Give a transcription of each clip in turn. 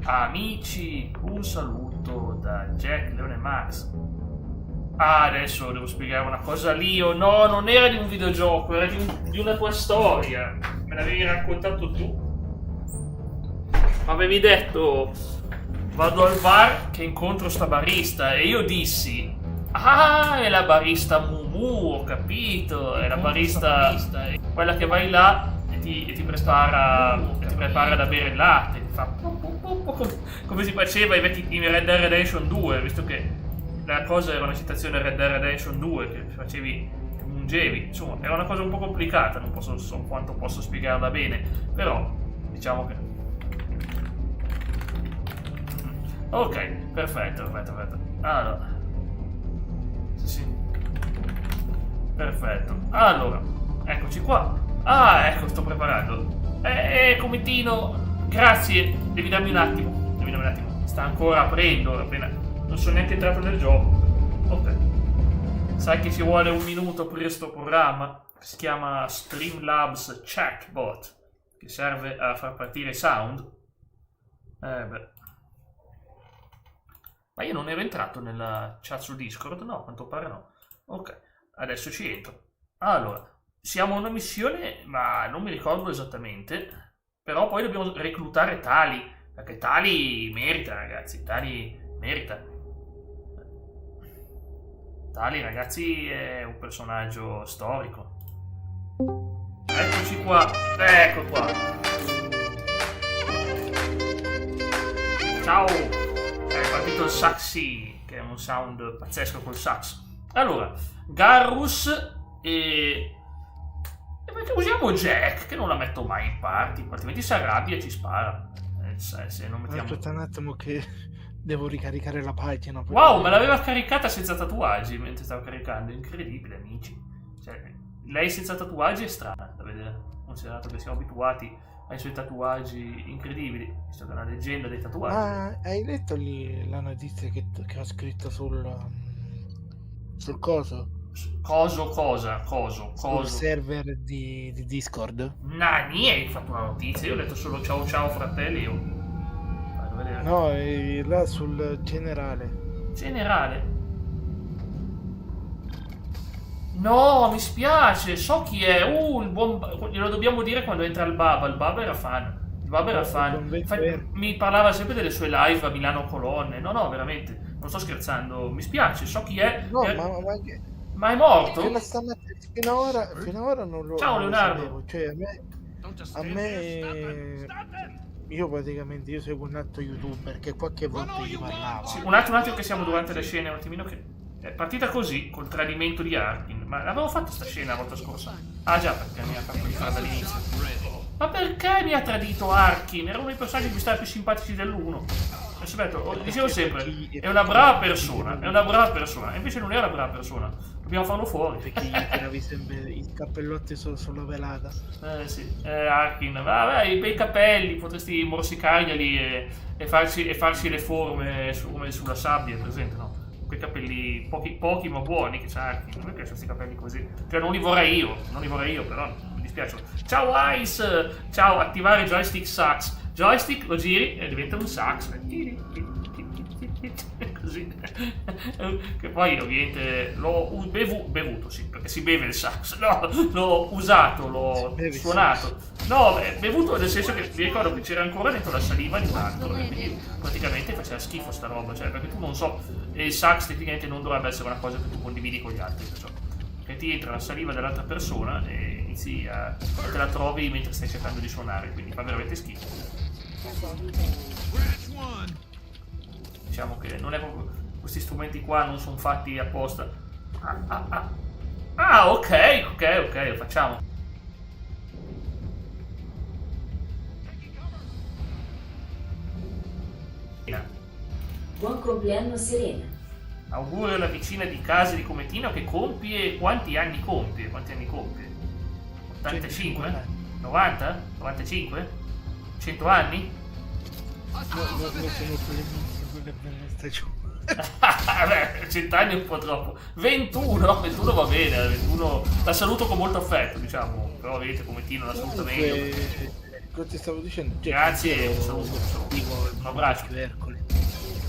Amici, un saluto da Jack, Leone e Max. Ah, adesso devo spiegare una cosa Leo. No, non era di un videogioco, era di una tua storia. Me l'avevi raccontato tu. Avevi detto, vado al bar che incontro sta barista, e io dissi, ah, è la barista Mumu, ho capito, è la barista, quella che vai là e ti prepara da bere il latte, ti fa come si faceva in Red Dead Redemption 2, visto che la cosa era una citazione a Red Dead Redemption 2, che facevi, che mungevi, insomma, era una cosa un po' complicata, non so quanto posso spiegarla bene, però diciamo che... Ok, perfetto. Allora. Sì. Perfetto. Allora, eccoci qua. Ah, ecco, sto preparando. Comitino, grazie. Devi darmi un attimo. Sta ancora aprendo, appena... Non sono neanche entrato nel gioco. Ok. Sai che ci vuole un minuto per questo programma? Si chiama Streamlabs Chatbot, che serve a far partire sound. Beh. Ma io non ero entrato nella chat su Discord? No, a quanto pare no. Ok, adesso ci entro. Allora, siamo a una missione, ma non mi ricordo esattamente. Però poi dobbiamo reclutare Tali, perché Tali merita, ragazzi, Tali merita. Tali, ragazzi, è un personaggio storico. Eccoci qua, ecco qua. Ciao! È partito il saxi, che è un sound pazzesco col sax. Allora, Garrus e perché usiamo Jack, che non la metto mai in party, altrimenti si arrabbia e ci spara. Se non mettiamo... Aspetta un attimo che devo ricaricare la pagina. Wow, me l'aveva caricata senza tatuaggi mentre stavo caricando, incredibile, amici. Cioè, lei senza tatuaggi è strana da vedere, considerato che siamo abituati ai suoi tatuaggi incredibili, visto che è una leggenda dei tatuaggi. Ma hai letto lì la notizia che ho scritto sul coso? Coso? Sul server di Discord? Nani, hai fatto una notizia? Io ho detto solo ciao fratelli. Vado a vedere. No, è là sul generale. Generale? No, mi spiace, so chi è. Il buon... Glielo dobbiamo dire quando entra il Baba. Il Baba era fan. Mi parlava sempre delle sue live a Milano Colonne. No, veramente. Non sto scherzando. Mi spiace, so chi è. No, ma è morto? Fino ad ora non lo Ciao, Leonardo. sapevo. Cioè, a me io praticamente seguo un altro youtuber che qualche volta gli parlava. Sì, un attimo che siamo durante la scena, un attimino che è partita così, col tradimento di Arkin. Ma l'avevo fatto sta scena la volta scorsa? Ah già, perché mi ha fatto rifare dall'inizio. Ma perché mi ha tradito Arkin? Era uno dei personaggi che mi stava più simpatici dell'uno. Dicevo sempre, è una brava persona, e invece non è una brava persona. Dobbiamo farlo fuori. Perché gli tiravi sempre i cappellotti solo velata. Sì, Arkin, vabbè, i bei capelli, potresti morsicarglieli e farci le forme come sulla sabbia, presente, no? Quei capelli pochi ma buoni che c'ha Arkin. Non mi piacciono questi capelli così. Cioè non li vorrei io, però mi dispiace. Ciao Ice! Ciao, attivare joystick sax. Joystick lo giri e diventa un sax. Così. Che poi ovviamente l'ho bevuto, sì, perché si beve il sax. No, l'ho usato, l'ho suonato. No, bevuto nel senso che mi ricordo che c'era ancora dentro la saliva di un altro, e quindi praticamente faceva schifo sta roba, cioè perché tu non so, il sax tecnicamente non dovrebbe essere una cosa che tu condividi con gli altri, perciò che ti entra la saliva dell'altra persona e inizi te la trovi mentre stai cercando di suonare, quindi fa veramente schifo. Diciamo che non è proprio, questi strumenti qua non sono fatti apposta. Ok, lo facciamo. Buon compleanno Serena. Auguro alla vicina di casa di Cometino che compie... Quanti anni compie? 85? 90? 95? 100 anni? No, sono quelle belle stagioni. Beh, 100 anni è un po' troppo. 21 va bene, 21 la saluto con molto affetto, diciamo, però vedete Cometino la saluta meglio. Cosa ti stavo dicendo? Grazie, saluto. Un abbraccio. Ercole.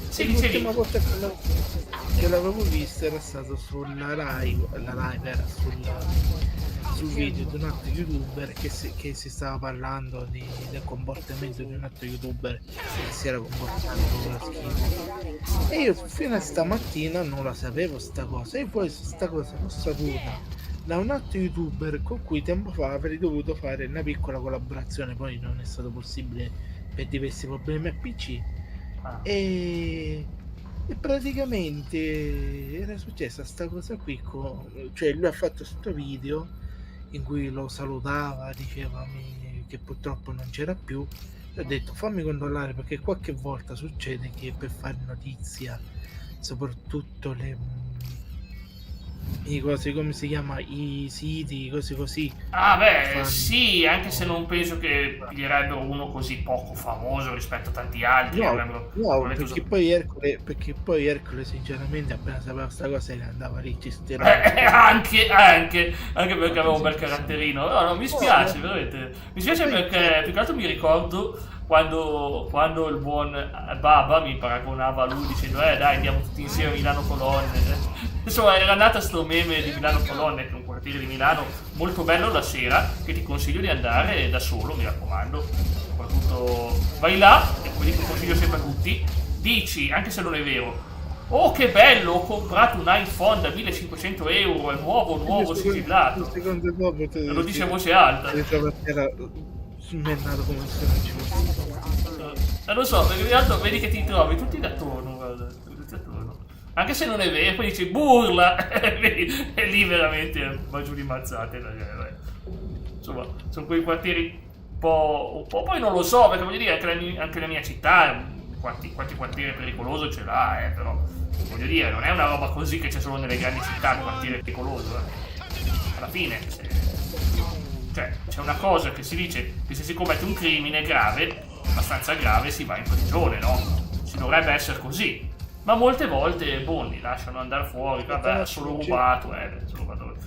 Sì, L'ultima volta che l'avevo vista era stato sulla Rai, la Rai era sul video di un altro youtuber che si stava parlando del comportamento di un altro youtuber che si era comportato come una schifo. E io fino a stamattina non la sapevo sta cosa, e poi sta cosa l'ho saputa da un altro youtuber con cui tempo fa avrei dovuto fare una piccola collaborazione, poi non è stato possibile per diversi problemi a PC. E praticamente era successa sta cosa qui cioè lui ha fatto questo video in cui lo salutava, diceva che purtroppo non c'era più, e ho detto fammi controllare perché qualche volta succede che per fare notizia, soprattutto i cose, come si chiama, i siti, cose così. Ah beh, sì, anche se non penso che piglierebbero uno così poco famoso rispetto a tanti altri. No, perché poi Ercole sinceramente appena sapeva sta cosa ne andava lì, ci anche perché aveva un bel caratterino. No, mi spiace, veramente. Mi spiace perché più che altro mi ricordo quando il buon Baba mi paragonava a lui dicendo dai andiamo tutti insieme a Milano Colonne. Insomma era nata sto meme di Milano Colonne, che è un quartiere di Milano molto bello la sera, che ti consiglio di andare da solo, mi raccomando. Soprattutto vai là, e come dico consiglio sempre a tutti, dici, anche se non è vero, oh che bello, ho comprato un iPhone da 1500 euro, è nuovo sigillato. Lo dice a voce alta. Smennato come se non ci fosse. Non so, perché tanto vedi che ti trovi tutti d'attorno, guarda, tutti attorno. Anche se non è vero, poi dici burla e lì veramente va giù di mazzate. Insomma, sono quei quartieri un po'. Poi non lo so, perché voglio dire, anche la mia città, qualche quartiere pericoloso ce l'ha, però voglio dire, non è una roba così che c'è solo nelle grandi città, il quartiere pericoloso. Alla fine, cioè, c'è una cosa che si dice che se si commette un crimine grave, abbastanza grave, si va in prigione, no? Ci dovrebbe essere così. Ma molte volte, li lasciano andare fuori, vabbè, solo rubato,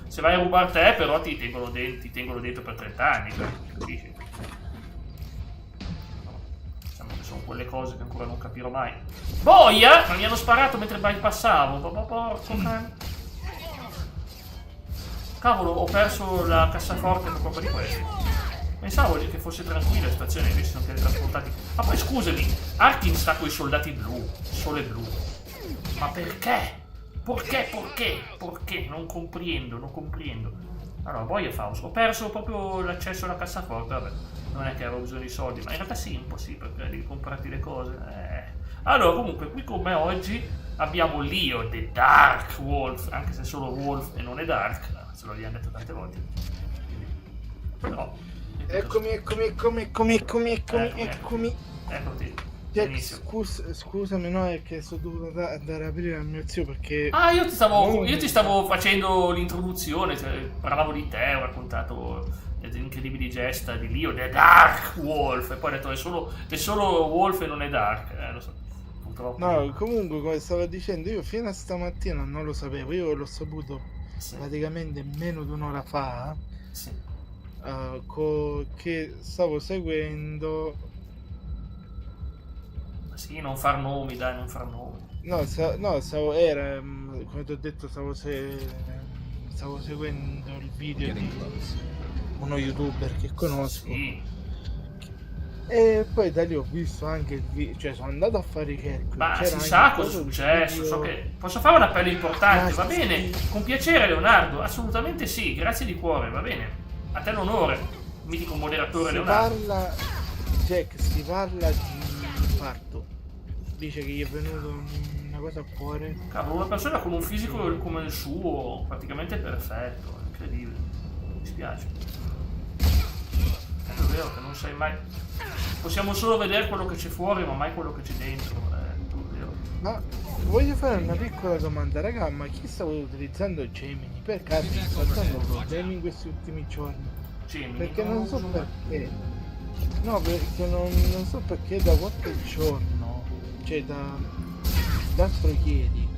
Se vai a rubare te, però ti tengono dentro per 30 anni, capisci? Diciamo che sono quelle cose che ancora non capirò mai. Boia! Ma mi hanno sparato mentre bypassavo, porco cane. Cavolo, ho perso la cassaforte per colpa di questo. Pensavo che fosse tranquilla la situazione, invece sono teletrasportati. Ma poi scusami, Arkin sta con i soldati blu, sole blu. Ma perché? Perché? Non comprendo. Allora, poi è Faust. Ho perso proprio l'accesso alla cassaforte, vabbè. Non è che avevo bisogno di soldi, ma in realtà sì, un po' sì, perché devi comprarti le cose. Allora, comunque, qui con me oggi abbiamo Leo, The Dark Wolf, anche se è solo Wolf e non è Dark, se lo abbiamo detto tante volte. Però... Eccomi. Eccoti. Jack, scusami, no, è che sono dovuto andare a aprire al mio zio perché... Ah, io ti stavo facendo l'introduzione, cioè, parlavamo di te, ho raccontato le incredibili gesta di Leo, The Dark Wolf, e poi ho detto è solo Wolf e non è Dark, lo so, purtroppo. No, comunque, come stavo dicendo, io fino a stamattina non lo sapevo, io l'ho saputo praticamente meno di un'ora fa, che stavo seguendo... Sì, non far nomi, dai, non far nomi. No, come ti ho detto, stavo seguendo il video di uno youtuber che conosco. Sì. E poi da lì ho visto anche il video, cioè sono andato a fare ricerche. Ma si sa cosa è successo, so che... Posso fare un appello importante, va bene? Con piacere Leonardo, assolutamente sì, grazie di cuore, va bene? A te l'onore, mitico moderatore Leonardo. Si parla di infarto. Dice che gli è venuto una cosa a cuore. Cavolo, una persona con un fisico come il suo, praticamente perfetto, incredibile. Mi spiace. È vero che non sai mai. Possiamo solo vedere quello che c'è fuori, ma mai quello che c'è dentro. È vero. Ma voglio fare una piccola domanda, raga, ma chi stava utilizzando Gemini? Per caso sta dando problemi in questi ultimi giorni? Gemini? Perché non so perché. No, perché non so perché da qualche giorno, cioè d'altro ieri,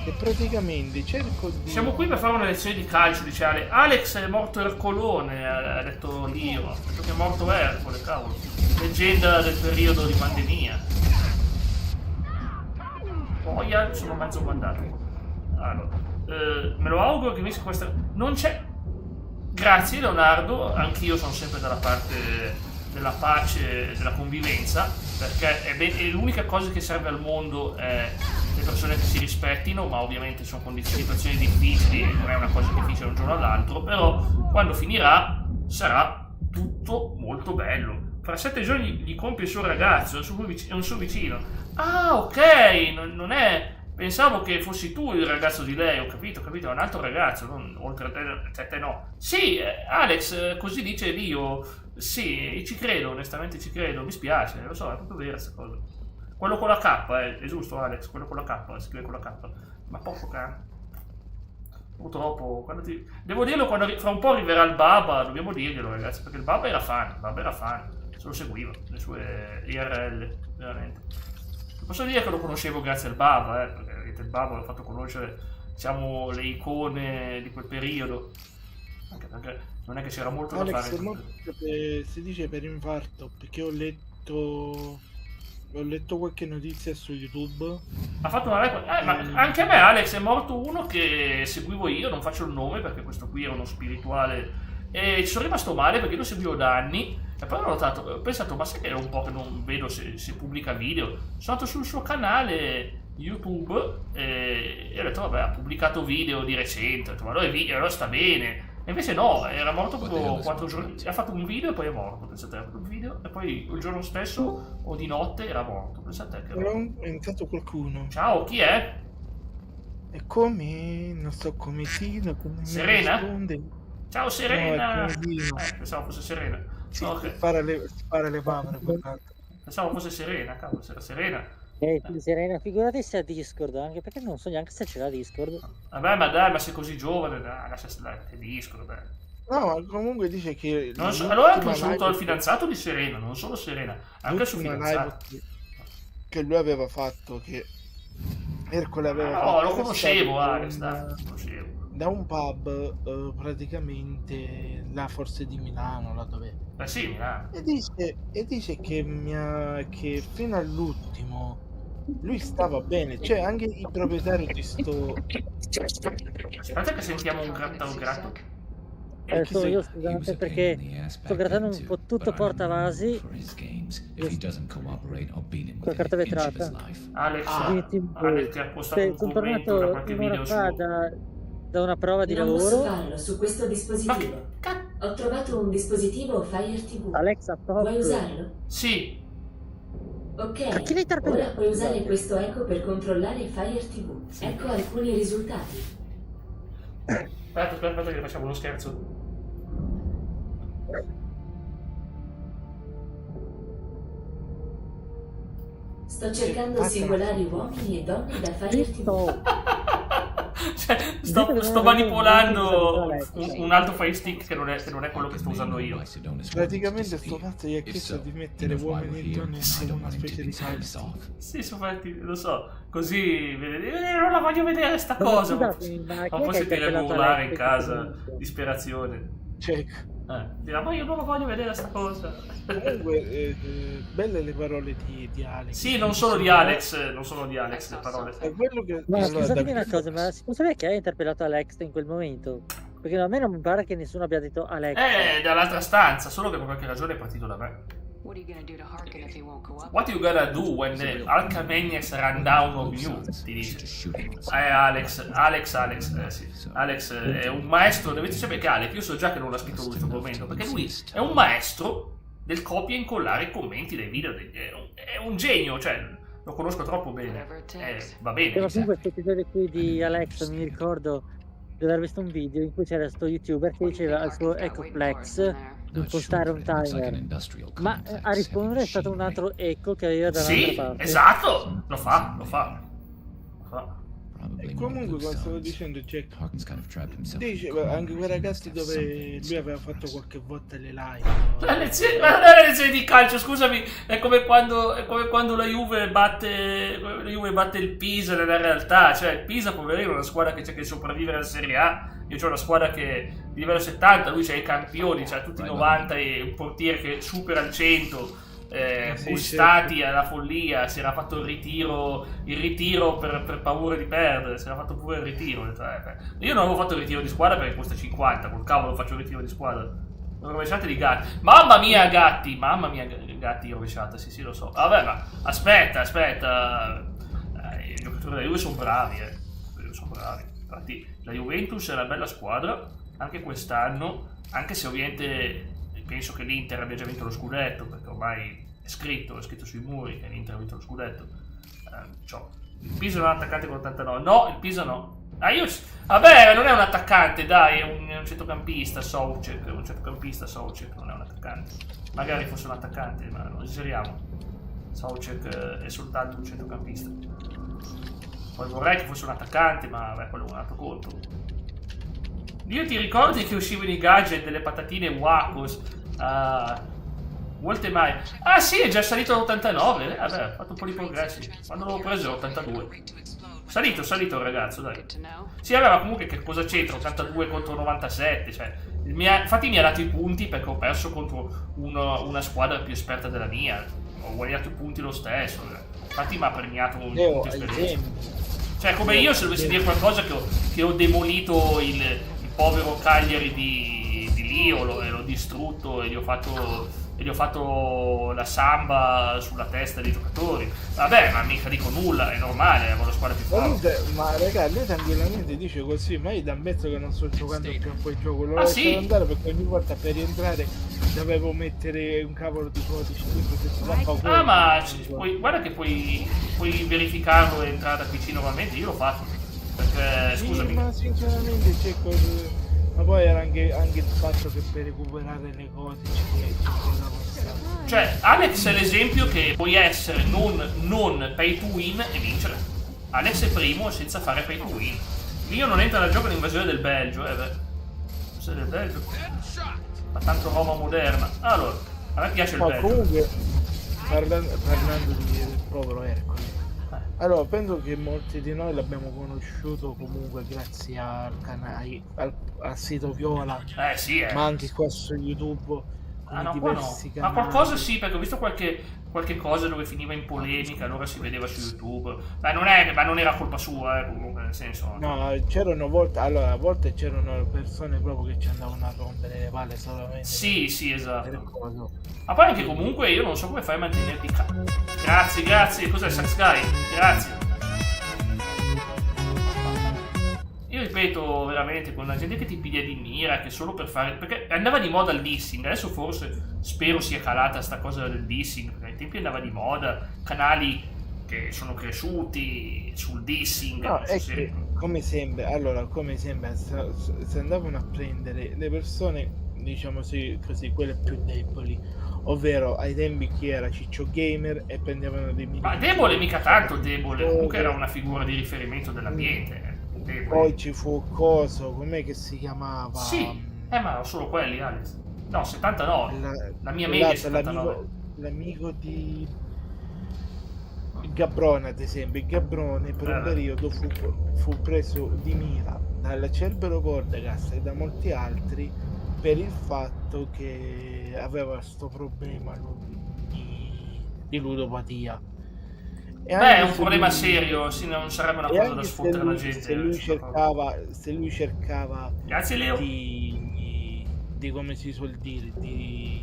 e praticamente cerco di... Siamo qui per fare una lezione di calcio, dice Ale. Alex è morto Ercolone, ha detto Lio, ha detto che è morto Ercole, cavolo. Leggenda del periodo di pandemia. Boia, sono mezzo mandato. Allora, me lo auguro che mi sia questa... Non c'è... Grazie Leonardo, anch'io sono sempre dalla parte della pace e della convivenza, perché è l'unica cosa che serve al mondo è le persone che si rispettino, ma ovviamente sono situazioni difficili e non è una cosa difficile da un giorno all'altro, però quando finirà sarà tutto molto bello. Fra 7 giorni gli compie il suo ragazzo, è un suo vicino. Ah, ok, non è... Pensavo che fossi tu il ragazzo di lei, ho capito, è un altro ragazzo, non oltre a te, cioè te no. Sì, Alex, così dice Dio, sì, ci credo, onestamente ci credo, mi spiace, lo so, è proprio vera questa cosa. Quello con la K, è giusto Alex, quello con la K, si scrive con la K, ma poco caro. Purtroppo, devo dirlo, quando fra un po' arriverà il Baba, dobbiamo dirglielo ragazzi, perché il Baba era fan, se lo seguiva, le sue IRL, veramente. Posso dire che lo conoscevo grazie al Baba, perché il Baba l'ha fatto conoscere, diciamo, le icone di quel periodo. Anche perché non è che c'era molto da fare. Si dice per infarto, perché ho letto qualche notizia su YouTube. Ha fatto una ma anche a me, Alex, è morto uno che seguivo io, non faccio il nome perché questo qui era uno spirituale. E ci sono rimasto male perché lo seguivo da anni. E poi ho pensato, ma sai che è un po' che non vedo se pubblica video. Sono andato sul suo canale YouTube e ho detto, vabbè, ha pubblicato video di recente. Ho detto, ma allora sta bene. E invece no, era morto proprio 4 giorni. Ha fatto un video e poi è morto. Pensate, ha fatto un video e poi il giorno stesso o di notte era morto. Pensate che però è entrato qualcuno. Ciao, chi è? E come? Non so come Tino, come Serena? mi risponde. Ciao Serena! No, pensavo fosse Serena. Sì, Okay. spara le papere. Pensavo fosse Serena, cavolo, se era Serena. Serena, figurati se ha Discord, anche perché non so neanche se c'era Discord. Vabbè, ma dai, ma sei così giovane, dai, lascia stare, è Discord, dai. No, comunque dice che... allora anche un saluto al fidanzato di Serena, non solo Serena, anche al suo fidanzato. Che lui aveva fatto, che Ercole aveva fatto... No, lo conoscevo, Alex, dai, lo conoscevo. Da un pub praticamente là, forse di Milano, là dove... Sì, Milano. E dice che fino all'ultimo lui stava bene, cioè anche il proprietario di sto... Aspetta che sentiamo un gratto. Adesso io scusate perché sto grattando un po' tutto portavasi con la carta vetrata. Alex ti ha postato un commento da qualche video su... Da una prova di lavoro. Non posso farlo su questo dispositivo. Ho trovato un dispositivo Fire TV. Alexa, vuoi usarlo? Sì. Ok, ora puoi usare questo eco per controllare Fire TV. Ecco alcuni risultati. Aspetta che facciamo uno scherzo. Sto cercando singolari uomini e donne da Fire TV. Cioè, sto manipolando un altro Fire Stick che non è quello che sto usando io. Praticamente sto fatto gli ha chiesto di mettere uomini e donne in una specie di salsa. Sì, lo so, così non la voglio vedere sta cosa. Ma forse ti regolare in casa, disperazione. Check. Ma io non lo voglio vedere sta cosa. Comunque belle le parole di Alex. Sì, non solo di Alex le parole. È quello che... Ma scusatemi una cosa, ma si può sapere chi ha interpellato Alex in quel momento? Perché a me non mi pare che nessuno abbia detto Alex. Dall'altra stanza, solo che per qualche ragione è partito da me. What you gonna do when the Alcameniacs run down on you? Ti dice. Alex, sì. Alex è un maestro, dovete sapere che Alex, io so già che non l'ha scritto lui in questo momento, perché lui è un maestro del copia e incollare i commenti dei video, è un genio, cioè lo conosco troppo bene, va bene. Ma comunque questo episodio qui di Alex, mi ricordo di aver visto un video in cui c'era sto youtuber che diceva al suo Ecoplex di impostare un timer, ma a rispondere è stato un altro eco che aveva dall'altra parte. Esatto, lo fa. E comunque cosa stavo dicendo, Jack, dice anche quei ragazzi dove lui aveva fatto qualche volta le live, la lezione di calcio, scusami, è come quando la Juve batte il Pisa nella realtà, cioè il Pisa poverino è una squadra che cerca di sopravvivere alla Serie A. Io ho una squadra che di livello 70, lui c'ha i campioni, c'ha tutti i 90 e un portiere che supera il 100. boostati alla follia, si era fatto il ritiro per paura di perdere, si era fatto pure il ritiro. Io non avevo fatto il ritiro di squadra perché costa 50, col cavolo faccio il ritiro di squadra. Rovesciate di gatti, mamma mia gatti rovesciate, sì lo so. Vabbè, ma aspetta, i giocatori della Juve sono bravi, infatti la Juventus è una bella squadra anche quest'anno, anche se ovviamente penso che l'Inter abbia già vinto lo scudetto, perché ormai è scritto sui muri che l'Inter ha vinto lo scudetto. Il Pisa non è un attaccante con 89, no, il Pisa no. Vabbè, non è un attaccante, dai, è un centrocampista, Soucek, non è un attaccante. Magari fosse un attaccante, ma non esageriamo. Soucek è soltanto un centrocampista. Poi vorrei che fosse un attaccante, ma beh, quello è un altro conto. Io ti ricordi che uscivano i gadget delle patatine Wacos? Molte mai. Ah sì, è già salito all'89, vabbè, ha fatto un po' di progressi. Quando l'avevo preso era 82. Salito il ragazzo, dai. Sì, vabbè, ma comunque che cosa c'entra? 82 contro 97, cioè... Infatti mi ha dato i punti perché ho perso contro una squadra più esperta della mia. Ho guadagnato i punti lo stesso. Infatti mi ha premiato un punto di esperienza. Cioè, come io se dovessi dire qualcosa che ho demolito il povero Cagliari di Liolo e l'ho distrutto e gli ho fatto la samba sulla testa dei giocatori. Vabbè, ma mica dico nulla, è normale, avevo la squadra più forte. Ma raga, lei tranquillamente dice così, ma io da un mezzo che non sto giocando più a quel gioco, lo sì? andare perché ogni volta per rientrare dovevo mettere un cavolo di codice. Ma guarda che puoi verificarlo e entrare da PC nuovamente, io l'ho fatto. Perché, scusami. Ma sinceramente c'è cosa... Ma poi era anche il fatto che per recuperare le cose cioè, Alex è l'esempio che puoi essere non pay to win e vincere. Alex è primo senza fare pay to win. Io non entro nel gioco l'invasione del Belgio, L'invasione del Belgio. Ma tanto Roma moderna. Allora, a me piace il Belgio. Comunque, parlando del povero Ercole. Allora, penso che molti di noi l'abbiamo conosciuto comunque grazie al canale, al sito Viola, sì, ma anche qua su YouTube. Diversi canali. Ma qualcosa sì, perché ho visto qualche cosa dove finiva in polemica, allora si vedeva su YouTube. Ma non era colpa sua, comunque, nel senso. No, c'erano volte, a volte c'erano persone proprio che ci andavano a rompere le palle solamente. Sì, esatto. Ma poi anche comunque io non so come fai a mantenerti Grazie, cos'è Sax Guy? Grazie. Io ripeto veramente, con la gente che ti piglia di mira, che solo per fare... Perché andava di moda il dissing, adesso forse spero sia calata sta cosa del dissing, perché ai tempi andava di moda, canali che sono cresciuti sul dissing. No, è che, come sempre, se andavano a prendere le persone, diciamo così, quelle più deboli, ovvero ai tempi chi era Ciccio Gamer e prendevano dei milioni. Ma debole mica tanto debole, comunque era una figura di riferimento dell'ambiente. Poi ci fu coso, com'è che si chiamava? Sì, ma solo quelli, Alex. No, 79. La mia media è 79. L'amico di Gabrone, ad esempio. Il Gabrone per un periodo fu preso di mira dal Cerbero Bordegas e da molti altri per il fatto che aveva questo problema di ludopatia. È un problema serio, sì, non sarebbe una cosa da sfottere la gente. Se lui cercava Grazie, Leo. di come si suol dire, di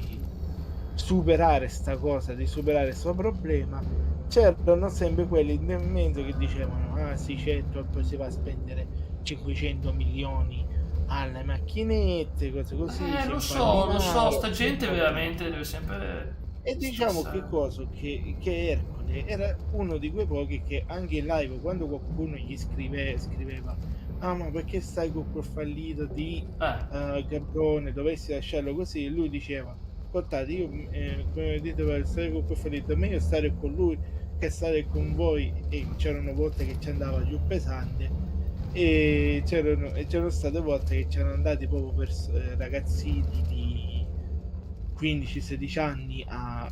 superare sta cosa, di superare questo problema, c'erano sempre quelli in mezzo che dicevano sì, certo, poi si va a spendere 500 milioni alle macchinette, cose così. Lo so, sta gente veramente deve sempre... E diciamo che Ercole era uno di quei pochi che anche in live, quando qualcuno gli scriveva ma perché stai con quel fallito di Gabrone, dovessi lasciarlo così, lui diceva ascoltate, io come dite per stare con quel fallito, è meglio stare con lui che stare con voi. E c'erano volte che ci andava giù pesante e c'erano state volte che c'erano andati proprio per ragazzini di 15-16 anni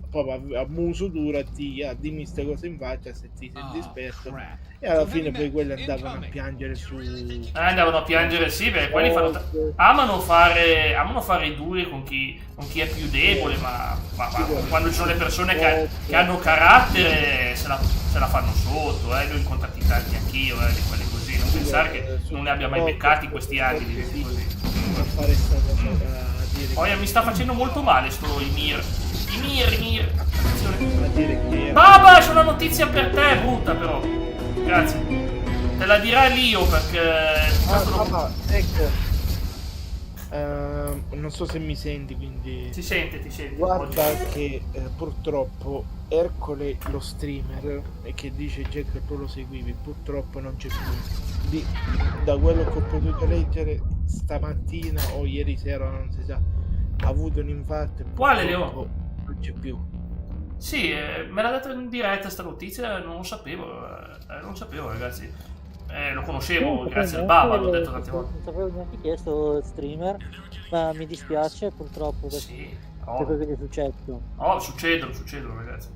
proprio a muso duro a dire dimmi queste cose in faccia se ti senti esperto, e alla fine poi quelli andavano a piangere andavano a piangere, sì, perché quelli amano fare i duri con chi è più debole, ma quando ci sono le persone che hanno carattere se la fanno sotto, ne ho incontrati tanti anch'io, di quelli così, non pensare che non ne abbia mai beccati in questi anni di gente così. Fare sta cosa Poi mi sta facendo molto male sto Ymir. attenzione. Baba, c'è una notizia per te, brutta però. Grazie. Te la dirà Lio perché... ecco. Non so se mi senti, quindi... Ti sente. Guarda che purtroppo Ercole, lo streamer, che dice Jack che tu lo seguivi, purtroppo non c'è più. Da quello che ho potuto leggere stamattina o ieri sera, non si sa, ha avuto un infarto. Quale, Leo? Non c'è più. Sì, me l'ha dato in diretta sta notizia, non lo sapevo, ragazzi. Lo conoscevo grazie al Baba, l'ho detto tante volte. Non sapevo neanche chi è sto streamer, ma mi dispiace purtroppo per quello che è successo. Succedono ragazzi.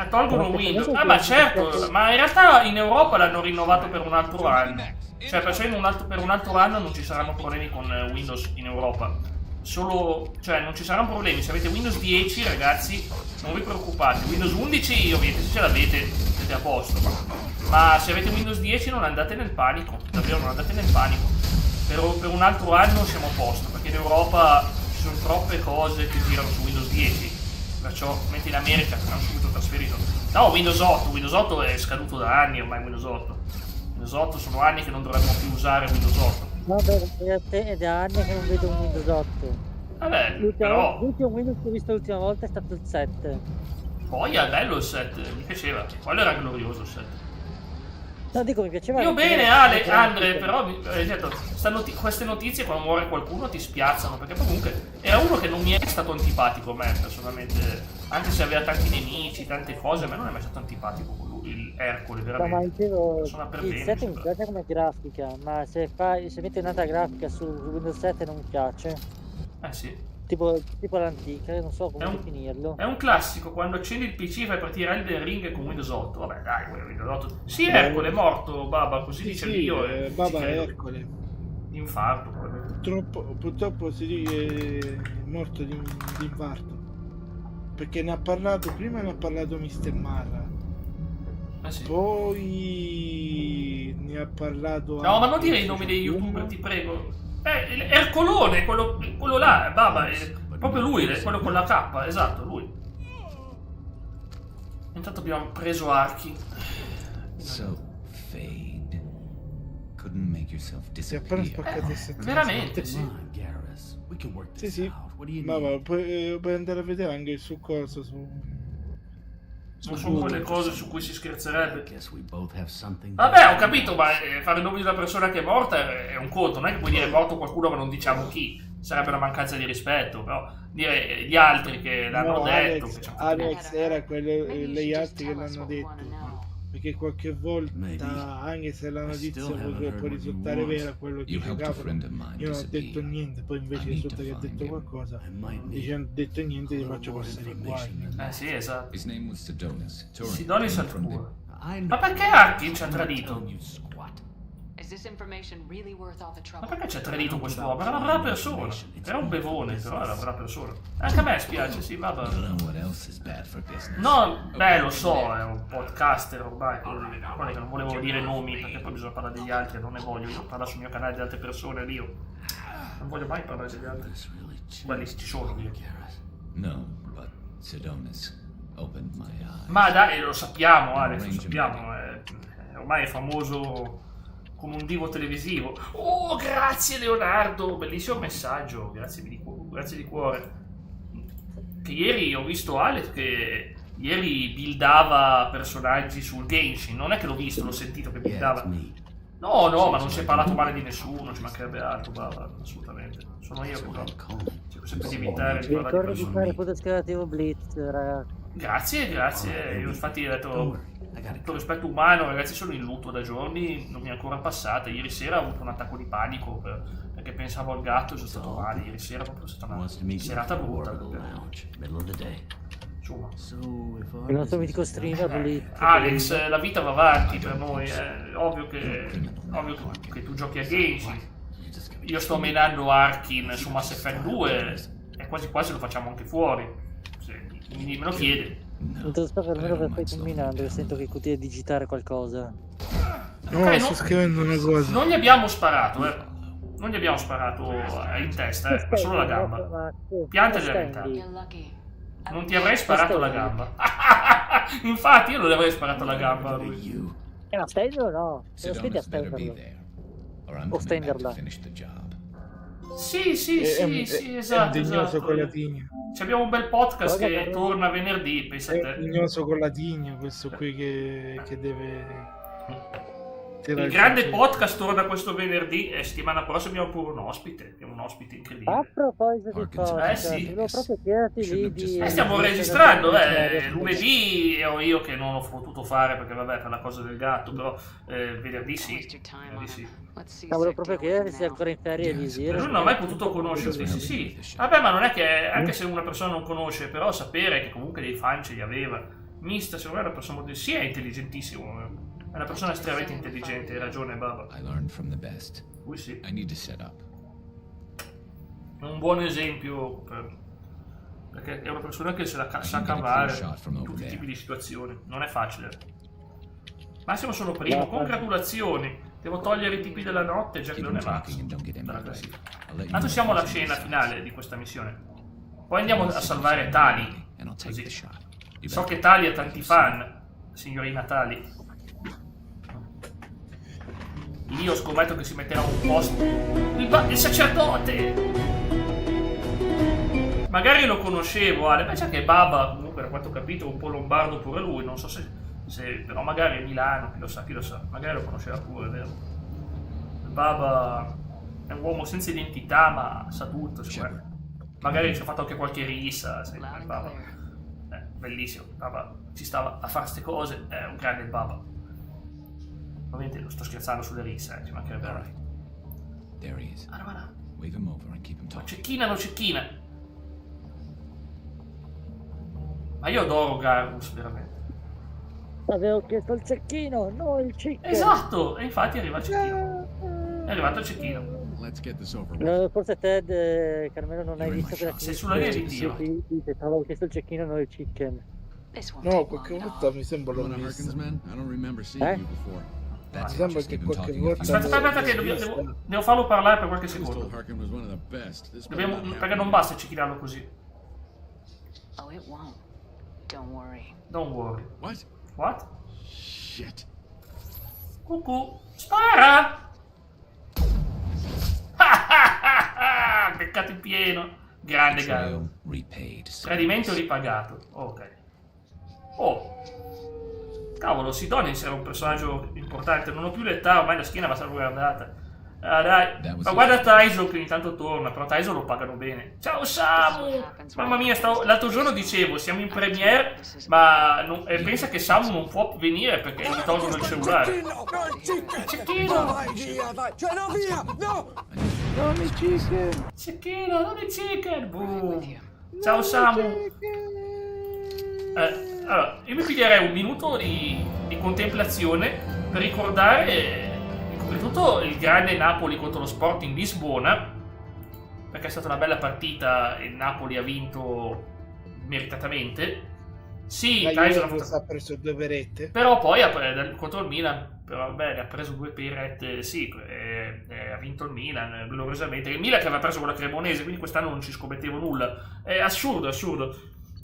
Tolgono Windows. Ma certo, ma in realtà in Europa l'hanno rinnovato per un altro anno. Cioè per un altro anno non ci saranno problemi con Windows in Europa. Non ci saranno problemi. Se avete Windows 10, ragazzi, non vi preoccupate. Windows 11 ovviamente se ce l'avete siete a posto. Ma se avete Windows 10 non andate nel panico. Davvero non andate nel panico. Per un altro anno siamo a posto, perché in Europa ci sono troppe cose che girano su Windows 10. Perciò, mentre in America hanno subito trasferito. No, Windows 8 è scaduto da anni ormai. Windows 8 sono anni che non dovremmo più usare Windows 8. No, è da anni che non vedo un Windows 8. Vabbè, l'ultimo Windows che ho visto l'ultima volta è stato il 7. Poi è bello il 7, mi piaceva. Quello era glorioso il 7. No, dico, mi piaceva. Io bene, Andre, però certo, queste notizie quando muore qualcuno ti spiazzano, perché comunque era uno che non mi è stato antipatico a me personalmente, anche se aveva tanti nemici, tante cose, a me non è mai stato antipatico il Ercole, veramente. Ma dicevo, il 7 mi piace come grafica, ma se metti un'altra grafica su Windows 7 non mi piace. Sì. Tipo l'antica, non so come definirlo. È un classico, quando accendi il PC fai partire Elden Ring con Windows 8. Vabbè, dai, Windows 8. Sì, Ercole è morto, Baba, così dice Dio. Baba è Ercole. Infarto, probabilmente. Purtroppo si dice è morto di infarto. Perché ne ha parlato Mr. Marra. Sì. Poi ne ha parlato... No, ma non dire i nomi dei youtuber, ti prego. Ercolone, quello là, Baba, è proprio lui, quello con la K, esatto, lui. Intanto abbiamo preso archi. So fade. Couldn't make yourself Si è appena disappear. spaccato Veramente, sì. Sì, ma puoi andare a vedere anche il suo corso Non sono quelle cose su cui si scherzerebbe. Vabbè, Vabbè, ho capito, ma fare il nome di una persona che è morta è un conto. Non è che puoi dire è morto qualcuno ma non diciamo chi. Sarebbe una mancanza di rispetto, però dire gli altri che l'hanno detto. Alex era gli altri che l'hanno detto. Perché qualche volta, anche se la notizia può risultare vera, quello che dice cavolo, io non ho detto niente, poi invece risulta che ha detto qualcosa, dice non ho detto niente, ti faccio passare i guai. Sì, esatto. Sidonis Sidonis al cuore. Ma perché Arkin ci ha tradito? Ma perché ci ha tradito quest'uomo? Era una brava persona. Era un bevone, però era una brava persona. Anche a me spiace, sì, vabbè. No, lo so, è un podcaster ormai. Quelli che non volevo dire nomi, perché poi bisogna parlare degli altri, non ne voglio. Io parlo sul mio canale di altre persone, Io non voglio mai parlare degli altri. Quelli ci sono, io. Ma dai, lo sappiamo, Alex, lo sappiamo. Ormai è famoso come un divo televisivo. Oh, grazie Leonardo, bellissimo messaggio, grazie di cuore. Che ieri ho visto Alex che ieri buildava personaggi sul Genshin, non è che l'ho visto, l'ho sentito che buildava. No, ma non si è parlato male di nessuno, ci mancherebbe altro, assolutamente. Sono io quello. Cerco sempre di evitare di parlare di Ricordo di fare fotoscrittivo Blitz, ragazzi. Grazie. Io infatti ho detto tutto rispetto umano, ragazzi, sono in lutto da giorni, non mi è ancora passata. Ieri sera ho avuto un attacco di panico per perché pensavo al gatto e sono stato male ieri sera, proprio è stata una serata brutta. Insomma. Il nostro mitico streamer lì. Alex, la vita va avanti per noi, è ovvio che tu giochi a Genshin. Io sto menando Arkin su Mass Effect 2 e quasi quasi lo facciamo anche fuori. Se me lo chiede. Non te lo so almeno per poi combinando, sento che continui a digitare qualcosa. No, sto scrivendo una cosa. Non gli abbiamo sparato, Non gli abbiamo sparato in testa, ma solo la gamba. Pianta elementari. Non ti avrei sparato la gamba. Infatti io non le avrei sparato la gamba a lui. Ma stenderlo no. Non spendi a stenderlo. O stenderla. Sì, esatto. È dignoso con la tigna. Abbiamo un bel podcast che torna venerdì, pensa È te. dignoso con la tigna, questo qui che deve... Il grande podcast torna questo venerdì e settimana prossima abbiamo pure un ospite. Abbiamo un ospite incredibile. A proposito di podcast, sì. volevo proprio chiederti lì di... Stiamo registrando, lunedì ero io che non ho potuto fare perché vabbè per la cosa del gatto, però venerdì sì. Volevo proprio chiederti se è ancora in ferie di dire. Non ho mai potuto conoscerti, sì. Vabbè, ma non è che, anche se una persona non conosce, però sapere che comunque dei fan ce li aveva. Mista, secondo me è una persona molto... Sì, è intelligentissimo. È una persona estremamente intelligente, hai ragione, Baba. Lui sì. È un buon esempio perché è una persona che se la sa cavare in tutti i tipi di situazioni. Non è facile. Massimo sono primo, congratulazioni. Devo togliere i tipi della notte, Jack non è Max. Tanto siamo alla scena finale di questa missione. Poi andiamo a salvare Tali. Così. So che Tali ha tanti fan, signorina Tali. Io scommetto che si metterà un post. Il sacerdote! Magari lo conoscevo, Ale. Ma c'è che Baba, comunque, da quanto ho capito, un po' lombardo pure lui. Non so se però magari è Milano, chi lo sa. Magari lo conosceva pure, è vero. Baba è un uomo senza identità, ma sa tutto. Magari ci ha fatto anche qualche rissa. Baba. Bellissimo. Baba ci stava a fare ste cose. È un grande Baba. Ovviamente lo sto scherzando sulle risse, ci mancherebbe altro. Lo cecchina. Ma io adoro Garrus, veramente. Avevo chiesto il cecchino, no il chicken. Esatto, e infatti arriva il cecchino. È arrivato il cecchino. Forse Ted, Carmelo, non hai visto quella sei sulla linea di Dio. Avevo chiesto il cecchino, non il chicken. No, qualche volta mi sembra l'ho visto. Mi sembra che qualche volta... Aspetta che devo farlo parlare per qualche secondo. Perché non basta cecchinarlo così. Don't worry. What? Shit. Cucù, spara! Peccato in pieno. Grande gara. Tradimento ripagato. Ok. Oh. Cavolo, Sidonius era un personaggio importante. Non ho più l'età, ormai la schiena va salvaguardata. Ah dai, ma guarda Taiso che ogni tanto torna, però Taiso lo pagano bene. Ciao Samu! Mamma mia, l'altro giorno dicevo, siamo in premiere, ma pensa che Samu non può venire perché gli tolgono il cellulare. Cecchino! Cecchino, non è chicken! Boom. Ciao Samu! Allora, io mi piglierei un minuto di contemplazione per ricordare soprattutto il grande Napoli contro lo Sporting Lisbona, perché è stata una bella partita e il Napoli ha vinto meritatamente. Sì, Tyson ha preso 2 perette, però poi contro il Milan, però vabbè, ha preso 2 perette, sì, ha vinto il Milan gloriosamente. Il Milan che aveva preso quella Cremonese, quindi quest'anno non ci scommettevo nulla. È assurdo.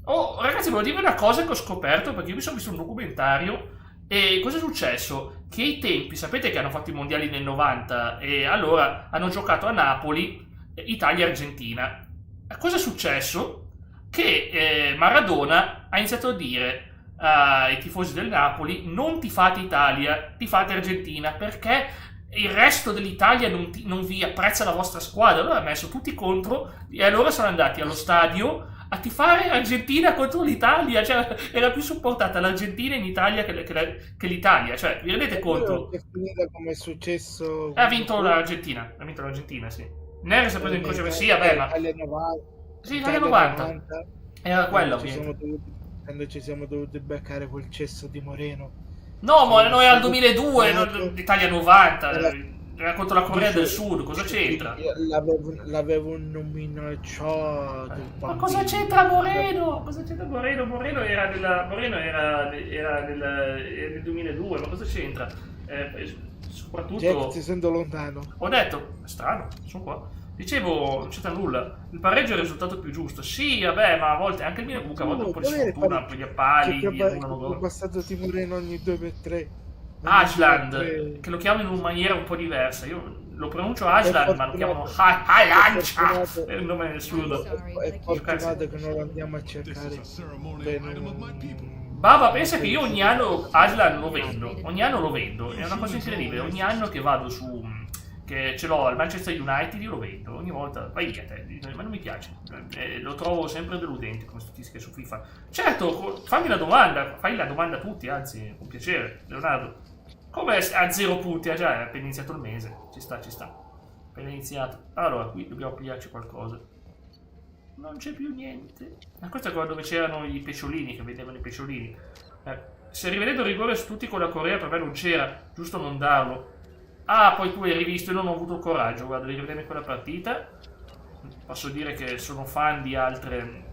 Oh, ragazzi, volevo dirvi una cosa che ho scoperto, perché io mi sono visto un documentario. E cosa è successo? Che ai tempi, sapete che hanno fatto i mondiali nel 90 e allora hanno giocato a Napoli, Italia e Argentina. Cosa è successo? Che Maradona ha iniziato a dire ai tifosi del Napoli: non tifate Italia, tifate Argentina, perché il resto dell'Italia non vi apprezza la vostra squadra. Allora ha messo tutti contro e allora sono andati allo stadio a tifare Argentina contro l'Italia, cioè era più supportata l'Argentina in Italia che l'Italia, cioè vi rendete conto? È finita come è successo. Ha vinto l'Argentina, sì. Neri si è preso in croce, sì, vabbè, ma... Italia 90, Sì, Italia 90. Era quello, quando ci siamo dovuti beccare quel cesso di Moreno. No, ma no, era il 2002, Era- l'Italia 90. era- Era contro la Corea del Dice- Sud, cosa c'entra? L'avevo nominato. Ma cosa c'entra Moreno? Cosa c'entra Moreno? Moreno era del 2002, ma cosa c'entra? Soprattutto... Jack, ti sento lontano. Ho detto, è strano, sono qua. Dicevo, non c'entra nulla. Il pareggio è il risultato più giusto. Sì, vabbè, ma a volte anche il mio buca, a volte un po' di sfortuna, un po' di appali, Che di uno gol. passato Timoreno ogni 2x3. Asland, che lo chiamano in una maniera un po' di diversa. Io lo pronuncio Asland, ma lo chiamano Halancia. È un nome assurdo. È fortunato che non lo andiamo a cercare. Baba pensa che io ogni anno Aslan lo vendo. Ogni anno lo vendo. È una cosa incredibile. Ogni anno che vado su... che ce l'ho al Manchester United, io lo vendo. Ogni volta... Vai via te. Ma non mi piace. Lo trovo sempre deludente come statistiche su FIFA. Certo, fammi la domanda. Fai la domanda a tutti, anzi, con piacere. Leonardo. Come a 0 punti? Ah già, è appena iniziato il mese. Ci sta, ci sta. Appena iniziato. Allora, qui dobbiamo pigliarci qualcosa. Non c'è più niente. Ma questo è quello dove c'erano i pesciolini, che vedevano i pesciolini. Se rivedendo il rigore su tutti con la Corea, per me non c'era. Giusto non darlo. Ah, poi tu hai rivisto e non ho avuto il coraggio, guarda, di rivedermi quella partita. Posso dire che sono fan di altre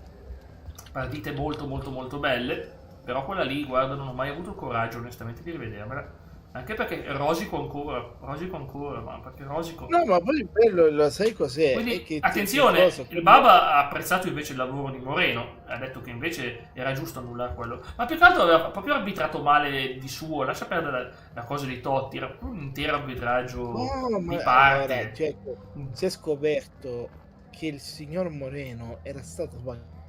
partite molto molto molto belle. Però quella lì, guarda, non ho mai avuto il coraggio, onestamente, di rivedermela. Anche perché rosico ancora, ma perché rosico... No, ma poi il bello, lo sai cos'è? Quindi, È che attenzione, il Baba ha apprezzato invece il lavoro di Moreno, ha detto che invece era giusto annullare quello, ma più che altro aveva proprio arbitrato male di suo, lascia perdere la cosa dei Totti, era proprio un intero arbitraggio di parte. Allora, cioè, si è scoperto che il signor Moreno era stato sbagliato.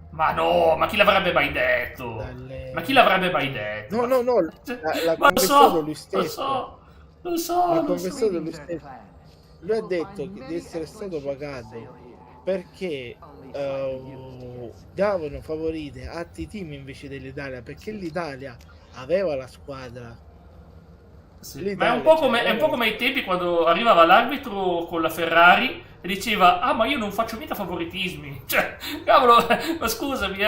Ma no, ma chi l'avrebbe mai detto? Ma chi l'avrebbe mai detto? No, l'ha Ma confessato lui stesso. Lo so. L'ha confessato lui stesso. Lui ha detto di essere stato pagato perché davano favorite altri team invece dell'Italia, perché l'Italia aveva la squadra. Sì. Ma è un po' come ai tempi quando arrivava l'arbitro con la Ferrari e diceva: ah, ma io non faccio mica favoritismi. Cioè, cavolo, ma scusami,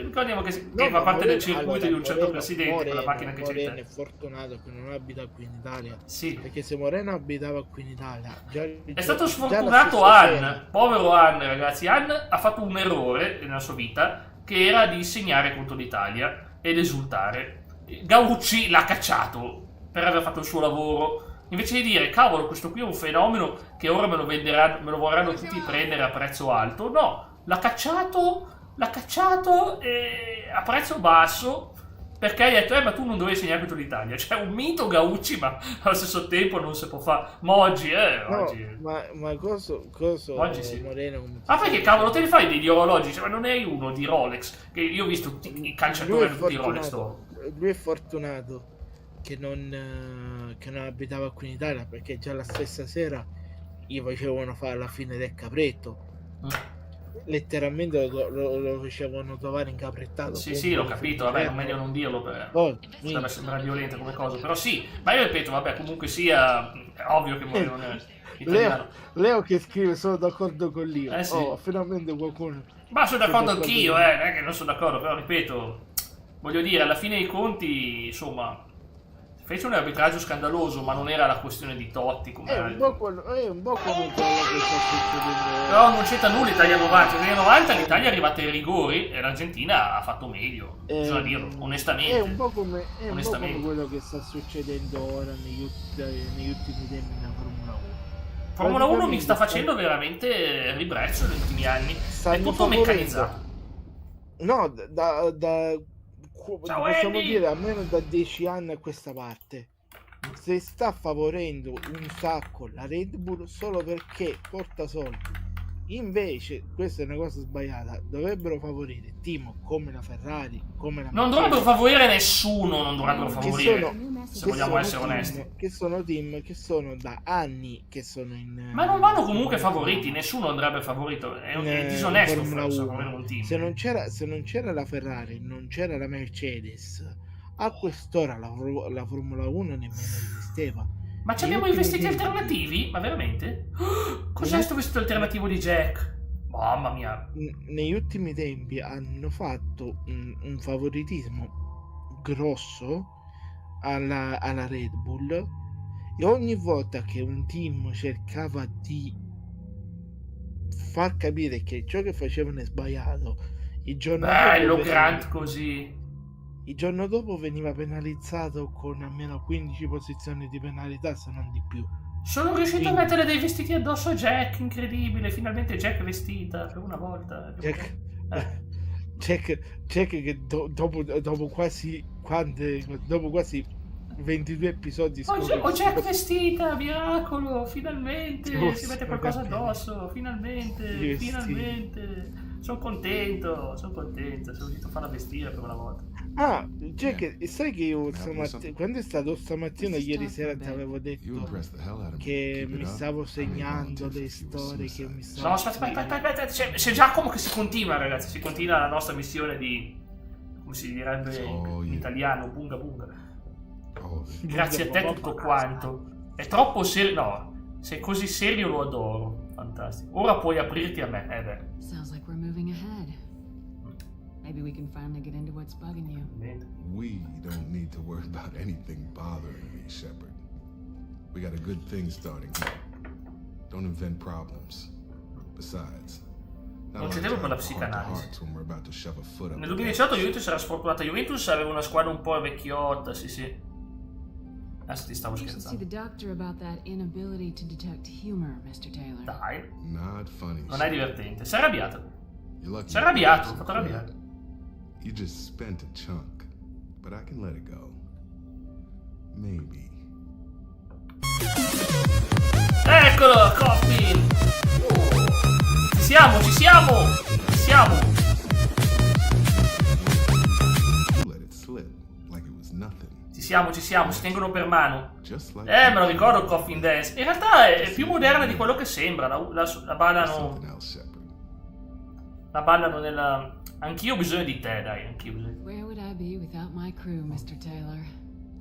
ricordiamo che fa parte del circuito di un certo presidente con la macchina che c'è. Moreno è fortunato che non abita qui in Italia. Sì. Perché se Moreno abitava qui in Italia è stato sfortunato Han. Povero Han, ragazzi. Han ha fatto un errore nella sua vita, che era di segnare contro l'Italia ed esultare. Gaucci l'ha cacciato per aver fatto il suo lavoro, invece di dire cavolo, questo qui è un fenomeno che ora me lo vorranno tutti prendere a prezzo alto. No, l'ha cacciato a prezzo basso, perché hai detto ma tu non dovevi segnare contro l'Italia. Cioè, un mito Gaucci, ma allo stesso tempo non si può fare. Ma oggi ma cosa oggi sì. Moreno, perché cavolo te ne fai degli orologi? Cioè, ma non è uno di Rolex, che io ho visto i calciatori tutti Rolex. Lui è fortunato che non abitava qui in Italia, perché già la stessa sera gli facevano fare la fine del capretto. Letteralmente lo facevano trovare incaprettato. Sì, l'ho capito, vabbè, meglio non dirlo per sembrare violento come cosa, però sì, ma io ripeto, vabbè, comunque sia, è ovvio che Moreno non è italiano. Leo che scrive: sono d'accordo con Leo. Sì. Finalmente qualcuno. Ma sono d'accordo anch'io, non è che non sono d'accordo, però ripeto, voglio dire, alla fine dei conti, insomma, fece un arbitraggio scandaloso, ma non era la questione di Totti. È un po' come quello che sta succedendo. Però non c'entra nulla Italia 90. Nel 90 l'Italia è arrivata ai rigori e l'Argentina ha fatto meglio, bisogna dirlo, onestamente. È un po' come quello che sta succedendo ora negli ultimi tempi nella Formula 1. Formula 1 mi sta facendo veramente ribrezzo negli ultimi anni. È tutto meccanizzato. No, possiamo dire almeno da 10 anni a questa parte si sta favorendo un sacco la Red Bull solo perché porta soldi. Invece questa è una cosa sbagliata, dovrebbero favorire team come la Ferrari, come la non dovrebbero favorire nessuno, non dovrebbero favorire, se vogliamo essere onesti, che sono team che sono da anni che sono in, ma non vanno comunque favoriti, nessuno andrebbe favorito, è disonesto favorire un team. Se non c'era la Ferrari, non c'era la Mercedes, a quest'ora la Formula 1 nemmeno esisteva. Ma abbiamo i vestiti alternativi? Ma veramente? Cos'è sto vestito alternativo di Jack? Mamma mia. Negli ultimi tempi hanno fatto un favoritismo grosso alla Red Bull, e ogni volta che un team cercava di far capire che ciò che facevano è sbagliato, il giorno Bello dopo Grant così. il giorno dopo veniva penalizzato con almeno 15 posizioni di penalità, se non di più. Sono riuscito a mettere dei vestiti addosso a Jack, incredibile. Finalmente Jack è vestita per una volta. Jack che dopo quasi 22 episodi Ho Jack vestita, miracolo, finalmente si mette qualcosa ragazzi, addosso, finalmente, Sì. finalmente. Sono contento, sono riuscito a farla vestire per una volta. Ah, Jack, sai che io quando è stato stamattina, ieri sera, ti avevo detto che mi stavo segnando le storie che mi stavo... No, aspetta, c'è Giacomo che si continua, ragazzi, si continua la nostra missione di, come si direbbe in italiano, bunga bunga. Grazie a te tutto quanto. È troppo serio, no, sei così serio, lo adoro. Fantastico. Ora puoi aprirti a me, beh. Sounds like we're moving ahead. Maybe we can finally get into what's bugging you. We don't need to worry about anything bothering me, Shepard. We got a good thing starting here. Don't invent problems. Besides, Non c'è tempo per la psicanalisi. when we're about to shove a foot up Nel the 2018 Juventus era sfortunata. Juventus aveva una squadra un po' vecchiotta, sì. Adesso ti stavo You should see the scherzando. doctor about that inability to detect humor, Mr. Taylor. Dai, Not funny. non è divertente. Sei arrabbiato. You're lucky Sei arrabbiato, ho fatto arrabbiare. You just spent a chunk, but I can let it go. Maybe. Eccolo, Coffin! Ci siamo! You let it slip like it was nothing. Ci siamo, si tengono per mano. Just like Me lo ricordo Coffin Dance. In realtà è più moderna di quello che sembra. La ballano. something else, Shepard. La ballano nella. Anch'io ho bisogno di te, dai, anch'io ho bisogno. Where would I be without my crew, Mr. Taylor?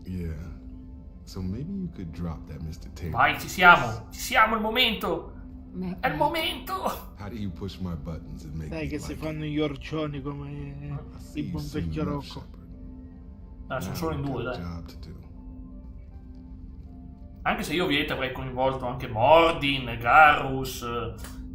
Yeah. So maybe you could drop that, Mr. Taylor. Vai, ci siamo, è il momento. Make È il me- momento. How do you push my buttons and make Sai me che si like fanno gli orcioni come I see il you buon soon vecchio enough, Rocco. Shepard. Sono solo in Now due, I've got a dai. job to do. Anche se io ovviamente avrei coinvolto anche Mordin, Garrus,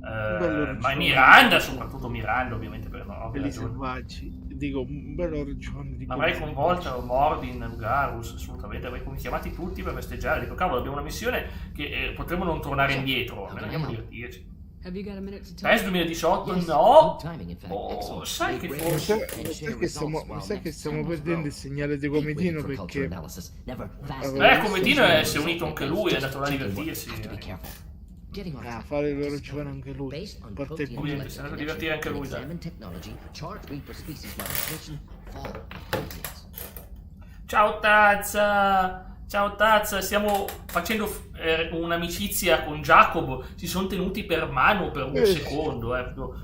ma Miranda, soprattutto Miranda, ovviamente per ovvie Quelli ragioni. selvaggi. Dico, un bel orcione di Avrei quelli coinvolto Mordin, Garus, assolutamente, avrei chiamati tutti per festeggiare. Dico, cavolo, abbiamo una missione che potremmo non tornare indietro, almeno andiamo a divertirci. Have you got a minute to talk? PES 2018 no! timing, in fact. Oh, Excellent. sai che Great forse... Mi sa che stiamo perdendo il segnale di Comitino, perché Comitino si è unito anche lui, è andato là a divertirsi. fare l'orcione anche lui. Porta il Ovviamente, si è andato a divertire anche lui, dai. Ciao Tazza, stiamo facendo un'amicizia con Jacob, si sono tenuti per mano per un secondo,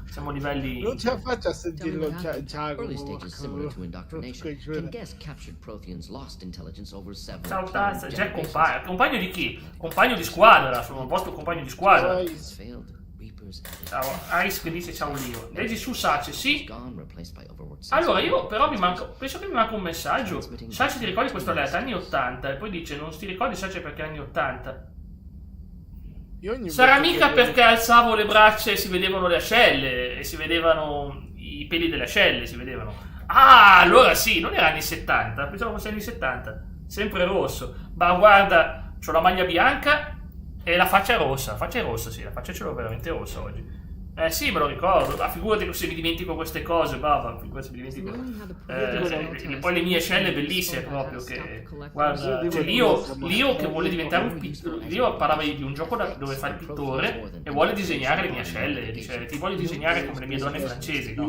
siamo a livelli... Non ce la faccio a sentirlo, Giacomo. Early stages similar to indoctrination can guess captured Protheans lost intelligence over several Ciao Tazza, time Jack generations. compagno di chi? Compagno di squadra, sono un vostro compagno di squadra. Has failed. Reapers added. Ciao, Ice che dice ciao Lio. Leggi su Sace, sì? Gone, replaced by overworked Allora, sensory. io però penso che mi manca un messaggio. Sace, ti ricordi questo letto? Anni 80. E poi dice, non ti ricordi Sace perché anni 80? Io ogni Sarà volta mica che- perché alzavo le braccia e si vedevano le ascelle, e si vedevano i peli delle ascelle, si vedevano. Ah, allora sì, non era anni 70, pensavo fosse anni 70. Sempre rosso. Ma guarda, c'ho la maglia bianca e la faccia rossa. La faccia è rossa, sì, la faccia ce l'ho veramente rossa oggi. Sì, me lo ricordo. Ma figurati se mi dimentico queste cose, babba. Figurati se mi dimentico. Poi le mie scelle bellissime proprio. Che guarda, cioè, Lio che vuole diventare un pittore. Lio parlava di un gioco dove fa il pittore e vuole disegnare le mie scelle. Dice, ti voglio disegnare come le mie donne francesi, no?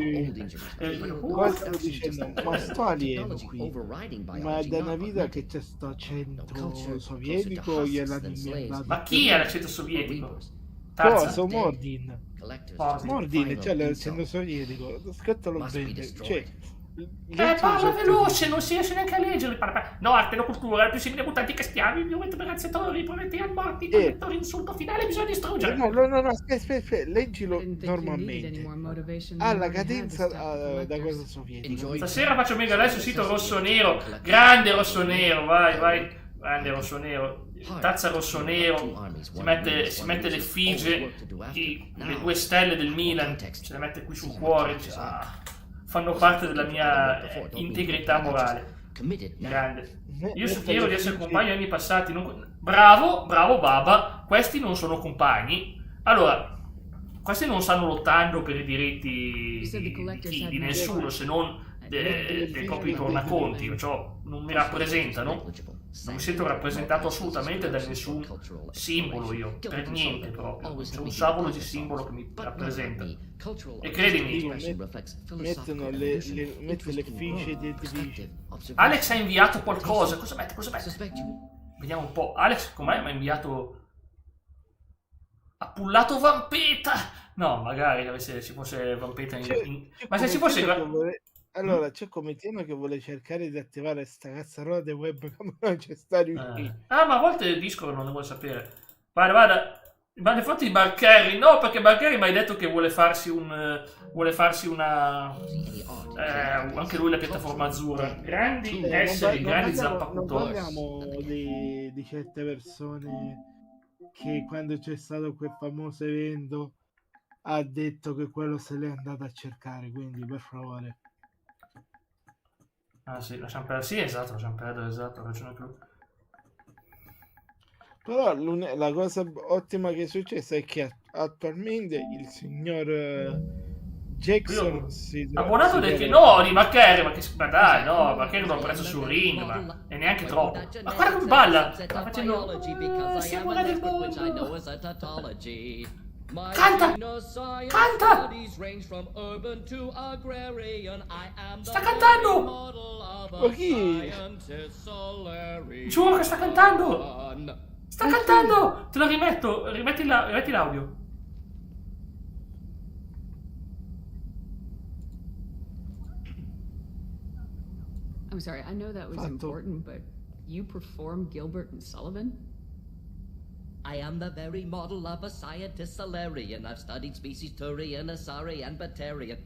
Cosa stavo dicendo? Ma sto alieno qui. Ma è da una vita che c'è sto accento sovietico, gliel'hanno inventato. Ma chi è l'accento sovietico? Cosa? Tazza? Mordin. Mordin, c'è l'accento sovietico. Ascoltalo bene. Cioè, Parla veloce, non si riesce neanche a leggere. No, arte e cultura, più simile a mutanti che schiavi, violenti razziatori, prometti morti, promettori, insulto finale, bisogna distruggere. No, aspetta, leggilo normalmente. Alla cadenza da cosa sovietica. Stasera faccio mega adesso sito rosso-nero, grande rosso-nero, vai, grande rosso-nero, tazza rosso-nero, si mette l'effigie, le 2 stelle del Milan, se le mette qui sul cuore, fanno parte della mia integrità morale. Grande. Io spero di essere compagno anni passati. Bravo Baba, questi non sono compagni. Allora, questi non stanno lottando per i diritti di nessuno, se non dei propri tornaconti. Perciò non mi rappresentano. Non mi sento rappresentato assolutamente da nessun simbolo io, per niente proprio. C'è un savolo di simbolo che mi rappresenta. E credimi, mettono le effigie di edifici. Alex ha inviato qualcosa. Cosa mette? Vediamo un po'. Alex com'è? Mi ha inviato... Ha pullato Vampeta! No, magari se ci fosse Vampeta ma se ci fosse... Allora, c'è Cometiano che vuole cercare di attivare sta cazzarola di webcam, non ci sta riuscendo. Ma a volte il Discord non ne vuole sapere. Vada. Ma ne fatti di Barcari? No, perché Barcari mi ha detto che vuole farsi una... anche lui la piattaforma azzurra. Grandi esseri, grandi zappacutori. Non parliamo di certe persone che quando c'è stato quel famoso evento ha detto che quello se l'è andato a cercare, quindi per favore. Ah sì, lasciamo perdere. Sì, esatto, lasciamo perdere, esatto, ragione tu. Però la cosa ottima che è successa è che attualmente il signor Jackson abbonato del che no, di Macquarie, ma dai, no, Macquarie non l'ho preso sul ring, ma e neanche troppo. Ma guarda come balla, sta facendo siamo re del mondo. Canta! Sta cantando! Ma chi? Giuro che sta cantando! Sta cantando! Te lo rimetto, rimetti l'audio. I'm sorry, I know that was important, but you perform Gilbert and Sullivan? I am the very model of a scientist Solarian. I've studied species Turian, Asari, and Batarian.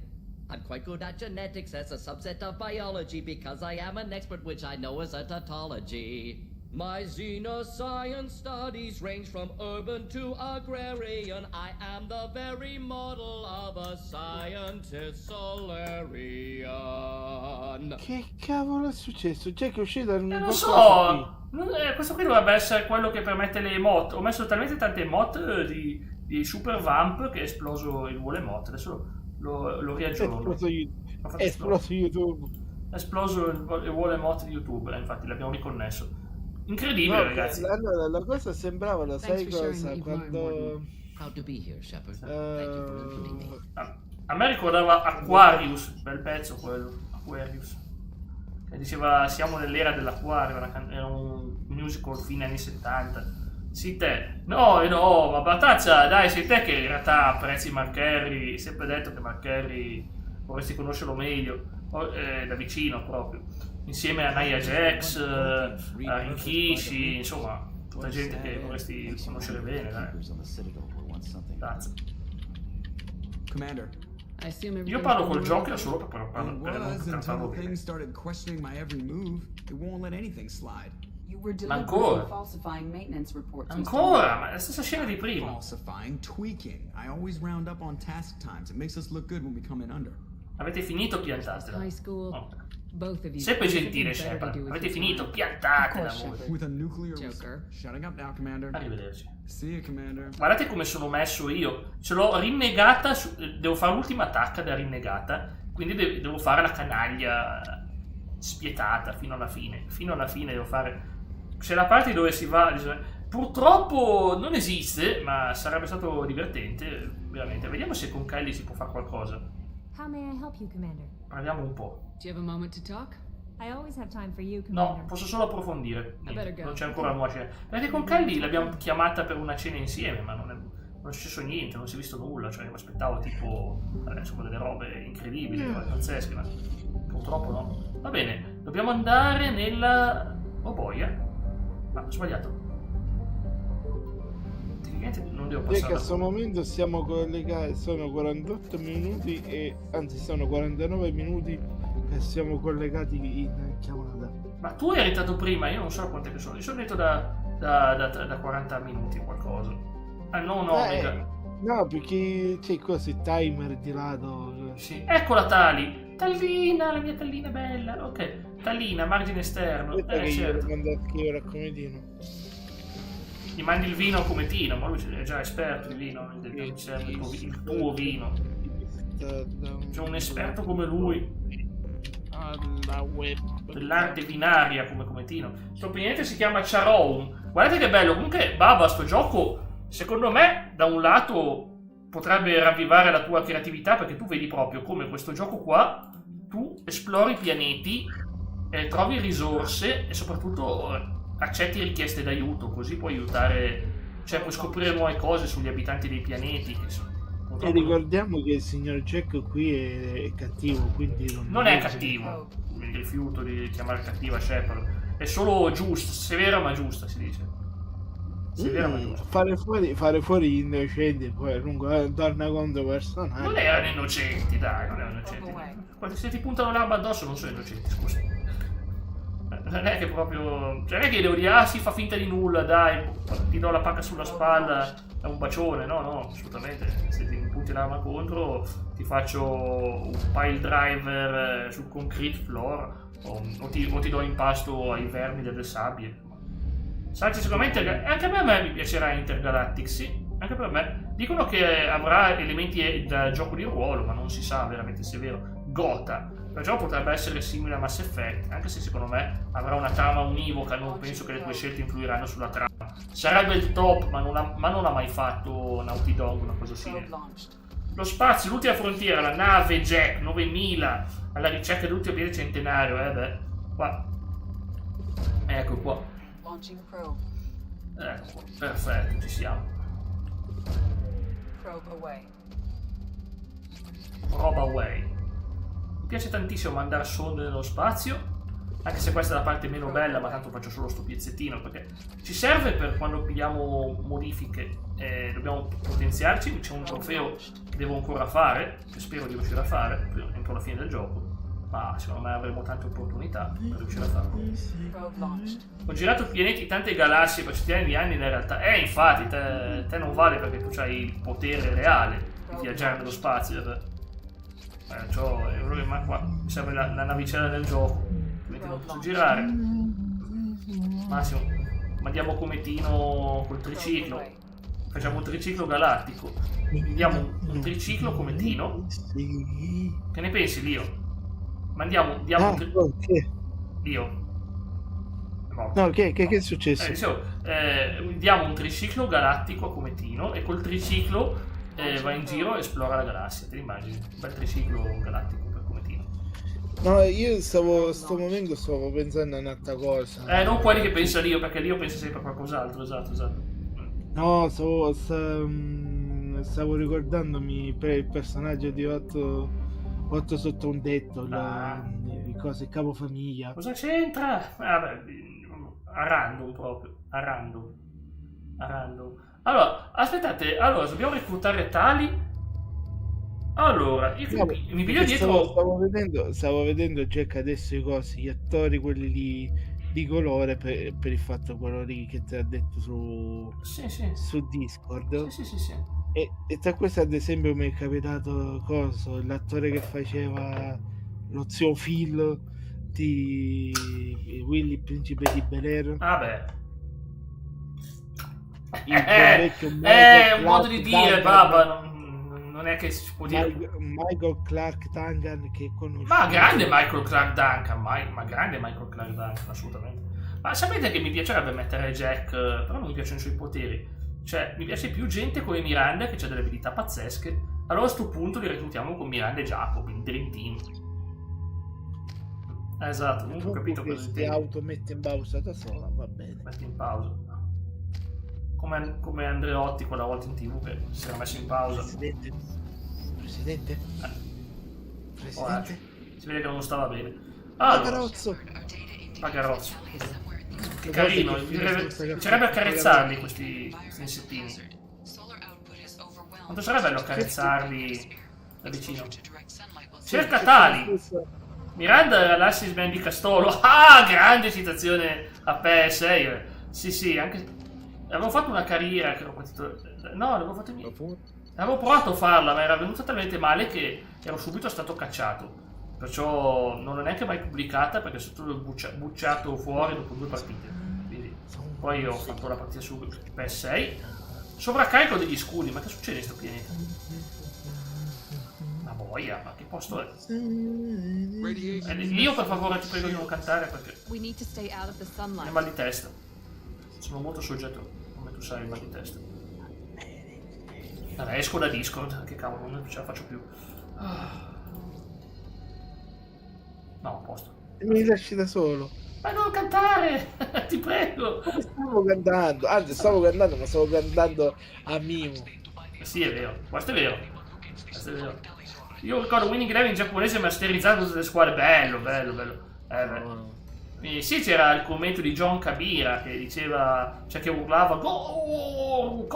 I'm quite good at genetics as a subset of biology because I am an expert which I know as a tautology. My xenoscience studies range from urban to agrarian. I am the very model of a scientist Solarian. Che cavolo è successo? C'è che è uscito dal non so! Questo qui dovrebbe essere quello che permette le emote. Ho messo talmente tante emote di Super Vamp che è esploso il wall emote. Adesso lo riaggiorno. È esploso YouTube. È esploso il wall emote di YouTube, infatti l'abbiamo riconnesso. Incredibile, ragazzi. Allora, la cosa sembrava, lo sai cosa? Quando... A me ricordava Aquarius, bel pezzo quello, Aquarius. Che diceva siamo nell'era dell'acquario, era un musical fine anni 70. Sì te, no, ma Bataccia, dai, sei te che in realtà apprezzi Mark Henry, hai sempre detto che Mark Henry vorresti conoscerlo meglio, da vicino proprio. Insieme a Nia Jax, a Rikishi, insomma, tutta gente che vorresti conoscere bene, dai. Grazie. Io parlo col Joker solo per non cantarlo bene. Ma ancora? Ancora? Ma è la stessa scena di prima. Avete finito, piantatela. Oh. Sempre gentile, Shepard. Avete finito, piantatela voi. Arrivederci. Guardate come sono messo io. Ce l'ho rinnegata, devo fare l'ultima attacca da rinnegata, quindi devo fare la canaglia spietata fino alla fine. Fino alla fine devo fare... C'è la parte dove si va... Purtroppo non esiste, ma sarebbe stato divertente, veramente. Vediamo se con Kelly si può fare qualcosa. How may I help you, Commander? Parliamo un po'. Do you have a moment to talk? I always have time for you, Commander. No, posso solo approfondire. Non c'è ancora una cena. Perché con Kelly l'abbiamo chiamata per una cena insieme, ma non è successo niente, non si è visto nulla. Cioè, mi aspettavo tipo, insomma, delle robe incredibili, pazzesche, ma purtroppo no. Va bene, dobbiamo andare nella... Oh boia. Ah, ho sbagliato. Tecnicamente non devo passare. Perché a questo momento siamo collegati, sono 48 minuti e anzi sono 49 minuti che siamo collegati in chiamata. Ma tu eri entrato prima, io non so quante che sono. Io sono dentro da 40 minuti o qualcosa. Non Omega. No, perché c'è così timer di lato. Sì. Eccola Tali. Tallina, la mia tallina bella. Ok. Tallina, margine esterno. Che Certo. io mando a scrivere a Cometino. Gli mandi il vino a Cometino, ma lui è già esperto di vino, il tuo vino. C'è un esperto come lui alla web dell'arte vinaria come Cometino. Sto opinione si chiama Charon. Guardate che bello. Comunque, Baba, sto gioco, secondo me, da un lato potrebbe ravvivare la tua creatività, perché tu vedi proprio come questo gioco qua, tu esplori pianeti, trovi risorse e soprattutto accetti richieste d'aiuto, così puoi aiutare, cioè puoi scoprire nuove cose sugli abitanti dei pianeti. E ricordiamo che il signor Jack qui è cattivo, quindi non è cattivo. Mi rifiuto di chiamare cattiva Shepard. È solo giusta, severa ma giusta, si dice. Severa ma giusta. Fare fuori gli innocenti, poi lungo torna contro personaggi. Non erano innocenti, dai, non erano innocenti. Se ti puntano l'arma addosso non sono innocenti, scusa. Non è che proprio... Cioè non è che devo dire, si fa finta di nulla, dai, ti do la pacca sulla spalla, è un bacione, no, assolutamente. Se ti punti l'arma contro, ti faccio un pile driver sul concrete floor, o ti do in pasto ai vermi delle sabbie. Sanzi, sicuramente, anche a me mi piacerà Intergalactic, sì, anche per me. Dicono che avrà elementi da gioco di ruolo, ma non si sa veramente se è vero. Gotha. Perciò potrebbe essere simile a Mass Effect, anche se secondo me avrà una trama univoca, non penso che le tue scelte influiranno sulla trama. Sarebbe il top, ma non ha mai fatto Naughty Dog una cosa simile. Lo spazio, l'ultima frontiera, la nave Jack 9000, alla ricerca dell'ultimo piede centenario, qua. Ecco qua. Ecco qua, perfetto, ci siamo. Probe away. Mi piace tantissimo mandare sonde nello spazio, anche se questa è la parte meno bella, ma tanto faccio solo sto pezzettino, perché ci serve per quando pigliamo modifiche e dobbiamo potenziarci. C'è un trofeo che devo ancora fare, che spero di riuscire a fare entro la fine del gioco, ma secondo me avremo tante opportunità per riuscire a farlo. Ho girato pianeti, tante galassie per centinaia di anni in realtà. Infatti, te non vale perché tu hai il potere reale di viaggiare nello spazio. Qua mi serve la navicella del gioco, quindi non posso girare. Massimo, mandiamo Cometino col triciclo, facciamo un triciclo galattico, mandiamo un triciclo Cometino. Che ne pensi, Lio? Diamo Lio? No, che è successo? Diamo un triciclo galattico a Cometino e col triciclo va in giro e esplora la galassia, te l'immagini? Un bel triciclo galattico per Cometino. No, io sto momento stavo pensando a un'altra cosa. Non quelli che pensa Lio, perché Lio pensa sempre a qualcos'altro, esatto. No, stavo ricordandomi per il personaggio di 8 sotto un tetto, le cose capofamiglia. Cosa c'entra? Vabbè, a random proprio, a random. Allora, aspettate, dobbiamo reclutare Tali. Allora, io mi piglio dietro. Stavo vedendo Jack adesso i cosi, gli attori, quelli lì di colore, per il fatto quello lì che ti ha detto su Discord. Sì. E tra questi, ad esempio, mi è capitato l'attore che faceva lo zio Phil di Willy, principe di Bel-Air. Un modo di dire, Baba, non è che si può dire. Michael Clark Duncan, che conosce. Ma grande Michael Clark Duncan, assolutamente. Ma sapete che mi piacerebbe mettere Jack, però non mi piacciono i suoi poteri. Cioè, mi piace più gente come Miranda, che ha delle abilità pazzesche. Allora a sto punto li reclutiamo con Miranda e Jacob, il Dream Team. Esatto, comunque ho capito cosa intendi. Se auto mette in pausa da sola, va bene. Metti in pausa. Come Andreotti quella volta in TV che si era messo in pausa. Presidente? Si vede che non stava bene. Allora, Pagarozzo. Che carino, piacerebbe accarezzarli questi insettini. Quanto sarebbe bello accarezzarli da vicino. Cerca tali! Miranda era l'assist man di Castolo. Ah, grande citazione a PS6. Sì, anche... Avevo fatto una carriera che ero partito... No, l'avevo fatto io. Avevo provato a farla, ma era venuta talmente male che ero subito stato cacciato. Perciò non l'ho neanche mai pubblicata perché sono stato bucciato fuori dopo 2 partite. Quindi, poi ho fatto la partita su PS6. Sovraccarico degli scudi, ma che succede in sto pianeta? Una boia, ma che posto è? Io per favore ti prego di non cantare perché è mal di testa. Sono molto soggetto, come tu sai, mal di testa. Vabbè, esco da Discord, che cavolo, non ce la faccio più. No, a posto. Mi lasci da solo. Ma non cantare, ti prego. Stavo cantando, anzi stavo cantando, ma stavo cantando a Mimo. Sì, è vero, questo è vero. Io ricordo Winning Eleven in giapponese masterizzato tutte le squadre, bello. Sì, c'era il commento di John Kabira che diceva, cioè che urlava gol,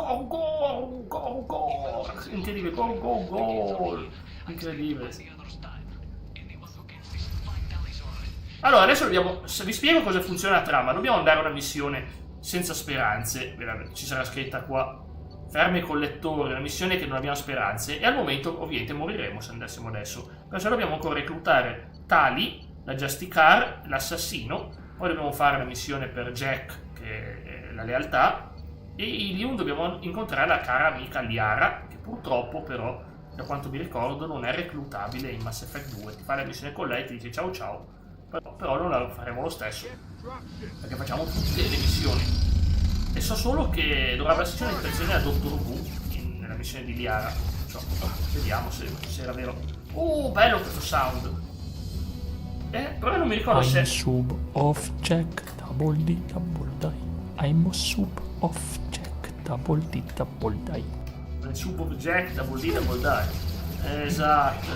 incredibile, gol, incredibile. Allora, adesso vi spiego come funziona la trama. Dobbiamo andare a una missione senza speranze. Ci sarà scritta qua: fermi il collettore, una missione che non abbiamo speranze. E al momento, ovviamente, moriremo se andassimo adesso. Perciò dobbiamo ancora reclutare Tali, la Justicar, l'assassino. Poi dobbiamo fare la missione per Jack, che è la lealtà. E in Liun dobbiamo incontrare la cara amica Liara, che purtroppo, però, da quanto mi ricordo, non è reclutabile in Mass Effect 2. Ti fa la missione con lei e ti dice ciao. Però non la faremo lo stesso, perché facciamo tutte le missioni. E so solo che dovrebbe esserci un'intenzione da Dottor Wu nella missione di Liara. Vediamo se era vero. Bello questo sound. Però non mi ricordo se... I'm sub of Jack double D double die. I'm a sub of Jack double D double die. Il sub of Jack double D double die. Esatto.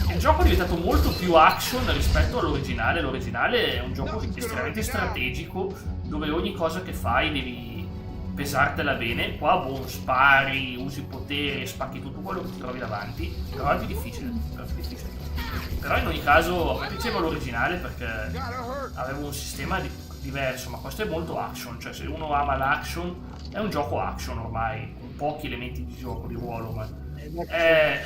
Il gioco è diventato molto più action rispetto all'originale. L'originale è un gioco estremamente strategico dove ogni cosa che fai devi pesartela bene. Qua spari, usi poteri, spacchi tutto quello che ti trovi davanti. Però è più difficile. Però in ogni caso mi piaceva l'originale perché avevo un sistema diverso, ma questo è molto action. Cioè se uno ama l'action è un gioco action ormai, con pochi elementi di gioco di ruolo, ma che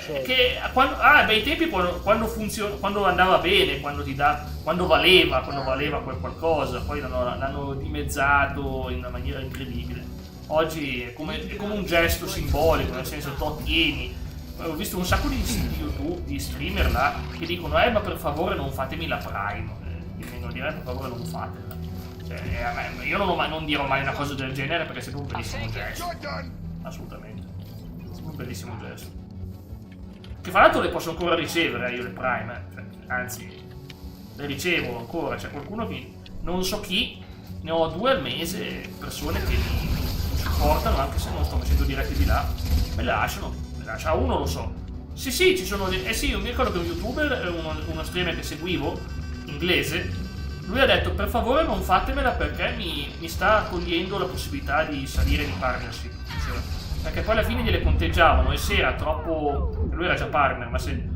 bei tempi quando andava bene, quando valeva quel qualcosa, poi l'hanno dimezzato in una maniera incredibile. Oggi è come un gesto simbolico, nel senso tieni. Ho visto un sacco di YouTube, di streamer là, che dicono ma per favore non fatemi la Prime, vengono a dire per favore non fatela. Cioè, io non dirò mai una cosa del genere perché è sempre un bellissimo gesto, assolutamente. Un bellissimo gesto. Che fra l'altro le posso ancora ricevere io le Prime, anzi le ricevo ancora. C'è qualcuno che non so chi, ne ho 2 al mese, persone che mi supportano anche se non sto facendo dirette di là, me le lasciano. Uno lo so. Sì, ci sono sì, io mi ricordo che un youtuber, uno streamer che seguivo, inglese, lui ha detto per favore non fatemela perché mi sta togliendo la possibilità di salire di partnership, diceva. Perché poi alla fine gliele conteggiavano e se era troppo... lui era già partner, ma se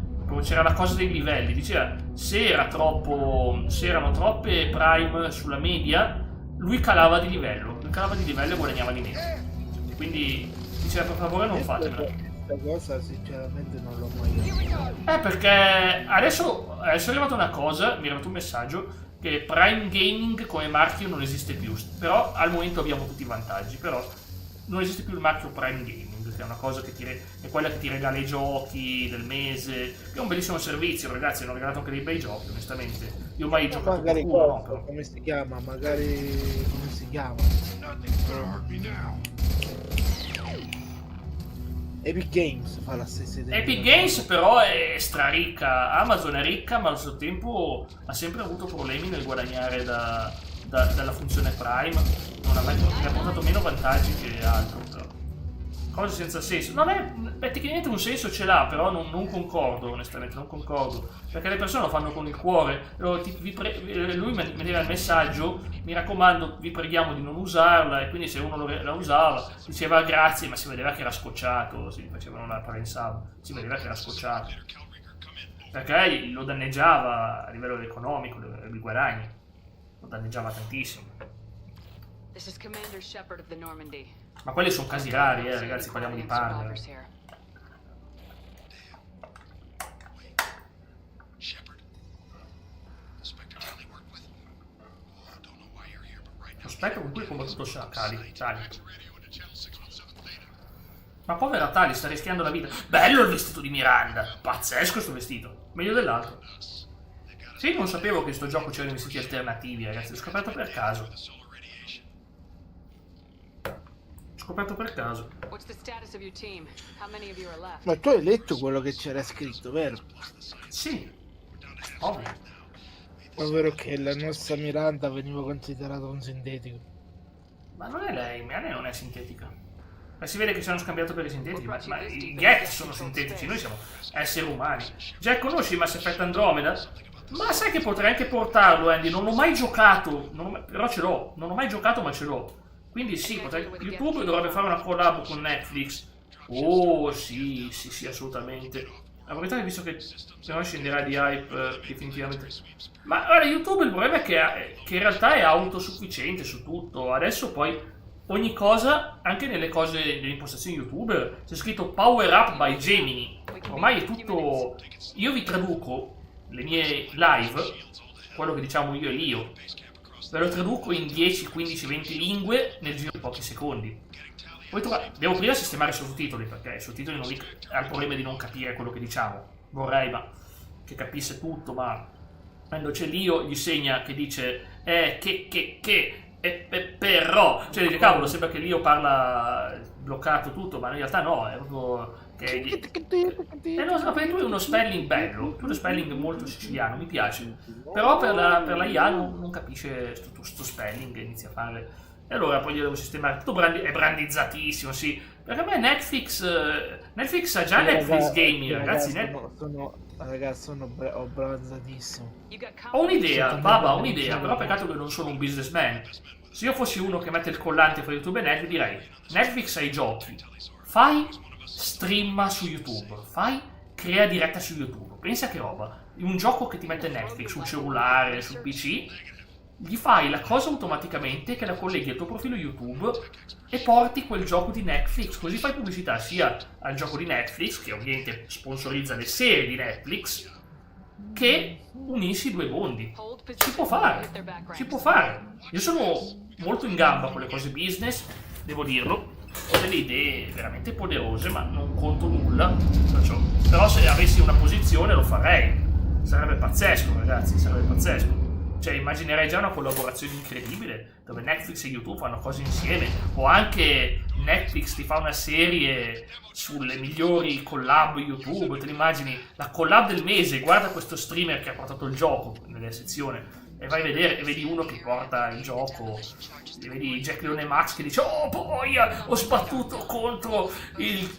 c'era la cosa dei livelli, diceva se erano troppe Prime sulla media, lui calava di livello e guadagnava di meno. Quindi diceva per favore non fatemela. Questa cosa sinceramente non l'ho mai detto. Perché adesso è arrivata una cosa, mi è arrivato un messaggio che Prime Gaming come marchio non esiste più, però al momento abbiamo tutti i vantaggi, però non esiste più il marchio Prime Gaming, che è una cosa che è quella che ti regala i giochi del mese, che è un bellissimo servizio, ragazzi, hanno regalato anche dei bei giochi, onestamente. Io mai giocato magari qualcuno, però. Come si chiama? Epic Games fa la stessa idea. Epic Games però è straricca, Amazon è ricca, ma allo stesso tempo ha sempre avuto problemi nel guadagnare dalla funzione Prime. Mi ha portato meno vantaggi che altro, però. cose senza senso. Non è, tecnicamente un senso ce l'ha, però non concordo, onestamente, non concordo. Perché le persone lo fanno con il cuore. Lui metteva il messaggio, mi raccomando, vi preghiamo di non usarla, e quindi se uno la usava, diceva grazie, ma si vedeva che era scocciato, si facevano una parensava, si vedeva che era scocciato. Perché lo danneggiava a livello economico, di guadagni. Lo danneggiava tantissimo. This is Commander Shepard of the Normandy. Ma quelli sono casi rari, ragazzi, parliamo di partner. Lo spettro con cui ho combattuto Tali. Ma povera Tali, sta rischiando la vita. Bello il vestito di Miranda, pazzesco sto vestito, meglio dell'altro. Sì, non sapevo che in questo gioco c'erano vestiti alternativi, ragazzi, l'ho scoperto per caso. Ma tu hai letto quello che c'era scritto, vero? Sì, ovvio. Ovvero che la nostra Miranda veniva considerata un sintetico. Ma non è lei, Miranda non è sintetica. Ma si vede che ci hanno scambiato per i sintetici, ma i Geth sono sintetici, noi siamo esseri umani. Già conosci Mass Effect Andromeda? Ma sai che potrei anche portarlo, Andy, non l'ho mai giocato, però ce l'ho, non ho mai giocato ma ce l'ho. Quindi sì, YouTube dovrebbe fare una collab con Netflix. Oh, sì, assolutamente. La verità è visto che se no scenderà di hype definitivamente. Ma guarda, YouTube il problema è che in realtà è autosufficiente su tutto. Adesso poi ogni cosa, anche nelle cose delle impostazioni YouTube, c'è scritto Power Up by Gemini. Ormai è tutto... Io vi traduco le mie live, quello che diciamo io e Lio. Ve lo traduco in 10, 15, 20 lingue nel giro di pochi secondi. Poi devo prima sistemare i sottotitoli, perché i sottotitoli non ha il problema di non capire quello che diciamo. Vorrei che capisse tutto, ma quando c'è Lio gli segna che dice però, cioè dice cavolo, sembra che Lio parla bloccato tutto, ma in realtà no, è proprio no, perché tu hai uno spelling bello, tu hai uno spelling molto siciliano, mi piace, però per la IA non capisce sto spelling e inizia a fare, e allora poi glielo devo sistemare, tutto è brandizzatissimo, sì, perché a me Netflix ha già Netflix Gaming, ragazzi, sono brandizzatissimo. Ho un'idea, però peccato che non sono un businessman. Se io fossi uno che mette il collante fra YouTube e Netflix, direi Netflix ha i giochi, streama su YouTube, crea diretta su YouTube, pensa che roba, un gioco che ti mette Netflix sul cellulare, sul PC, gli fai la cosa automaticamente che la colleghi al tuo profilo YouTube e porti quel gioco di Netflix, così fai pubblicità sia al gioco di Netflix, che ovviamente sponsorizza le serie di Netflix, che unisci i due mondi. Si può fare. Io sono molto in gamba con le cose business, devo dirlo. Ho delle idee veramente poderose, ma non conto nulla. Però se avessi una posizione lo farei. Sarebbe pazzesco, ragazzi, sarebbe pazzesco. Cioè, immaginerei già una collaborazione incredibile, dove Netflix e YouTube fanno cose insieme, o anche Netflix ti fa una serie sulle migliori collab YouTube, te l'immagini, la collab del mese, guarda questo streamer che ha portato il gioco nella sezione, e vai a vedere e vedi uno che porta il gioco, e vedi Jack Leone Max che dice oh boia, ho sbattuto contro il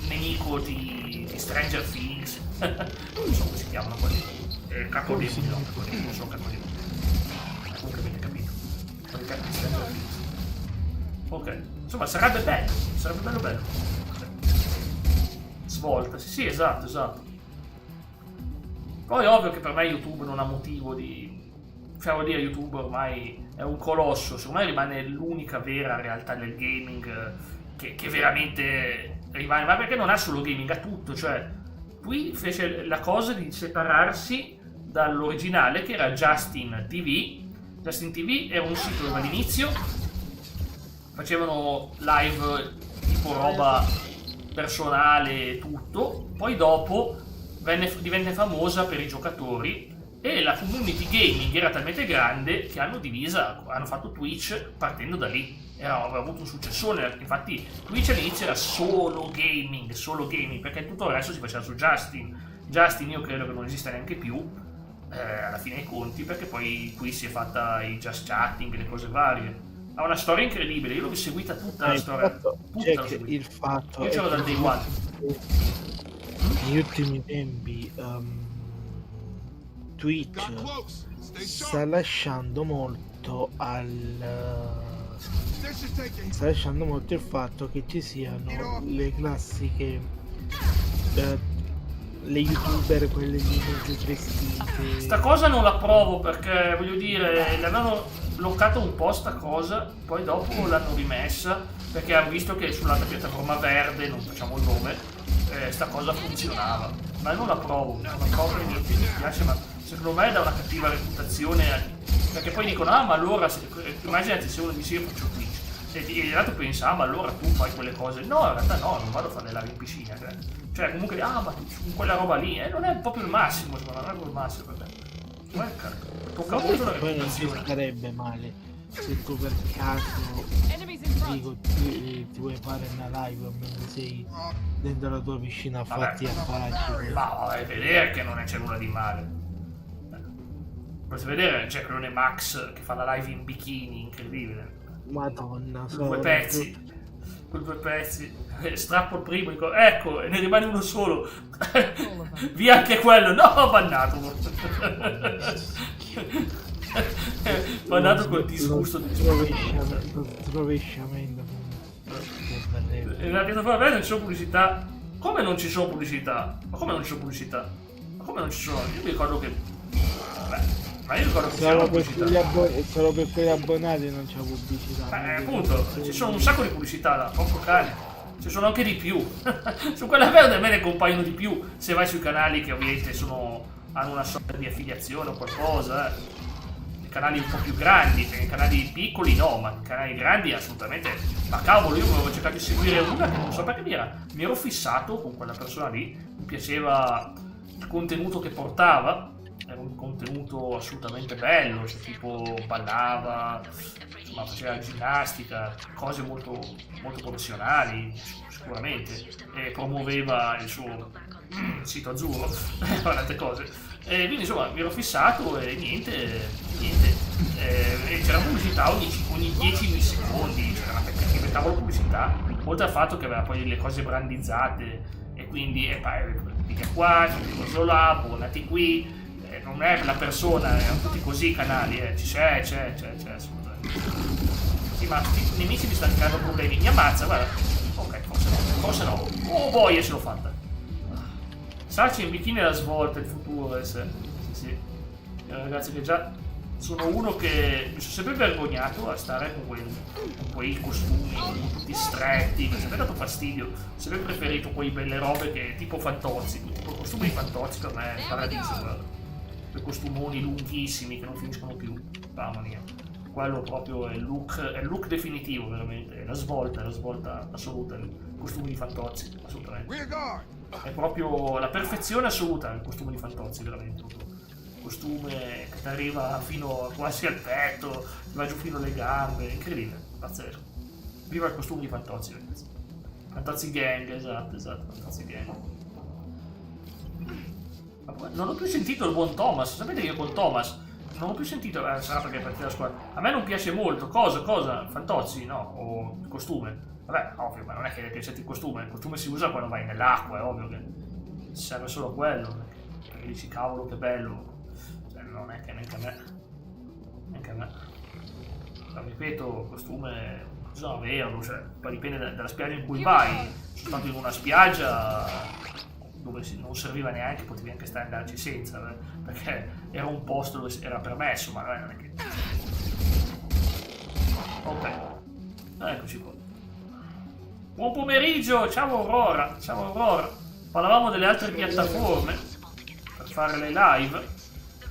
nemico di Stranger Things. Non so come si chiamano quelli, Cacodemoni, non so Cacodemoni, comunque avete capito. Ok, insomma sarebbe bello. Svolta, sì, esatto. Poi è ovvio che per me YouTube non ha motivo di... Cioè, vuol dire, YouTube ormai è un colosso, secondo me rimane l'unica vera realtà del gaming che veramente rimane, ma perché non ha solo gaming, ha tutto, cioè qui fece la cosa di separarsi dall'originale che era Justin TV. Justin TV era un sito dove all'inizio facevano live tipo roba personale e tutto, poi dopo divenne famosa per i giocatori e la community gaming era talmente grande che hanno fatto Twitch partendo da lì. Aveva avuto un successone, infatti Twitch all'inizio era solo gaming, perché tutto il resto si faceva su Justin io credo che non esista neanche più alla fine dei conti, perché poi qui si è fatta i just chatting, le cose varie, Ha una storia incredibile, io l'ho seguita tutta la storia. Il fatto io c'ero dal day one. Negli ultimi tempi Twitch sta lasciando molto il fatto che ci siano le classiche le youtuber, quelle lì vestite. Sta cosa non la provo perché voglio dire, l'avevano bloccato un po' sta cosa, poi dopo l'hanno rimessa perché hanno visto che sull'altra piattaforma verde, non facciamo il nome, sta cosa funzionava. Ma non la provo per niente, mi piace, ma secondo me dà una cattiva reputazione, perché poi dicono ma allora immaginati se uno dice io faccio Twitch e l'altro pensa ma allora tu fai quelle cose. No, in realtà no, non vado a fare le live in piscina, cioè comunque ma quella roba lì non è proprio il massimo, secondo me non è proprio il massimo, perché tocca molto la poi non reputazione. ci sarebbe male se tu per caso dico ti vuoi fare una live mentre sei dentro la tua piscina a fatti affacci. Ma vai a vedere che non c'è nulla di male. Potete vedere, c'è Clone Max che fa la live in bikini, incredibile. Madonna, Due pezzi. Con 2 pezzi. Strappo il primo, dico, ecco, e ne rimane uno solo. Via anche quello. No, bannato. Bannato col disgusto di rovesciamento. Nella piattaforma verde non ci sono pubblicità. Come non ci sono pubblicità? Ma come non ci sono pubblicità? Ma come non ci sono? Io mi ricordo che... ma io ricordo che c'era pubblicità. Solo per quegli abbonati non c'è pubblicità. Appunto, ci sono un sacco di pubblicità là, poco cane. Ci sono anche di più. Su quella verde a me ne compaiono di più se vai sui canali che ovviamente hanno una sorta di affiliazione o qualcosa. I canali un po' più grandi, perché i canali piccoli no, ma i canali grandi assolutamente. Ma cavolo, io avevo cercato di seguire una che non so perché mi ero fissato con quella persona lì, mi piaceva il contenuto che portava. Era un contenuto assolutamente bello, cioè tipo ballava, insomma, faceva ginnastica, cose molto, molto professionali sicuramente, e promuoveva il suo sito azzurro, tante cose. E quindi insomma mi ero fissato e niente, e c'era pubblicità ogni 10 secondi, c'era una cavolo pubblicità, oltre al fatto che aveva poi le cose brandizzate e quindi clicca qua, clicca là, abbonati qui. Non è per la persona, erano tutti così i canali, c'è assolutamente. Sì, ma i nemici mi stanno creando problemi, mi ammazza, guarda. Ok, forse no. Oh boia, ce l'ho fatta. Sarci in bikini alla svolta, il futuro, sì. Ragazzi che già sono uno che mi sono sempre vergognato a stare con quei costumi tutti stretti, mi ha sempre dato fastidio. Ho sempre preferito quelle belle robe che tipo Fantozzi, tipo costumi di Fantozzi per me è il paradiso, guarda. Quei costumoni lunghissimi che non finiscono più, mamma mia, quello proprio è il look definitivo veramente, è la svolta assoluta, il costume di Fantozzi, assolutamente, è proprio la perfezione assoluta il costume di Fantozzi, veramente, il costume che ti arriva fino quasi al petto, ti va giù fino alle gambe, incredibile, pazzesco, viva il costume di Fantozzi, ragazzi, Fantozzi Gang, esatto, Fantozzi Gang. Non ho più sentito il buon Thomas, sapete che io con Thomas non ho più sentito, sarà perché è partita la squadra, a me non piace molto, cosa? Fantozzi, no? O il costume, vabbè, ovvio, ma non è che piace il costume si usa quando vai nell'acqua, è ovvio che serve solo quello, perché dici cavolo che bello, cioè, non è che neanche a me, ma ripeto, costume bisogna averlo, cioè, poi dipende dalla spiaggia in cui vai, sono stato in una spiaggia dove non serviva neanche, potevi anche stare andarci senza, perché era un posto dove era permesso, ma non è che... Ok, eccoci qua. Buon pomeriggio, ciao Aurora. Parlavamo delle altre piattaforme per fare le live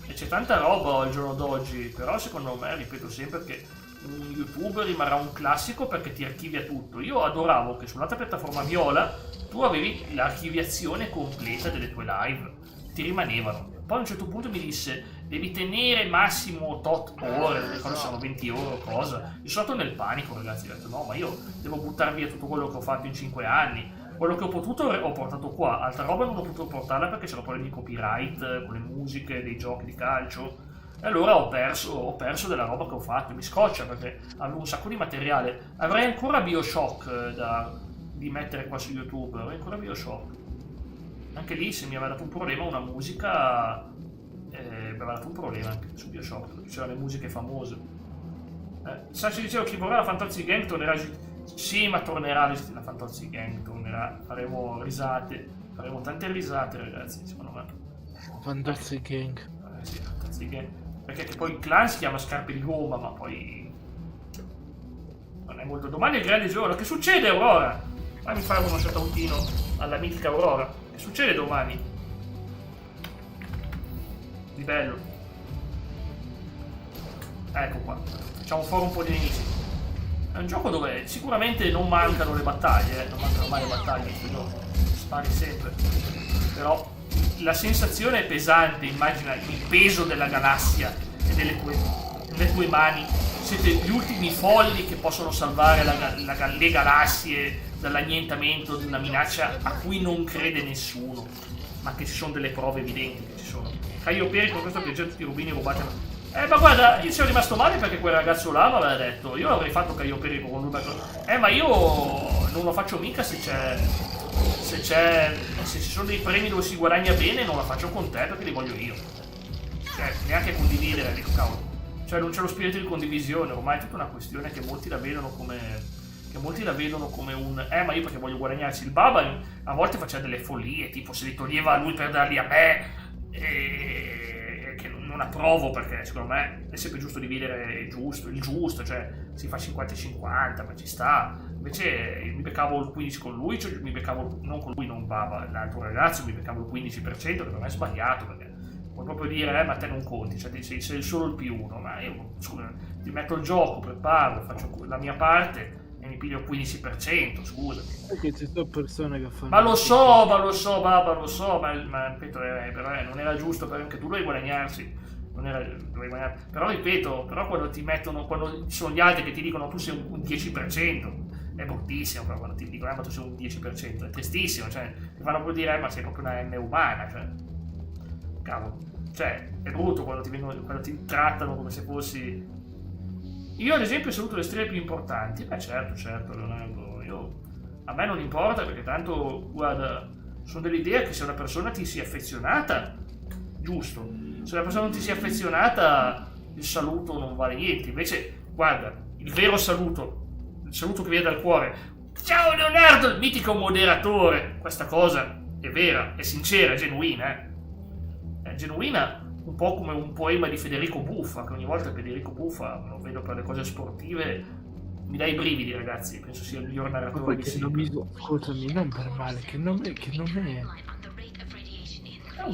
e c'è tanta roba al giorno d'oggi, però secondo me, ripeto sempre, che un youtuber rimarrà un classico perché ti archivia tutto. Io adoravo che sull'altra piattaforma Viola tu avevi l'archiviazione completa delle tue live, ti rimanevano. Poi a un certo punto mi disse devi tenere massimo tot ore, non ricordo se sono 20 ore o cosa. Io sono stato nel panico, ragazzi, ho detto no, ma io devo buttare via tutto quello che ho fatto in 5 anni. Quello che ho potuto ho portato qua, altra roba non ho potuto portarla perché c'erano problemi di copyright con le musiche dei giochi di calcio. E allora ho perso della roba che ho fatto, mi scoccia perché avevo un sacco di materiale. Avrei ancora BioShock di mettere qua su YouTube, avrei ancora BioShock. Anche lì se mi aveva dato un problema una musica, mi aveva dato un problema anche su BioShock, perché c'erano le musiche famose. Saci diceva che vorrà la Fantozzi Gang tornerà. Sì, ma tornerà la Fantozzi Gang, tornerà, faremo risate, faremo tante risate ragazzi, secondo me. Fantozzi Gang. Sì, Fantozzi Gang. Perché che poi il clan si chiama Scarpe di Gomma, ma poi non è molto. Domani è il grande giorno. Che succede, Aurora? Fammi fare uno shoutoutino alla mitica Aurora. Che succede domani? Di bello. Ecco qua. Facciamo fuori un po' di nemici. È un gioco dove sicuramente non mancano le battaglie, non mancano mai le battaglie in questo gioco. Spari sempre. Però la sensazione è pesante, immagina il peso della galassia e delle tue mani. Siete gli ultimi folli che possono salvare le galassie dall'annientamento di una minaccia a cui non crede nessuno, ma che ci sono delle prove evidenti che ci sono. Caio Peri con questo che già tutti i rubini rubati. Ma guarda, io ci sono rimasto male perché quel ragazzo là mi aveva detto, io avrei fatto Caio Peri con lui, ma io non lo faccio mica se ci sono dei premi dove si guadagna bene, non la faccio con te perché li voglio io. Cioè, neanche condividere, dico cavolo. Cioè non c'è lo spirito di condivisione, ormai è tutta una questione che molti la vedono come un ma io perché voglio guadagnarci. Il Baba a volte faceva delle follie, tipo se li toglieva a lui per darli a me, che non approvo perché secondo me è sempre giusto dividere il giusto, cioè si fa 50-50, ma ci sta. Invece mi beccavo il 15 con lui, cioè mi beccavo, non con lui, non Baba, l'altro ragazzo, mi beccavo il 15%, che per me è sbagliato perché puoi proprio dire ma te non conti, cioè sei solo il +1, ma io scusa, ti metto il gioco, preparo, faccio la mia parte e mi piglio il 15%, scusami. Perché ci sono persone che fanno. Ma lo so, Baba, lo so, ma ripeto, però non era giusto, perché anche tu dovevi guadagnarsi. Però ripeto, però quando ti mettono, quando ci sono gli altri che ti dicono tu sei un 10%, è bruttissimo, però quando ti dicono ma tu sei un 10%, è tristissimo, cioè ti fanno proprio dire ma sei proprio una M umana, cioè. Cavolo, cioè è brutto quando ti trattano come se fossi. Io ad esempio saluto le stelle più importanti. Certo, Leonardo, a me non importa perché tanto, guarda, sono dell'idea che se una persona ti sia affezionata, giusto, se una persona non ti sia affezionata il saluto non vale niente. Invece, guarda, il vero saluto, il saluto che viene dal cuore, ciao Leonardo, il mitico moderatore, questa cosa è vera, è sincera, è genuina, È genuina, un po' come un poema di Federico Buffa, che ogni volta che Federico Buffa lo vedo per le cose sportive mi dà i brividi, ragazzi, penso sia il miglior narratore di sempre. Scusami, non per male, che nome è? È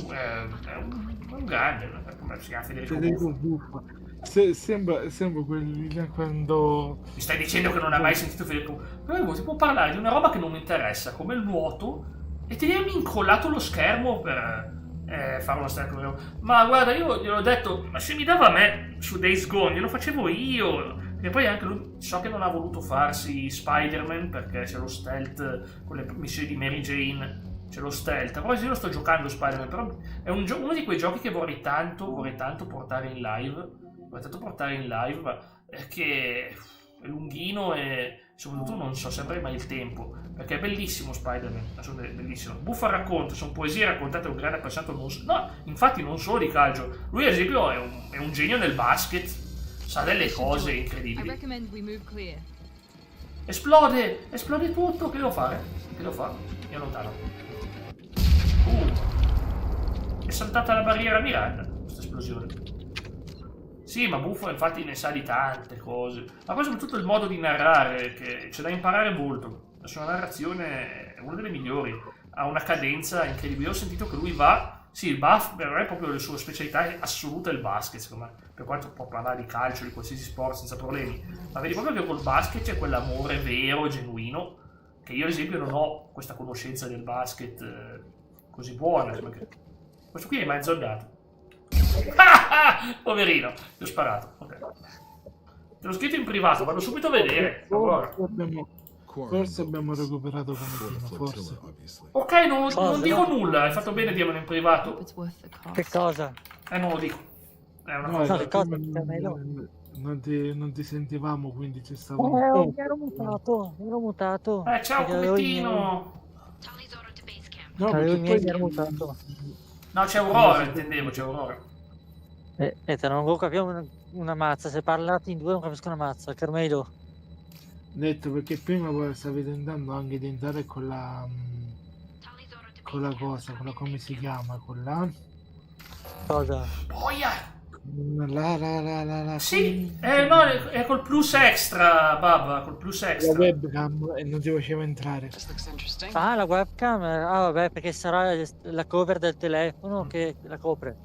un grande, come si chiama Federico Buffa. Sembra quelli là quando. Mi stai dicendo che non hai mai sentito Federico Buffa? Ti può parlare di una roba che non mi interessa, come il nuoto, e ti viene incollato lo schermo per fare uno stacco. Ma guarda, io gliel'ho detto, ma se mi dava a me su Days Gone glielo facevo io. E poi anche lui, so che non ha voluto farsi Spider-Man perché c'è lo stealth con le missioni di Mary Jane, c'è lo stealth. Poi io lo sto giocando Spider-Man, però è uno di quei giochi che vorrei tanto portare in live. Perché è lunghino e soprattutto non so se avrei mai il tempo, perché è bellissimo Spider-Man, è bellissimo. Buffa racconta, sono poesie raccontate da un grande appassionato infatti non solo di calcio. Lui ad esempio è un genio nel basket, sa delle cose incredibili. Esplode tutto, che devo fare? Io lontano. È saltata la barriera Miranda, questa esplosione. Sì, ma Buffo infatti ne sa di tante cose, ma poi soprattutto il modo di narrare, che c'è da imparare molto. La sua narrazione è una delle migliori, ha una cadenza incredibile. Ho sentito che lui il buff per me è proprio la sua specialità assoluta, è il basket, secondo me, per quanto può parlare di calcio, di qualsiasi sport senza problemi, ma vedi proprio che col basket c'è quell'amore vero, genuino, che io ad esempio non ho questa conoscenza del basket così buona, perché questo qui è mezzo andato. Poverino, ti ho sparato. Okay. Te l'ho scritto in privato, vado subito a vedere. Forse abbiamo recuperato forse. Ok, non dico nulla, hai fatto bene a dirmelo in privato. Che cosa? Non lo dico. È una No, cosa... ricordo che non ti sentivamo, quindi ci stavo... ero mutato. ciao Perché avevo i cubettino! No, avevo perché i miei poi... ero mutato. No, c'è Aurora, intendevo, c'è Aurora. Te non capiamo una mazza, se parlate in due non capisco una mazza, Carmelo. Detto perché prima poi stavi tentando anche di entrare con la cosa, con la come si chiama, con la... Cosa? Boia! La Sì, no, è col plus extra, Baba, col plus la extra. webcam e non ti faceva entrare. Ah, la webcam? Ah, vabbè, perché sarà la cover del telefono che la copre.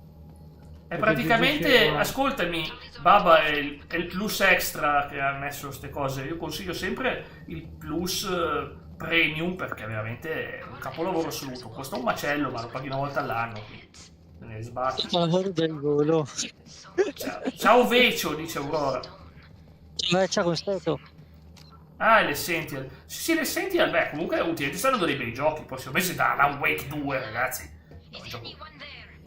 E praticamente, ascoltami, Baba è il plus extra che ha messo queste cose. Io consiglio sempre il plus premium perché veramente è un capolavoro assoluto. Costa un macello, ma lo paghi una volta all'anno. Se ne sbatti. Del volo. Ciao Vecio, dice Aurora. Ciao, come stai? Ah, l'Essential. Sì, l'Essential, beh, comunque ultimamente stanno dando dei bei giochi. Il prossimo mese da Alan Wake 2, ragazzi.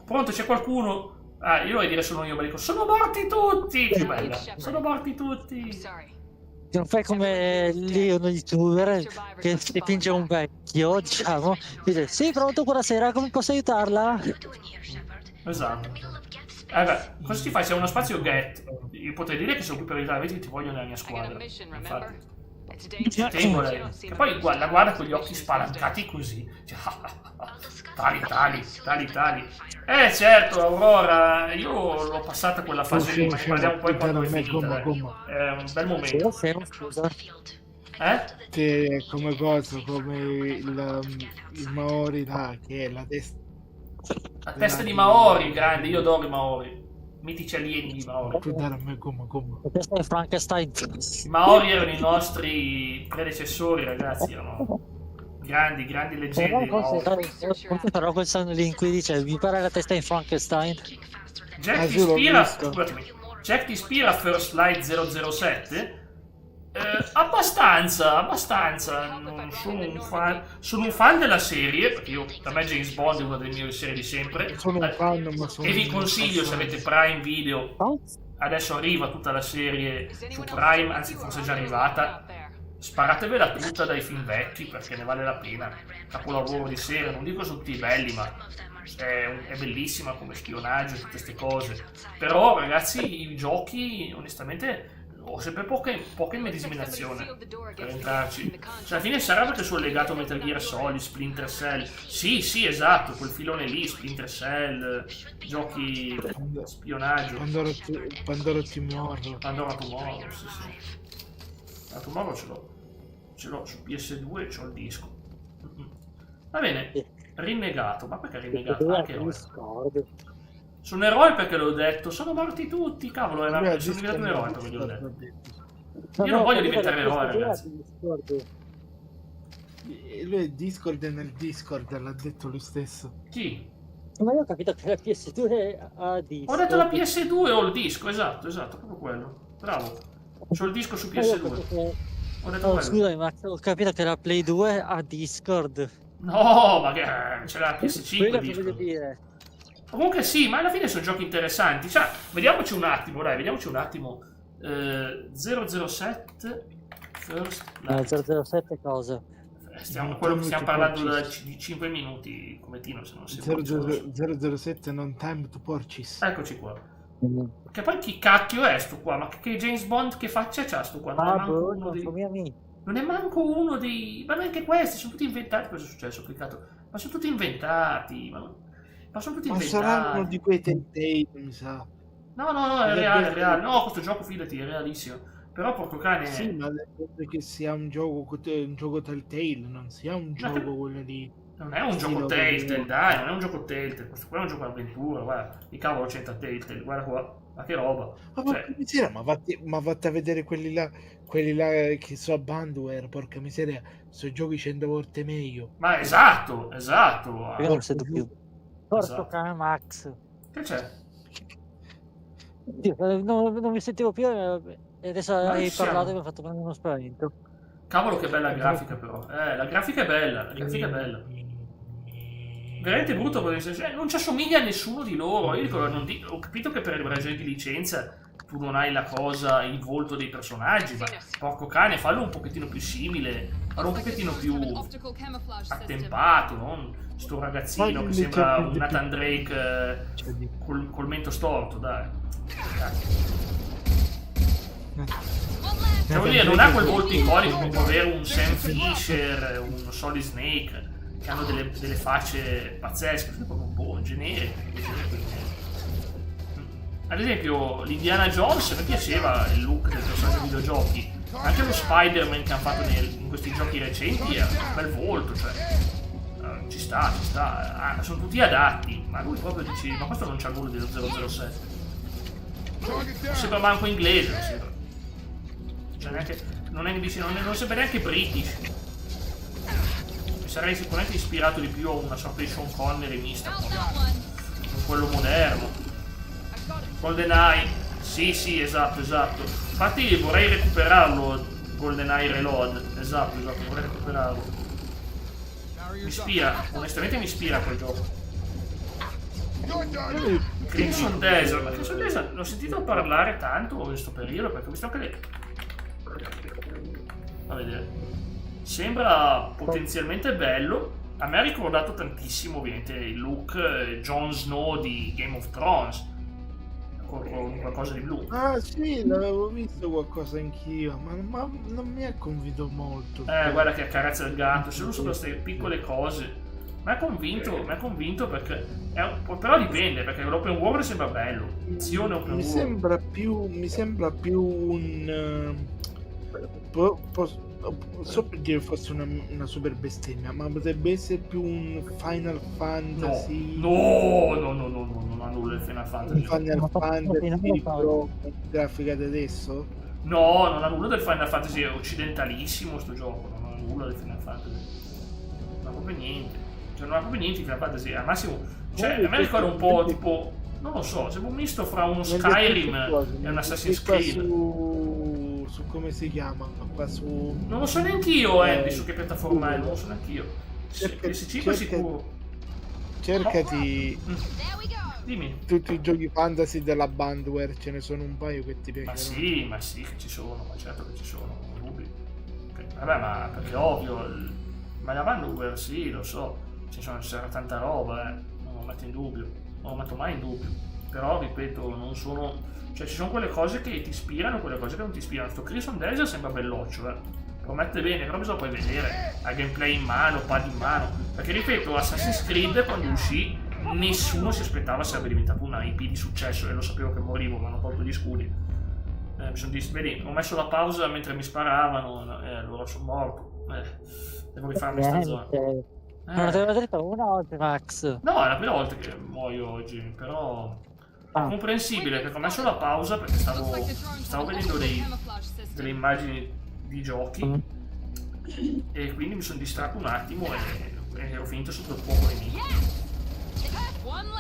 Pronto, c'è qualcuno? Ah, io vorrei dire sono io, ma dico, sono morti tutti! Che bella, sono morti tutti! Non fai come lì uno youtuber che si finge un vecchio, diciamo, dice, sì, pronto, buonasera, come posso aiutarla? Esatto. Beh, cosa ti fai? C'è uno spazio get. Io potrei dire che sono qui per aiutare, vedi che ti voglio nella mia squadra. Infatti. Ci tengo lei. Che poi la guarda con gli occhi spalancati così. Cioè, tali. Certo, Aurora, io l'ho passata quella fase lì, ma ne parliamo poi quando è finita. È un bel momento. Che come cosa, come il Maori là, che è la testa. La testa di Maori, grande, io adoro i Maori. Mitici alieni di Maori. La testa di Frankenstein. I Maori erano i nostri predecessori, ragazzi, erano grandi leggende. Però quel sono lì in cui dice, mi pare la testa di Frankenstein. Jack ti ispira First Light 007? Abbastanza. Sono un fan della serie, perché per me James Bond è una delle mie serie di sempre. Sono un fan, ma e vi consiglio, se avete Prime Video, adesso arriva tutta la serie su Prime, anzi forse è già arrivata. Sparatevela tutta dai film vecchi perché ne vale la pena. Capolavoro di serie, non dico sono tutti belli, ma è bellissima come spionaggio e tutte queste cose. Però ragazzi, i giochi onestamente ho sempre poca immedesimazione per entrarci. Cioè, alla fine sarà perché sono legato a Metal Gear Solid, Splinter Cell. Sì, esatto, quel filone lì, Splinter Cell, giochi spionaggio. Pandora Tomorrow, sì. La Tomorrow ce l'ho su PS2 e c'ho il disco. Va bene, rinnegato, ma perché rinnegato? Anche eroe. Sono eroe perché l'ho detto, sono morti tutti, cavolo, sono diventato un eroe perché l'ho detto. Io non voglio diventare eroe, ragazzi. Lui è Discord e nel Discord l'ha detto lui stesso. Chi? Ma io ho capito che la PS2 ha disco. Ho detto la PS2 o il disco, esatto, proprio quello. Bravo. C'ho il disco su PS2. Ho detto quello. Scusami, ma ho capito che la Play 2 ha Discord. No, ma che c'è la PS5 quello che Discord. voglio dire. Comunque sì, ma alla fine sono giochi interessanti. Cioè, vediamoci un attimo. 007 First Light. 007 cosa? Stiamo parlando di 5 minuti come Tino, se non si 007 non time to purchase. Eccoci qua. Che poi chi cacchio è sto qua? Ma che James Bond che faccia c'ha sto qua? Non è manco uno dei... Ma neanche questi, sono tutti inventati. Cosa è successo? Ho cliccato. Ma sono tutti inventati. Ma sono tutti inventati. Sarà uno di quei Telltale, mi sa. No, è reale. No, questo gioco, fidati, è realissimo. Però porco cane... Sì, ma che sia un gioco Telltale, non sia un gioco quello di... Non è un gioco Telltale, dai, non è un gioco Telltale. Questo qua è un gioco avventura, guarda. Di cavolo c'entra Telltale, guarda qua. Ma che roba. Porca miseria, ma vatti a vedere quelli là che so Bandware, porca miseria, sono giochi 100 volte meglio. Ma esatto. Io non sento più. Porco cane Max. Che c'è? Non mi sentivo più e adesso hai parlato e mi ha fatto prendere uno spavento. Cavolo che bella grafica però. La grafica è bella, veramente brutto, perché non ci assomiglia a nessuno di loro. Io dico, ho capito che per le ragioni di licenza tu non hai la cosa, il volto dei personaggi, ma porco cane, fallo un pochettino più simile, fallo un pochettino più attempato, non sto ragazzino che sembra un Nathan Drake col mento storto, dai. Cioè, vuol dire, non ha quel volto iconico come può avere un Sam Fisher, un Solid Snake, che hanno delle facce pazzesche, proprio un po' generiche. Ad esempio, l'Indiana Jones mi piaceva il look del personaggio dei videogiochi. Anche lo Spider-Man che hanno fatto in questi giochi recenti ha un bel volto, cioè ci sta. Sono tutti adatti, ma lui proprio dici, ma questo non c'ha nulla dello 007. Non sembra manco inglese, non sembra. Cioè neanche, non sembra neanche british. Mi sarei sicuramente ispirato di più a una sorta di Sean Connery mista con quello moderno. GoldenEye, sì, esatto. Infatti vorrei recuperarlo, GoldenEye Reload, esatto, vorrei recuperarlo. Mi ispira, onestamente mi ispira quel gioco. Crimson Desert, ma Crimson Desert l'ho sentito parlare tanto in questo periodo, perché ho visto anche le... a vedere. Sembra potenzialmente bello. A me ha ricordato tantissimo ovviamente il look Jon Snow di Game of Thrones, con qualcosa di blu. Ah sì, l'avevo visto qualcosa anch'io, ma non mi ha convinto molto. Guarda che accarezza il gatto, solo su queste piccole cose. Mi ha convinto perché... però dipende, perché l'open world sembra bello. Azione open world. Mi sembra più un... so per dire fosse una super bestemmia, ma potrebbe essere più un Final Fantasy. No, non ha nulla di Final Fantasy. Un Final Fantasy però grafica di adesso? No, non ha nulla del Final Fantasy, è occidentalissimo sto gioco, non ha nulla del Final Fantasy. Non ha proprio niente. Cioè non ha proprio niente di Final Fantasy, al massimo. Cioè, a me ricorda un po' tipo. Non lo so, sembra un misto fra uno Skyrim e un Assassin's Creed. Su come si chiama? Qua su... Non lo so neanch'io, Andy, su che piattaforma è, non lo so neanch'io. PS5 è sicuro. Cercati Dimmi. tutti i giochi fantasy della Bandware, ce ne sono un paio che ti piacciono. Ma sì che ci sono, ma certo che ci sono, dubbi. Vabbè, ma perché è ovvio, ma la Bandware sì, lo so, c'era tanta roba, non lo metto in dubbio, non lo metto mai in dubbio. Però, ripeto, non sono... Cioè, ci sono quelle cose che ti ispirano e quelle cose che non ti ispirano. Sto Crimson Desert sembra belloccio, promette bene, però bisogna poi vedere a gameplay in mano, pad in mano. Perché, ripeto, Assassin's Creed quando uscì nessuno si aspettava sarebbe diventato una IP di successo, e lo sapevo che morivo, mi hanno tolto gli scudi. Vedi, ho messo la pausa mentre mi sparavano, allora sono morto. Devo rifarmi sta zona. Non te l'ho detto una volta, Max. No, è la prima volta che muoio oggi, però... È comprensibile, perché ho messo la pausa perché stavo vedendo delle immagini di giochi e quindi mi sono distratto un attimo e ho finito sotto il fuoco nemico.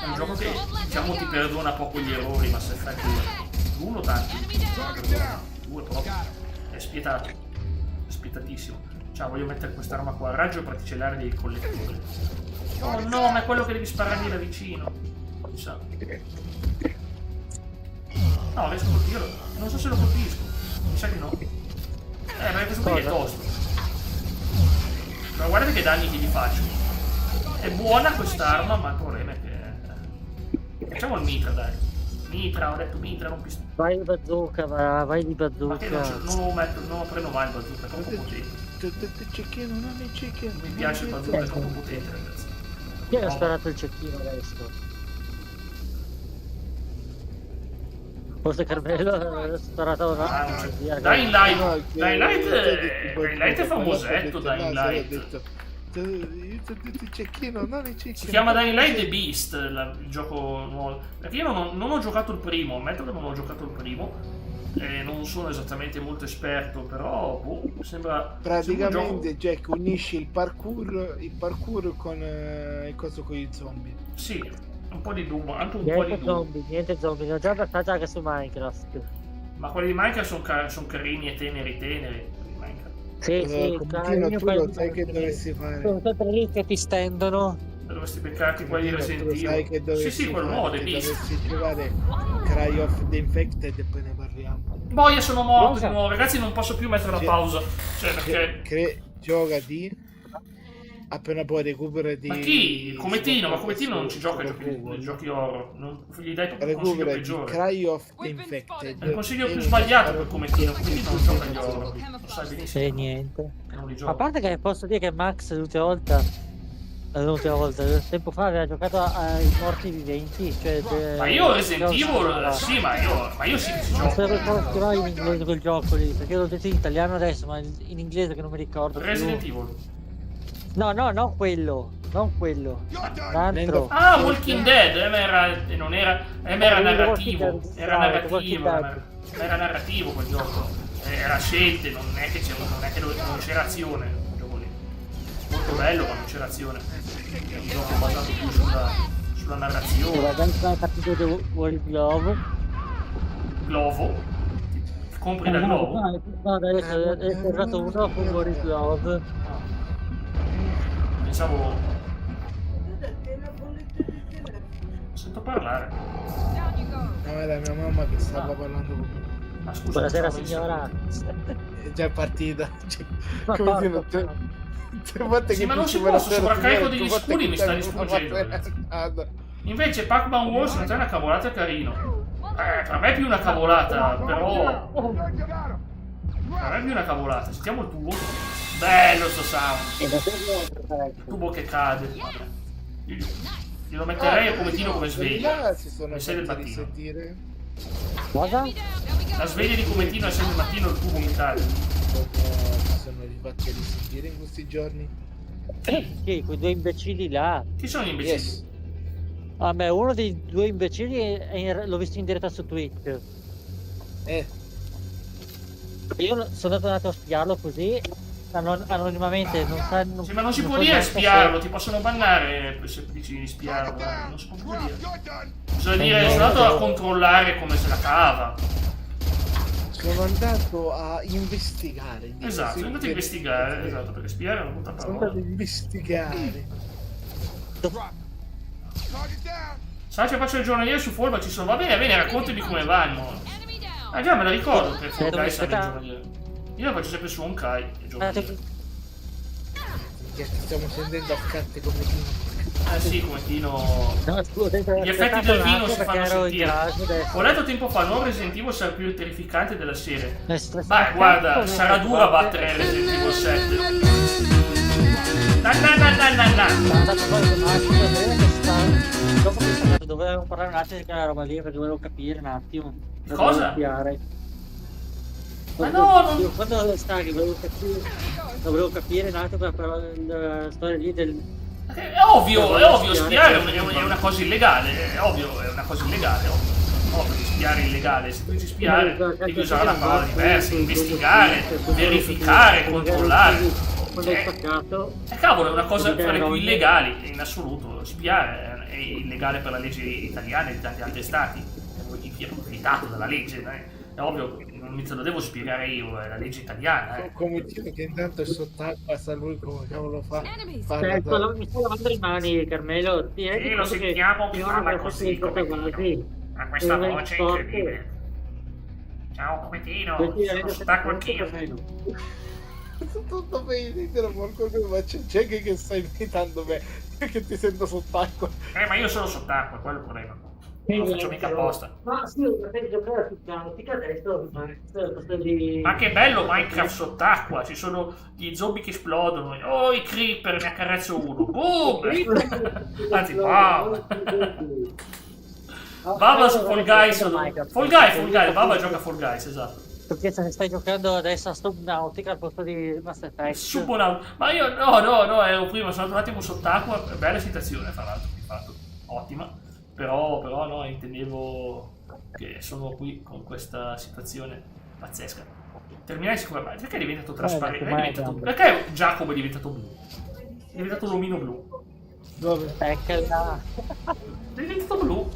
È un gioco che, diciamo, ti perdona poco gli errori, ma se effetti uno tanti, due proprio, è spietato, è spietatissimo. Ciao, voglio mettere quest'arma qua, raggio particellare dei collettori. Oh no, ma è quello che devi sparargli da vicino. Chissà. No, riesco a colpirlo. Non so se lo colpisco. Mi sa che no. Ma questo qui è tosto. Ma guardate che danni che gli faccio. È buona quest'arma, ma il problema è che... Facciamo il mitra, dai. Mitra, ho detto mitra, non pistola. Vai di bazooka, vai di bazooka. Ma che non lo prendo mai il bazooka, è troppo potente. Mi piace il bazooka, è troppo potente, ragazzi. Chi ha sparato il cecchino adesso? Forse Carmelo ha sparato una... Dying Light è famosetto, Dying Light. Si chiama Dying Light The Beast, il gioco nuovo. Perché io non ho giocato il primo, ammetto che non ho giocato il primo. E non sono esattamente molto esperto, però sembra... Praticamente Jack unisce il parkour con il coso con i zombie. Sì. Un po' di Doom, anche un niente po' di Doom. Niente zombie, l'ho già abbastanza anche su Minecraft. Ma quelli di Minecraft sono carini e teneri. Sì, tu lo sai che dovresti fare. Sono sempre lì che ti stendono Dovresti beccarti quelli di Resident Sai Evil. che dovessi Sì, quello nuovo dei Beast. Dovessi giocare Cry of the Infected e poi ne parliamo. Boia, sono morto di nuovo, ragazzi, non posso più mettere la pausa. Cioè, perché... Giocati. Appena poi recuperati. Ma chi? Il Cometino, ma Cometino non ci gioca ai giochi horror. Gli dai proprio il consiglio peggiore. Cry of the Infected. È il consiglio più sbagliato per Cometino. Cometino non gioca agli horror. Lo sai benissimo. Niente. Non li gioca. A parte che posso dire che Max l'ultima volta, tempo fa aveva giocato ai morti viventi, cioè ma io Resident Evil, sì, ma io sì ci gioco. Però in inglese quel gioco lì, perché l'ho detto in italiano adesso, ma in inglese che non mi ricordo. Resident Evil. No, non quello. L'altro. Ah, Walking Dead, non era narrativo. Era narrativo quel gioco. Era scelte, non è che non c'era azione. Quel gioco lì. Molto bello, ma non c'era azione. È un gioco basato più sulla narrazione. Guarda, capito di What is Love. Glovo? Compri da Glovo? No, adesso è entrato uno con What is Love. Pensavo... Sento parlare. No, era mia mamma che stava parlando con me. Ma scusa, buonasera signora. È già partita. Ma Come dire, sì, ma non si può, sovraccarico degli scudi mi sta distruggendo. Invece Pac-Man Wars non è una cavolata carino. Per me è più una cavolata, però... Per me è più una cavolata. Sentiamo il tubo. Bello sto sound. Il tubo che cade. Glielo metterei a Cometino come sveglia. Le 6 del mattino. Cosa? La sveglia di Cometino alle 6 del mattino, il tubo che cade. Si sono rifatti a risentire in questi giorni. Sì, quei due imbecilli là. Chi sono gli imbecilli? Yes. Vabbè, uno dei due imbecilli l'ho visto in diretta su Twitch. Io sono andato a spiarlo così, anonimamente, non sanno... Sì, ma non si può dire spiarlo, ti possono bannare se dici di spiarlo, non si può più dire. Bisogna dire, sono andato a controllare come se la cava. Sono andato a investigare. Esatto, sono andato a investigare, esatto, perché spiare è una brutta parola. Sono andato a investigare. Sai che faccio il giornaliere su Fall, ma ci sono... Va bene, raccontami come vanno. Ah già, me la ricordo che Honkai sarà il giornaliere. Io la faccio sempre su Honkai, il giornaliere. Stiamo sentendo a carte come Tino. Sì, come Tino. Gli effetti del vino si fanno sentire. Ho letto tempo fa, il nuovo Resident Evil sarà più terrificante della serie. Beh, guarda, sarà dura battere Resident Evil 7. Dopo che dovevo parlare un attimo di quella roba lì, perché dovevo capire un attimo. Cosa? Ma no, non... Quando staghi dovevo capire un attimo la storia lì del... È ovvio, spiare è una cosa illegale, è ovvio, è una cosa illegale, ovvio, spiare è illegale, se tu dici spiare devi usare una parola diversa, investigare, verificare, controllare. Cavolo, è una cosa tra le più illegali in assoluto. Spiare è illegale per la legge italiana e di tanti altri stati. È vietato dalla legge, è ovvio, non te lo devo spiegare io, è la legge italiana. Come dire che intanto è sott'acqua, sa lui come cavolo fa. Mi stai lavando le mani, Carmelo. Sì, lo sentiamo che parla così, a questa voce incredibile. Ciao Cometino, sono sott'acqua anch'io. Tutto bene, ma c'è che stai imitando me, che ti sento sott'acqua. Ma io sono sott'acqua, quello è il problema. Non lo faccio mica apposta. Ma sì, perché giocare su Nautica adesso. Ma che bello Minecraft sott'acqua, ci sono gli zombie che esplodono. Oh, i creeper, ne accarezzo uno. Boom! Anzi, wow! Baba su Fall Guys. Fall Guys, Baba gioca Fall Guys, esatto. Perché se ne stai giocando adesso a Subnautica al posto di Mass Effect. Subnautica, ma io no, ero prima, sono andato un attimo sott'acqua, bella situazione fra l'altro, infatti, ottima, però no, intendevo che sono qui con questa situazione pazzesca. Terminai sicuramente, perché è diventato trasparente? Perché Giacomo è diventato blu? È diventato l'omino blu. Dove? Eccola. È diventato blu.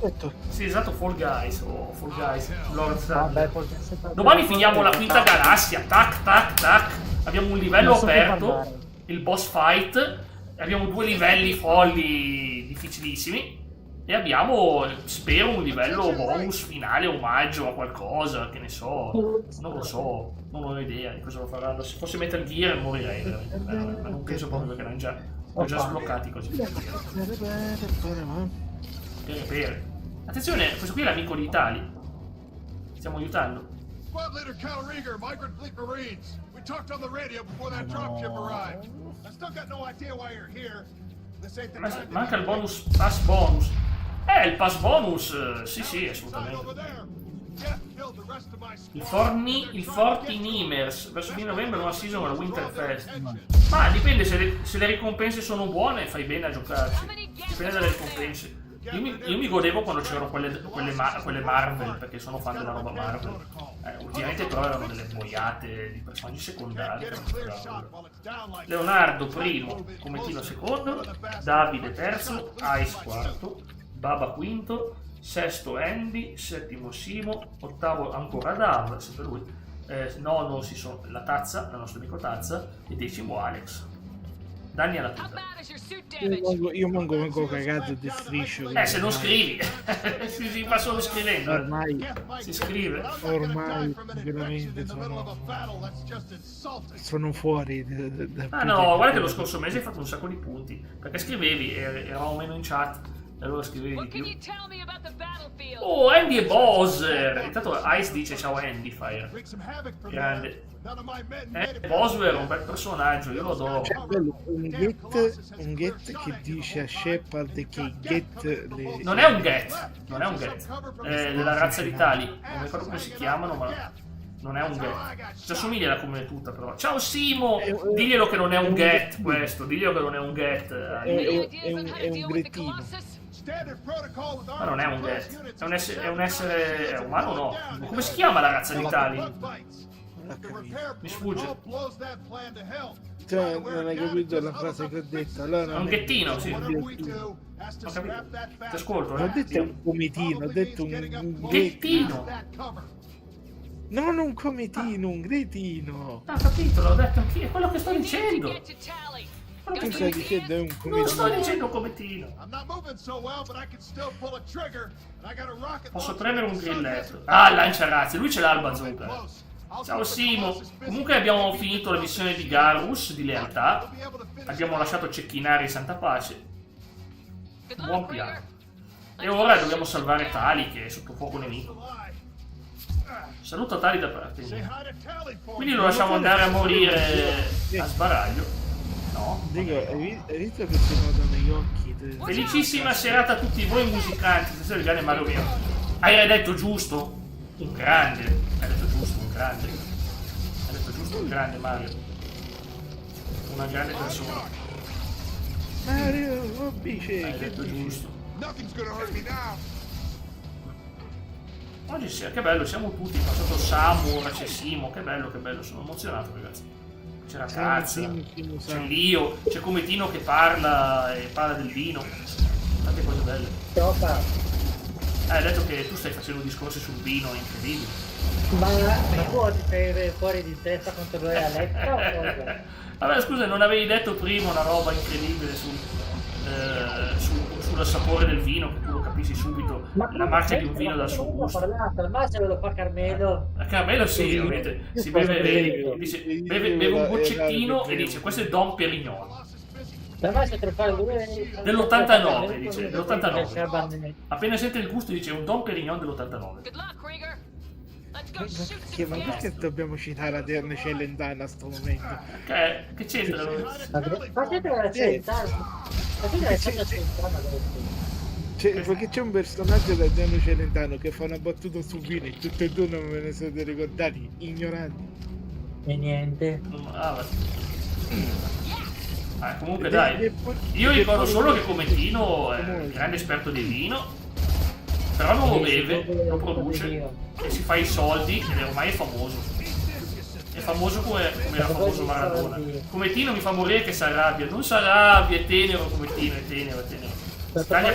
Sì, esatto, Fall Guys. Oh, Fall Guys. Domani finiamo la quinta galassia. Tac, tac, tac. Abbiamo un livello aperto. Il boss fight. abbiamo 2 livelli folli difficilissimi e abbiamo, spero, un livello bonus finale, omaggio a qualcosa, che ne so, non lo so, non ho idea di cosa lo faranno. Se fosse Metal Gear morirei veramente, ma non penso proprio perché l'hanno già sbloccati così. Pere. Attenzione, questo qui è l'amico di Tali. Stiamo aiutando. Squad leader Cal Rieger, Migrant Fleet Marines. We talked on the radio before that dropship arrived. I still got no idea why you're here. This ain't the time. Manca il bonus, pass bonus. Il pass bonus, sì, assolutamente. Il Fortinimers, verso fine novembre nuova season alla Winterfest. Ma dipende, se le ricompense sono buone fai bene a giocarci. Dipende dalle ricompense. Io mi godevo quando c'erano quelle Marvel, perché sono fan della roba Marvel. Ultimamente però erano delle boiate di personaggi secondari. Leonardo primo, Cometino secondo, Davide terzo, Ice quarto, Baba quinto, sesto Andy, settimo Simo, ottavo ancora Dav, sempre lui, nono la Tazza, la nostra amico Tazza, e decimo Alex. Danni alla tuta. Io manco cagato di striscio. Se non scrivi, si fa solo scrivendo. Ormai si scrive. Ormai veramente sono fuori. No, guarda che lo scorso mese hai fatto un sacco di punti. Perché scrivevi, eravamo meno in chat. E allora scrivevi di più. Oh, Andy e Bowser! Intanto Ice dice ciao Andy, Fire. Grande. Bowser è un bel personaggio, io lo adoro. C'è un get che dice a Shepard che i get non è un get. È della razza di Tali. Non mi ricordo come si chiamano, ma non è un get. Si assomiglia alla come tutta, però. Ciao Simo! Diglielo che non è un get questo. Diglielo che non è un get. È un grettino. Ma non è un get. È un essere umano, no? Come si chiama la razza di Tali? Mi sfugge. Cioè, non hai capito la frase che ho detto. Allora, è un ghettino, sì. Ho capito. Ti ascolto, Non ho detto un comitino, ho detto un ghettino. Non un comitino, un gretino. Ho capito, l'ho detto anch'io, è quello che sto dicendo. Tu stai dicendo è un comitino. Non sto dicendo un comitino. Posso premere un grilletto. Lancia razzi, lui ce l'ha il bazooka. Ciao Simo. Comunque abbiamo finito la missione di Garrus di lealtà. Abbiamo lasciato cecchinare in santa pace. Buon piano. E ora dobbiamo salvare Tali che è sotto fuoco nemico. Saluto Tali da parte mia. Quindi lo lasciamo andare a morire a sbaraglio. No. Dico, hai visto che si notano gli occhi? Felicissima serata a tutti voi musicanti. Stasera il grande Mario mio. Hai detto giusto? Un grande. Hai detto giusto, un grande. Hai detto giusto, un grande Mario. Una grande persona. Mario, oh bice. Hai detto giusto. Oggi sì, che bello, siamo tutti. Passato Samu, ora c'è Simo. Che bello, sono emozionato, ragazzi. C'è la Tazza, c'è l'Io, c'è Cometino che parla e parla del vino. Tante cose belle. Hai detto che tu stai facendo discorsi sul vino incredibili. Ma tu oggi sei fuori di testa contro noi Alexa o cosa? Vabbè scusa, non avevi detto prima una roba incredibile sul sapore del vino, che tu lo capisci subito, la marca di un vino dal suo gusto. Al massimo lo fa Carmelo. Carmelo sì, ovviamente. Si beve, dice, beve un goccettino e dice questo è Dom Perignon. Dell'89, dice, dell'89. Appena sente il gusto dice un Dom Perignon dell'89. Ma perché dobbiamo citare la Terna Celentana a sto momento? Che c'entra? Perché c'è un personaggio da Terna Celentano che fa una battuta su vino e tutti e due non me ne siete ricordati, ignoranti. E niente. Comunque dai, io ricordo solo che Cometino è un grande esperto di vino, però non lo beve, lo produce e si fa i soldi ed ormai è famoso. È famoso come era famoso Maradona. Cometino mi fa morire che si arrabbia, non si arrabbia, è tenero Cometino, è tenero. Si taglia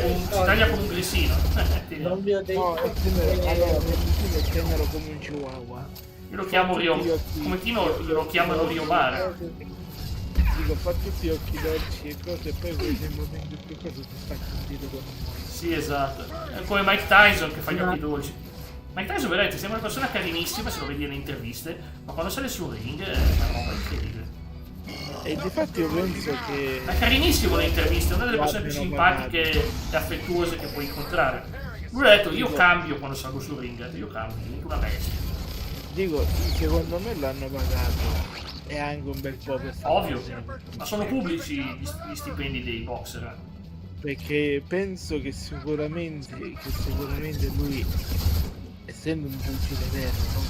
con un grissino. Non vi ho detto. È tenero come un chihuahua. Io lo chiamo Rio. Cometino lo chiamano Rio Mare. dico, fa tutti occhi dolci e cose, e poi nel momento in cui cosa ti stacca un dito con un mano. Sì, esatto. È come Mike Tyson che fa gli occhi dolci. Mike Tyson veramente sembra una persona carinissima se lo vedi nelle interviste, ma quando sale sul ring è una roba incredibile. E difatti io penso che... È carinissimo nelle interviste, è una delle persone più simpatiche e affettuose che puoi incontrare. Lui ha detto, io cambio quando salgo sul ring, io cambio, divento una bestia. Dico, secondo me l'hanno pagato. E anche un bel po' per fare. Ovvio, ma sono pubblici gli stipendi dei boxer. Perché penso che sicuramente lui, essendo un pugile vero, no?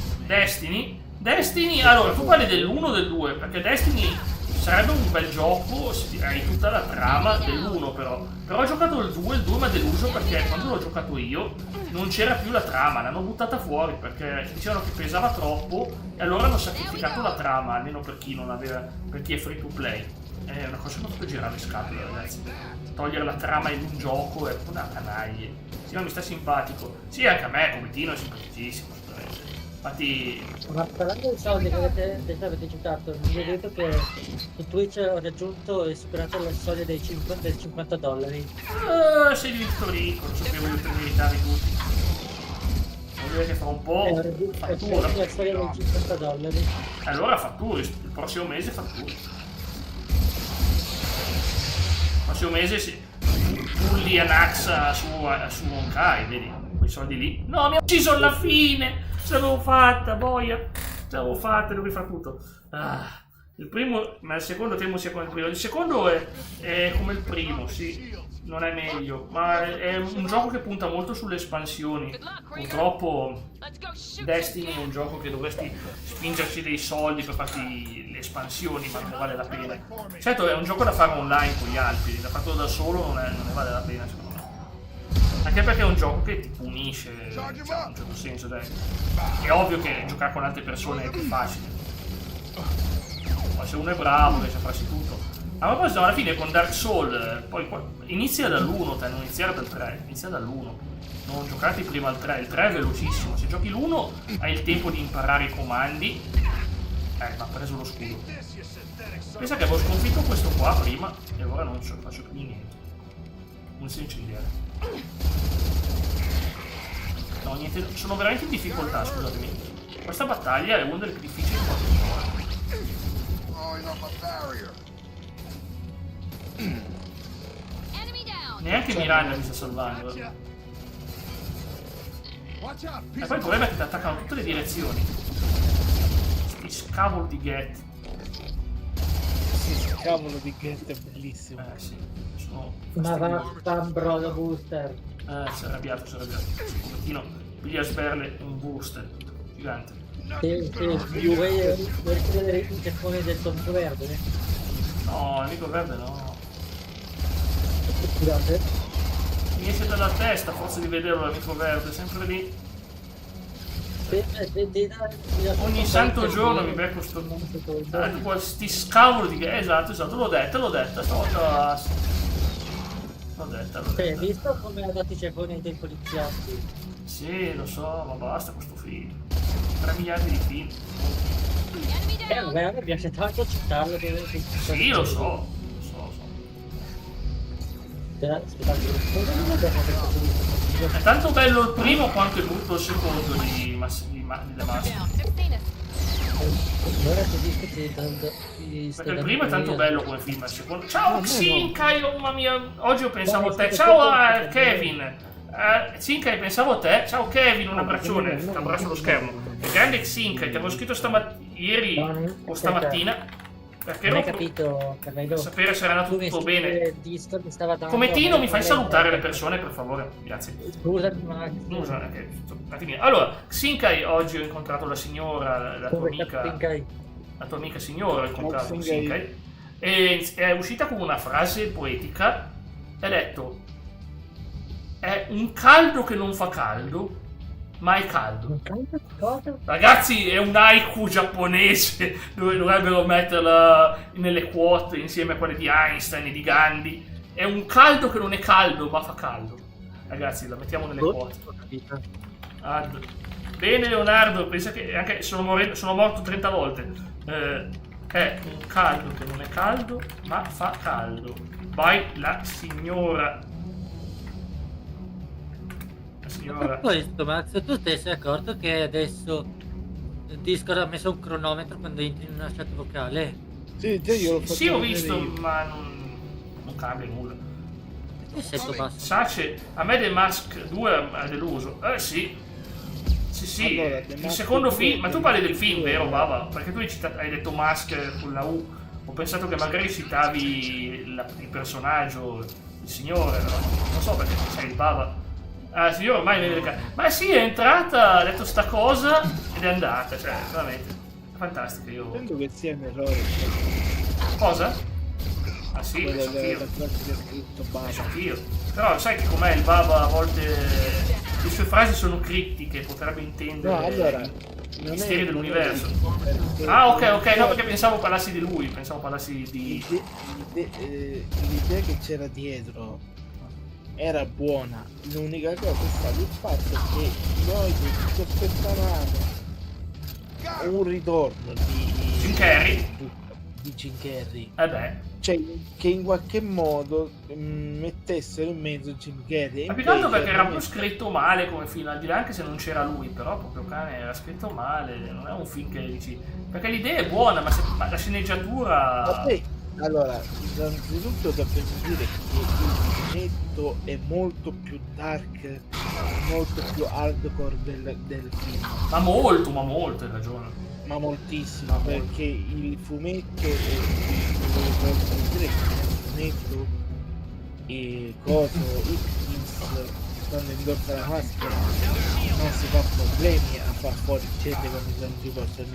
Destiny, allora tu parli dell'1 o del 2, perché Destiny sarebbe un bel gioco se hai tutta la trama dell'1 però ho giocato il 2 mi ha deluso perché quando l'ho giocato io non c'era più la trama, l'hanno buttata fuori perché dicevano che pesava troppo e allora hanno sacrificato la trama, almeno per chi non aveva, per chi è free to play. È una cosa che non potete girare le scatole, ragazzi. Togliere la trama in un gioco è una canaglia. Sì, ma mi sta simpatico. Sì, anche a me, Cometino è simpaticissimo. Infatti... Ma parlando dei soldi che avete citato, mi avete detto che su Twitch ho raggiunto e superato la soglia dei $50. Sei diventato ricco, non sapevo di meritare tutti. Vuol dire che fra un po' fattura. La soglia dei $50. Allora fatturi, il prossimo mese fatturi. Il prossimo mese si bulli a Naxa su Honkai, vedi? Quei soldi lì. No, mi ha ucciso alla fine! Ce l'avevo fatta, boia! Ce l'avevo fatta, devo rifare tutto. Il primo, ma il secondo temo sia come il primo. Il secondo è come il primo, sì. Non è meglio, ma è un gioco che punta molto sulle espansioni. Purtroppo Destiny è un gioco che dovresti spingerci dei soldi per farti le espansioni, ma non ne vale la pena. Certo, è un gioco da fare online con gli altri, da farlo da solo non ne vale la pena, secondo me. Anche perché è un gioco che ti punisce, cioè, in un certo senso, dai. È ovvio che giocare con altre persone è più facile. Ma se uno è bravo riesce a farsi tutto. Ma poi alla fine con Dark Souls, poi inizia dall'1, non iniziare dal 3, inizia dall'1. Non giocate prima al 3, il 3 è velocissimo. Se giochi l'1 hai il tempo di imparare i comandi. Mi ha preso lo scudo. Pensa che avevo sconfitto questo qua prima e ora non faccio più niente. Non si incendiare. No, niente, sono veramente in difficoltà, scusatemi. Questa battaglia è una delle più difficili che ho Neanche Miranda mi sta salvando. E poi il problema è che ti attaccano tutte le direzioni. Sti scavolo di get. Sì, scavolo di get è bellissimo. Sì. Ma va bro, booster. Si è arrabbiato, Un pochettino. Piglia a sberle un booster. Gigante. Sì, vuoi vedere il ceffone del tonto verde? No, l'amico verde no. Scusate. Mi esce dalla testa a forza di vederlo l'amico verde, sempre lì. Ogni santo giorno mi becco sto... tipo sti scavoli di... Esatto, l'ho detta, stavolta... L'ho detta. Hai visto come ha dato i ceffoni dei poliziotti? Sì, lo so, ma basta questo film. 3 miliardi di film. Vabbè, a me piace tanto citarlo. Sì, lo so. È tanto bello il primo quanto è brutto il secondo di The Mask. Perché il primo è tanto bello come film, il secondo... Ciao Xinkai, oh mamma mia, oggi io pensavo a te. Ciao Kevin. Xinkai, pensavo a te. Ciao Kevin, un abbraccione. Ti abbraccio lo schermo. Il grande Xinkai, ti avevo scritto ieri o stamattina. Perché non hai capito, per sapere se era andato tutto bene. Cometino, mi fai salutare le persone, per favore? Grazie. Scusami, ma... Allora, Xinkai, oggi ho incontrato la signora, la tua amica signora, ho incontrato Xinkai, e è uscita con una frase poetica, e ha detto, è un caldo che non fa caldo, ma è caldo. Ragazzi, è un haiku giapponese, dove dovrebbero metterla nelle quote insieme a quelle di Einstein e di Gandhi. È un caldo che non è caldo, ma fa caldo. Ragazzi, la mettiamo nelle quote. Bene Leonardo, pensa che anche sono morto 30 volte. è un caldo che non è caldo, ma fa caldo. Vai la signora. La signora. Per questo, Max, tu ti sei accorto che adesso Discord ha messo un cronometro quando entri in una chat vocale? Sì, già io l'ho fatto. Sì, ho visto, io. ma non cambia nulla. Che sento basso? Sace, a me The Mask 2 ha deluso. Sì. Sì, Allora, il secondo film, ma tu parli del film, vero Baba? Perché tu hai detto Mask con la U. Ho pensato che magari citavi il personaggio, il signore, no? Non so perché sei il Baba. Ah, il signore ormai vede le carte. Ma sì, è entrata, ha detto sta cosa ed è andata, cioè, veramente. È fantastica, io. Penso che sia un errore. Cosa? Ah sì, lo so anch'io. Però sai che com'è il Baba, a volte le sue frasi sono criptiche, potrebbe intendere allora, i misteri dell'universo. Ah, ok, no, perché pensavo parlassi di lui, pensavo parlassi di... L'idea che c'era dietro era buona, l'unica cosa è stato il fatto che noi ci aspettavamo un ritorno di Jim Carrey. Di Jim Carrey. Cioè, che in qualche modo mettessero in mezzo Jim Carrey. Ma più che altro perché era più scritto male come film, al di là anche se non c'era lui, però proprio cane era scritto male, non è un film che dici... Perché l'idea è buona, ma la sceneggiatura... Vabbè, allora, innanzitutto dobbiamo dire che il fumetto è molto più dark, molto più hardcore del film. Ma molto, hai ragione. Ma moltissimo, perché il fumetto il fumetto e coso Hopkins quando indossa la maschera non si fa problemi a far fuori gente come non si possono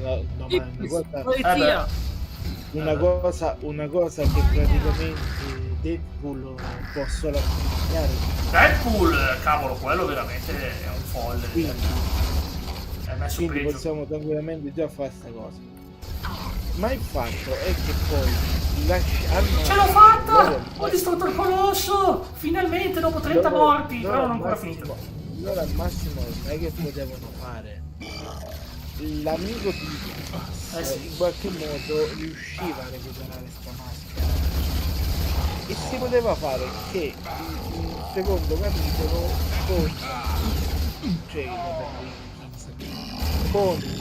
una cosa che praticamente Deadpool può solo accompagnare. Deadpool, cavolo, quello veramente è un folle. Quindi possiamo tranquillamente già fare sta cosa. Ma il fatto è che poi ce l'ho fatta! Ho distrutto il colosso! Finalmente dopo 30 morti! Però non ho ancora finito. Allora al massimo sai che potevano fare? L'amico di in qualche modo riusciva a recuperare sta maschera. E si poteva fare che il secondo capitolo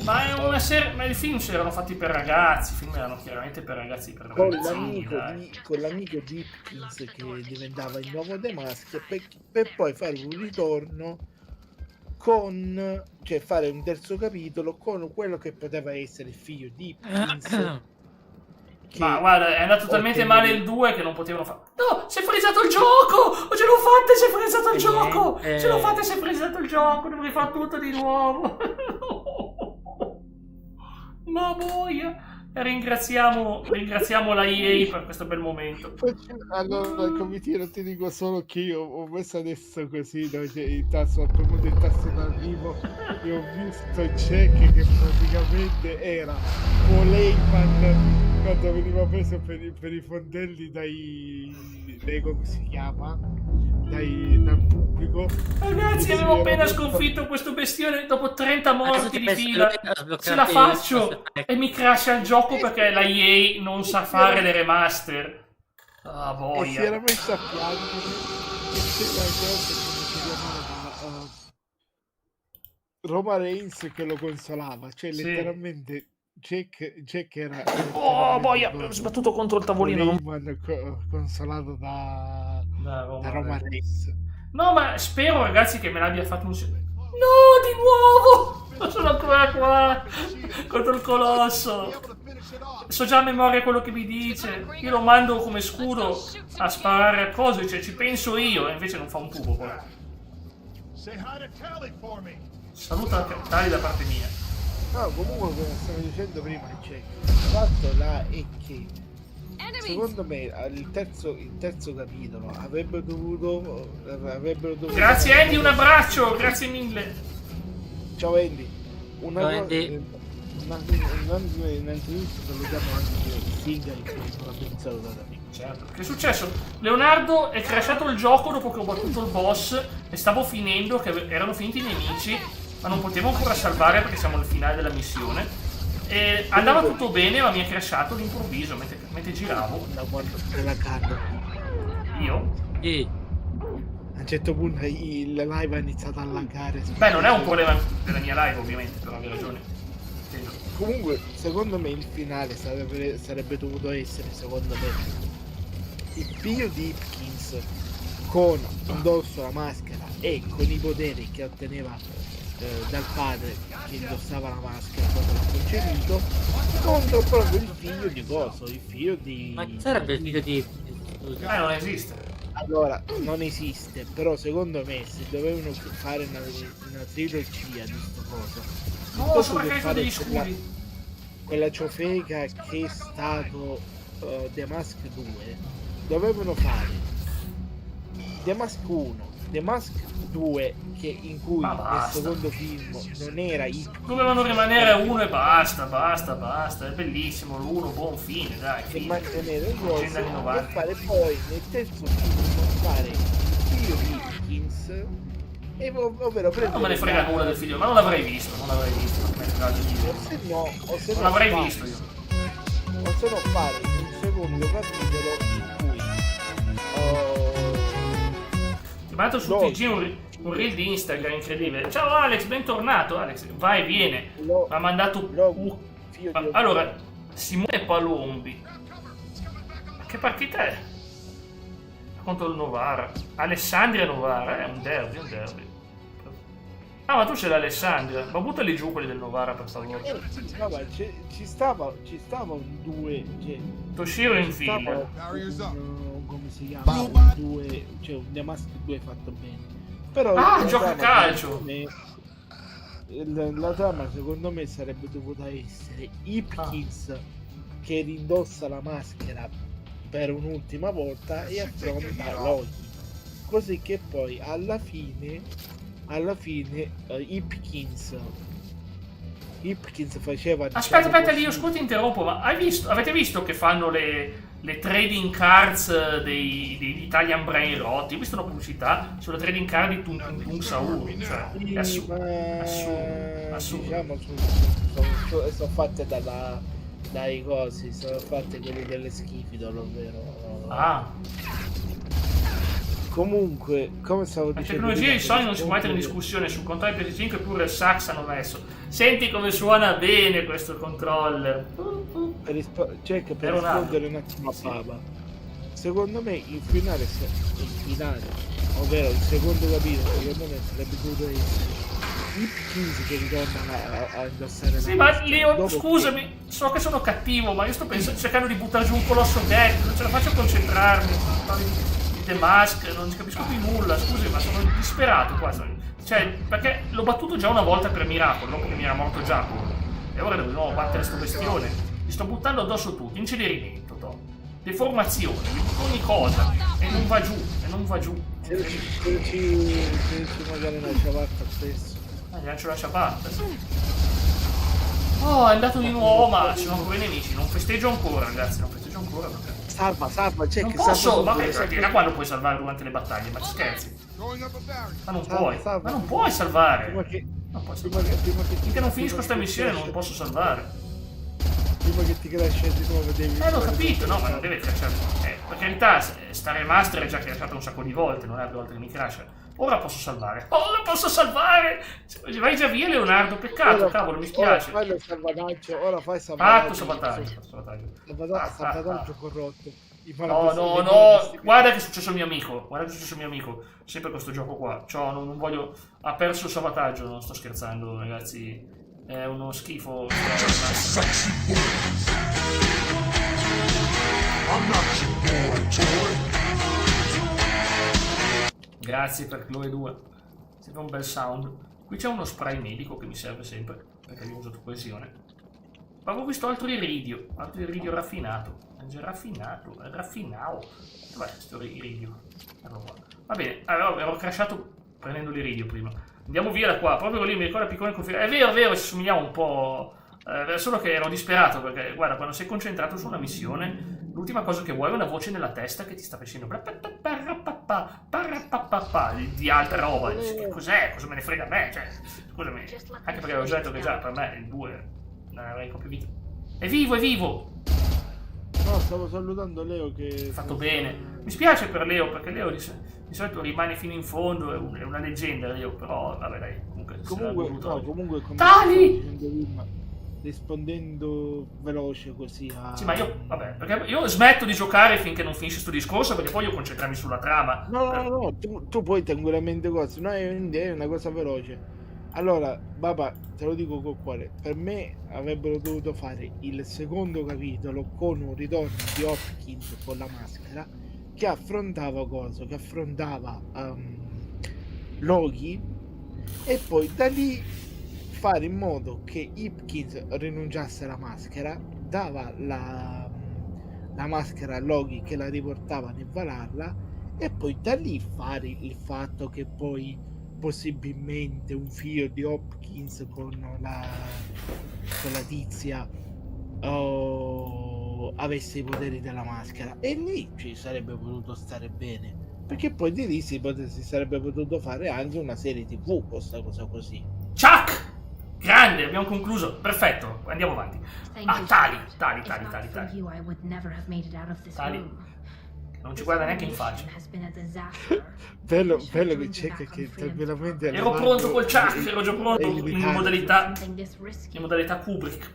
ma è una serie, ma i film si erano fatti per ragazzi, i film erano chiaramente per ragazzi, per ragazzini, con l'amico di Hopkins che diventava il nuovo The Mask per poi fare un ritorno cioè fare un terzo capitolo con quello che poteva essere il figlio di Hopkins. Ma guarda, è andato talmente male il 2 che non potevano fare. No, si è frizzato il gioco! Ce l'ho fatta, si è frizzato il gioco! Ce l'ho fatta, si è frizzato il gioco! Devo rifare tutto di nuovo! Ma boia! Ringraziamo la EA per questo bel momento. Allora, come non ti dico solo che io ho messo adesso così il tasto, ho premuto il tasto d'arrivo e ho visto Jack che praticamente era Poleiman quando veniva preso per i fondelli dai come si chiama? Dal pubblico. Ragazzi, avevo appena sconfitto questo bestione dopo 30 morti di fila. Ce la faccio e mi crasha il gioco perché la EA non sa fare le remaster. Ah, boia. E si era messa a piangere e c'era Roma Reigns che lo consolava, cioè letteralmente Jack era boia, ho sbattuto contro il tavolino. Consolato da Roma Reigns. No, ma spero, ragazzi, che me l'abbia fatto un... No, di nuovo! Non sono ancora qua contro il colosso. So già a memoria quello che mi dice. Io lo mando come scudo a sparare a cose, cioè ci penso io, e invece non fa un tubo poi. Saluta Tali da parte mia. No, comunque come stavo dicendo prima, il fatto là è che secondo me il terzo capitolo avrebbero dovuto grazie Andy, un abbraccio, grazie mille. Ciao Andy. Innanzitutto salutiamo anche Figa che non abbiamo salutato. Certo. Che è successo? Leonardo è crashato il gioco dopo che ho battuto il boss e stavo finendo, che erano finiti i nemici, ma non potevo ancora salvare perché siamo al finale della missione. andava tutto bene, ma mi è crashato all'improvviso mentre giravo. Da quando stai laggando. Io? A un certo punto la live ha iniziato a laggare. Beh, non è un problema della mia live, ovviamente, però avevi ragione. Intendo. Comunque, secondo me il finale sarebbe dovuto essere, secondo me, il figlio di Hipkins con indosso la maschera e con i poteri che otteneva dal padre che indossava la maschera quando l'ha concepito, contro proprio il figlio di Coso, il figlio di... Ma chi sarebbe il figlio di... Non esiste. Allora, non esiste, però secondo me se dovevano fare una trilogia di sto coso, No, sopra che fare degli scudi. quella ciofeca che è stato The Mask 2, dovevano fare The Mask 1, The Mask 2 in cui nel secondo film non era dovevano rimanere uno e basta, è bellissimo l'uno, buon fine, dai, e mantenere il ruolo e 90. fare poi nel terzo film fare il figlio di Hipkins e ovvero prendere non me ne frega nulla del figlio, ma non l'avrei visto, non me ne frega del figlio. o se non no l'avrei visto io. O se no fare un secondo capitolo in cui mi ha mandato su TG un reel di Instagram incredibile. Ciao Alex, bentornato. Alex va e viene. Mi ha mandato allora Simone Palombi. Che partita è? Contro il Novara. Alessandria Novara, è un derby. Ah, ma tu c'è l'Alessandria. Ma buttali giù quelli del Novara, per favore. Vabbè, ci stava un 2. Toshiro in fila. Come si chiama? Un 2, cioè un The Mask 2 fatto bene. Però gioca a calcio. La trama secondo me sarebbe dovuta essere Hipkins che rindossa la maschera per un'ultima volta e affronta Loki, così che poi alla fine Hipkins faceva aspetta lì, scusa, ti interrompo, ma avete visto che fanno le trading cards degli Italian Brain Rot? Ho visto una pubblicità sulla trading card di Tung Saur, cioè è assurdo. Diciamo sono fatte dai cosi, sono fatte quelli delle Schifidol, ovvero comunque, come stavo dicendo, la tecnologia di Sony non si può mettere in discussione. Sul controller PS5 pure il sax hanno messo. Senti come suona bene questo controller. Per rispondere un attimo a Papa, secondo me il finale, ovvero il secondo capitolo, secondo me sarebbe dovuto essere Hipkins che ritorna a indossare la ma Leo, scusami, so che sono cattivo, ma io sto cercando di buttare giù un colosso deck, non ce la faccio a concentrarmi. The Mask, non capisco più nulla, scusi, ma sono disperato qua. Cioè, perché l'ho battuto già una volta per miracolo, dopo che mi era morto Giacomo. E ora devo di nuovo battere sto bestione. Gli sto buttando addosso tutto, incenerimento, deformazione, gli butto ogni cosa. E non va giù, ci magari una ciabatta stesso. Gli lancio la ciabatta, sì. Oh, è andato di nuovo, ma ci sono ancora i nemici. Non festeggio ancora, ragazzi, perché... Salva, non posso, ma da quando puoi salvare durante le battaglie? Ma ci scherzi? Ma non puoi salvare. Finché non finisco sta missione non posso salvare. Prima che ti crasha di nuovo devi... l'ho capito, no, ma non deve crashare. Per carità, sta remaster è già crashato un sacco di volte, non è la volta che mi crasha. Ora posso salvare. Ora posso salvare! Vai già via, Leonardo, peccato, cavolo, mi spiace. Ora fai il salvataggio, ora fai salvataggio. Salvataggio corrotto. No, guarda che è successo al mio amico. Sempre questo gioco qua. Cioè, non voglio... Ha perso il salvataggio, non sto scherzando, ragazzi. È uno schifo. Grazie per Chloe 2. Sembra un bel sound. Qui c'è uno spray medico che mi serve sempre, perché io ho usato coesione. Ma avevo visto altro iridio raffinato. Raffinato. Dov'è questo iridio? Ecco qua. Va bene, allora ero crashato prendendo l'iridio prima. Andiamo via da qua, proprio lì mi ricorda piccolo in confidenza. È vero, ci somigliamo un po'. Solo che ero disperato perché, guarda, quando sei concentrato su una missione, l'ultima cosa che vuoi è una voce nella testa che ti sta facendo di altra roba. Dici, che cos'è? Cosa me ne frega a me? Cioè, scusami, anche perché ho già detto che già per me il 2 avrei proprio vita. È vivo, è vivo! No, stavo salutando Leo che... Fatto bene. Mi spiace per Leo, perché Leo di solito rimane fino in fondo, è una leggenda Leo, però vabbè dai, comunque come Tali! rispondendo veloce così a... Sì, ma vabbè, perché io smetto di giocare finché non finisce sto discorso, perché poi io concentrarmi sulla trama. No, tu puoi tranquillamente cose, no, è una cosa veloce. Allora, papà, te lo dico col cuore, per me avrebbero dovuto fare il secondo capitolo con un ritorno di Hopkins con la maschera, che affrontava Loki, e poi da lì fare in modo che Hopkins rinunciasse alla maschera, dava la maschera a Loki che la riportava nel Valhalla, e poi da lì fare il fatto che poi possibilmente un figlio di Hopkins con la tizia avesse i poteri della maschera, e lì ci sarebbe potuto stare bene, perché poi di lì si sarebbe potuto fare anche una serie TV questa cosa così. Chuck! Grande, abbiamo concluso, perfetto, andiamo avanti. Tali. Non ci guarda neanche in faccia. Bello che c'è che tranquillamente... Ero pronto col Chuck, ero già pronto in modalità Kubrick.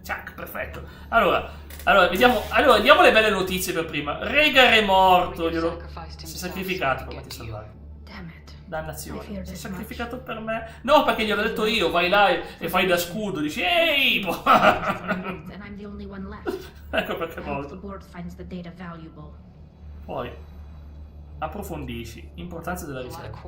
Chuck, perfetto. Allora, vediamo le belle notizie per prima. Rhaegar è morto, si è sacrificato per farti salvare. Dannazione, si è sacrificato per me? No, perché gliel'ho detto io, vai là e fai da scudo, dici ehi! Ecco perché è morto. Poi approfondisci l'importanza della ricerca.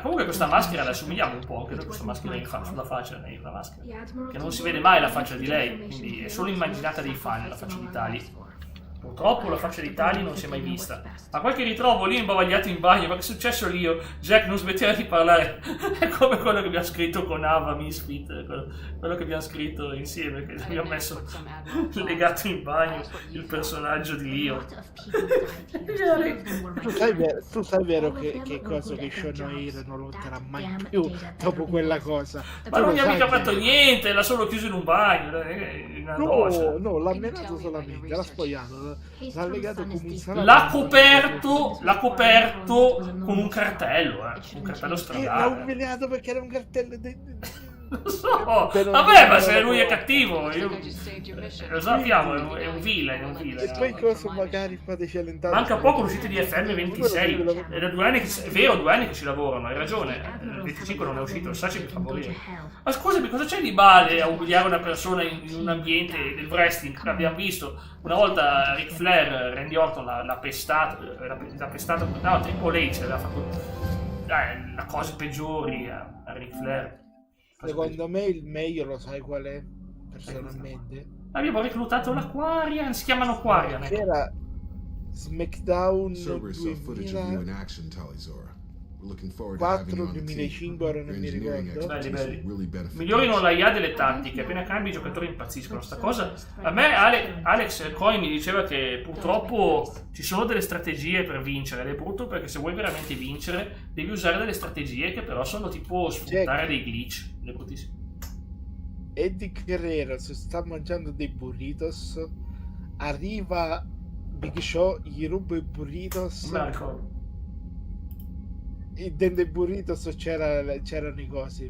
Comunque questa maschera la assomigliamo un po', credo, questa maschera sulla faccia, la maschera, che non si vede mai la faccia di lei, quindi è solo immaginata dai fan la faccia di Tali. Purtroppo la faccia di Tali non si è mai vista. Ma qualche ritrovo lì imbavagliato in bagno, ma che è successo lì? Jack non smetteva di parlare. È come quello che abbiamo scritto con Ava Misfit, quello che abbiamo scritto insieme, che abbiamo messo legato in bagno il personaggio di Leo. Tu sai vero che cosa che Sean O'Hare non lotterà mai più dopo quella cosa? Ma non gli ha mica fatto niente, l'ha solo chiuso in un bagno, no, l'ha menato solamente, l'ha spogliato, l'ha legato come un salato. L'ha coperto con un cartello stradale. L'ha umiliato perché era un cartello Lo so, vabbè, ma se lui è cattivo, lo sappiamo, è un villain. E poi cosa magari fate celentare? Manca poco l'uscita di FM26, è da 2 anni è vero, 2 anni che ci lavorano, hai ragione, il 25 non è uscito, lo saci per favorire. Ma scusami, cosa c'è di male a umiliare una persona in un ambiente del wrestling? L'abbiamo visto, una volta Ric Flair, Randy Orton l'ha pestato, no, Triple H aveva fatto le cose peggiori a Ric Flair. Secondo me il meglio lo sai qual è, personalmente? Abbiamo reclutato l'Aquarian, si chiamano Aquarian. C'era SmackDown 2004, 2005, ora non mi ricordo. Belli. Migliorino la IA delle tattiche, appena cambi i giocatori impazziscono. Sta cosa, a me Alex Coy mi diceva che purtroppo ci sono delle strategie per vincere, ed è brutto perché se vuoi veramente vincere devi usare delle strategie che però sono tipo sfruttare dei glitch. È bruttissimo. Eddie Guerrero si sta mangiando dei burritos, arriva Big Show, gli ruba i burritos. Non me la ricordo. E dentro i burritos c'erano i cosi,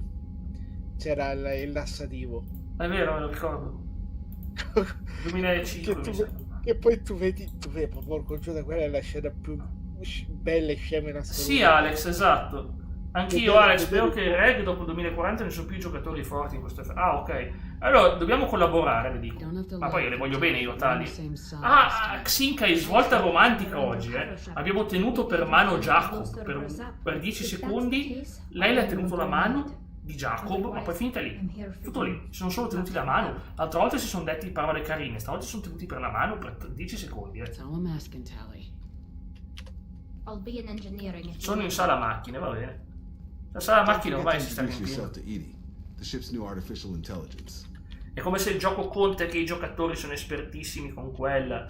c'era il lassativo. È vero, me lo ricordo. 2005 che poi tu vedi porco giù, quella è la scena più bella e scema in assoluto. Sì, Alex, esatto. Anch'io, Alex, spero che Reg dopo il 2040 ne sono più giocatori forti in questo effetto. Ah, ok. Allora, dobbiamo collaborare, le dico. Ma poi io le voglio bene, io, Tali. Xinka è svolta romantica oggi, Abbiamo tenuto per mano Jacob per 10 secondi. Lei le ha tenuto la mano di Jacob, ma poi è finita lì. Tutto lì. Si sono solo tenuti la mano. L'altra volta si sono detti parole carine, stavolta si sono tenuti per la mano per 10 secondi. Sono in sala macchine, va bene. La sala macchine ormai si sta riempiendo. È come se il gioco conta che i giocatori sono espertissimi con quella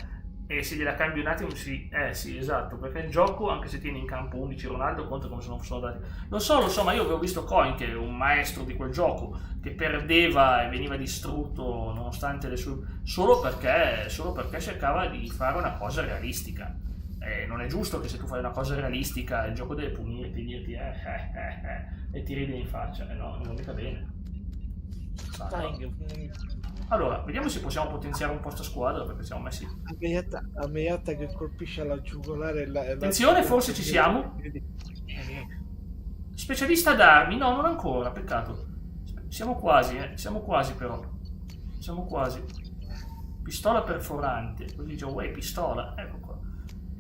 E se gliela cambi un attimo, sì, sì, esatto, perché il gioco, anche se tieni in campo 11 Ronaldo, conta come se non fossero dati. Lo so, ma io avevo visto Coin, che è un maestro di quel gioco, che perdeva e veniva distrutto nonostante le sue... solo perché cercava di fare una cosa realistica. Non è giusto che se tu fai una cosa realistica il gioco deve punirti e dirti e ti ride in faccia. No, non mica bene. Allora, vediamo se possiamo potenziare un po' sta squadra, perché siamo messi... Ameyata che colpisce alla giugolare... Attenzione, forse ci siamo. Specialista d'armi? No, non ancora, peccato. Siamo quasi però. Siamo quasi. Pistola perforante. Così dice, uè, pistola. Ecco qua.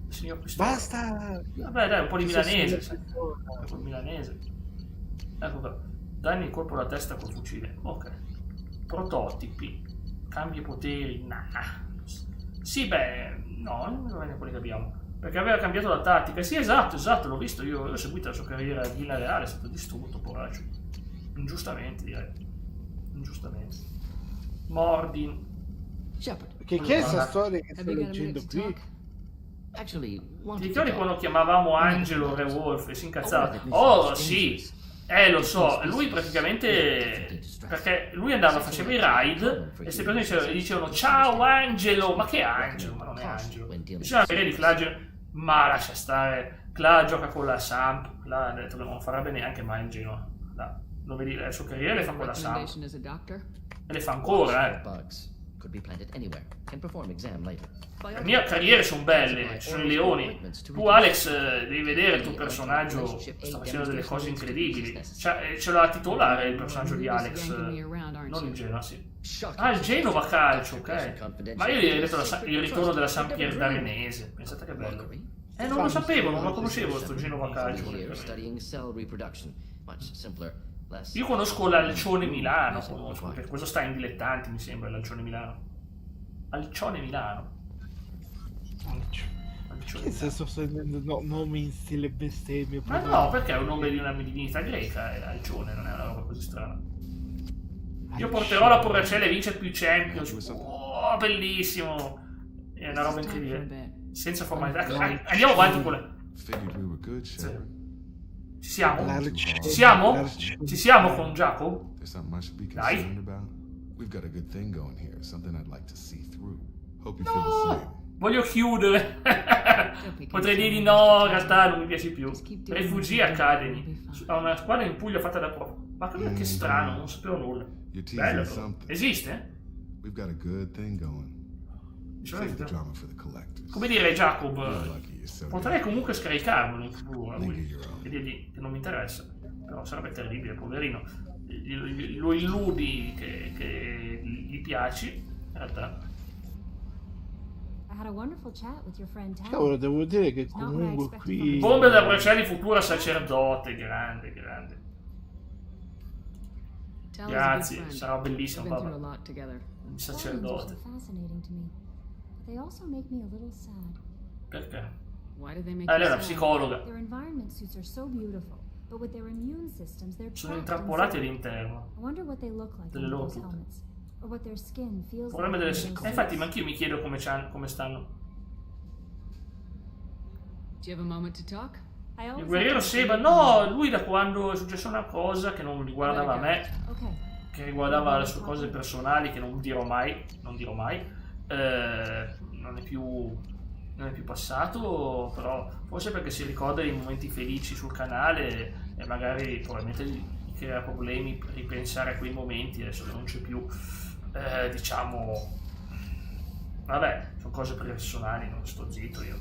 Signor pistola. Basta! Vabbè, dai, un po' di milanese. Un po' di milanese. Ecco qua. Danni il colpo alla testa col fucile. Ok. Prototipi. Cambia poteri. Nah. Sì, beh, no, non va bene quelli che abbiamo. Perché aveva cambiato la tattica. Sì, esatto, l'ho visto. Io ho seguito la sua carriera in villa reale, è stato distrutto, poraccio. Ingiustamente, direi. Ingiustamente. Mordin. Che è questa storia che sto leggendo qui? Ti ricordi quando chiamavamo Angelo Re Wolf e si incazzava? Oh, sì! Lo so, lui praticamente, perché lui andava, faceva i raid e queste persone dicevano ciao Angelo, ma che Angelo? Ma non è Angelo. Diceva di Claudio, ma lascia stare, Cla gioca con la Samp, Cla ha detto che non farà bene anche mai in Genoa. Lo vedi, la sua carriera le fa con la Samp. E le fa ancora, Le mie carriere sono belle, sono i leoni. Tu Alex devi vedere il tuo personaggio, sta facendo delle cose incredibili. Ce l'ha titolare il personaggio di Alex, non il Genoa, sì. Il Genova Calcio, ok. Ma io gli ho detto il ritorno della San Pier d'Arenese, pensate che bello. Non lo sapevo, non lo conoscevo questo Genova Calcio. Io conosco l'Alcione Milano, perché questo sta in Dilettanti, mi sembra, l'Alcione Milano. Alcione Milano. Che se sto prendendo nomi in stile bestemmie? Ma no, perché è un nome di una divinità greca, è Alcione, non è una roba così strana. Io porterò la Porracella e vince più Champions. Oh, bellissimo! È una roba incredibile. Senza formalità. Andiamo avanti con le... Ci siamo? Ci siamo? Ci siamo con Jacob? Dai. No, voglio chiudere. Potrei dire di no, in realtà non mi piace più. Refugee Academy. Ha una squadra in Puglia fatta da prof. Ma che strano, non sapevo nulla. Bello, però. Esiste? Come dire, Jacob, potrei comunque scaricarlo in futuro, e dirgli che non mi interessa, però sarebbe terribile, poverino. Lo illudi che gli piaci, in realtà. Cavolo, devo dire che comunque qui... Bombe da Bracelli futura sacerdote, grande. Grazie, sarà bellissimo, papà. Il sacerdote. Perché? Lei è una psicologa. Sono intrappolati all'interno delle loro tute. Problema delle... infatti, ma anch'io mi chiedo come stanno. Il guerriero Seba, no, lui da quando è successa una cosa che non riguardava me, che riguardava le sue cose personali, che non dirò mai, non è più passato, però forse perché si ricorda dei momenti felici sul canale e magari probabilmente gli crea problemi per ripensare a quei momenti adesso che non c'è più, diciamo, vabbè, sono cose personali, non sto zitto io.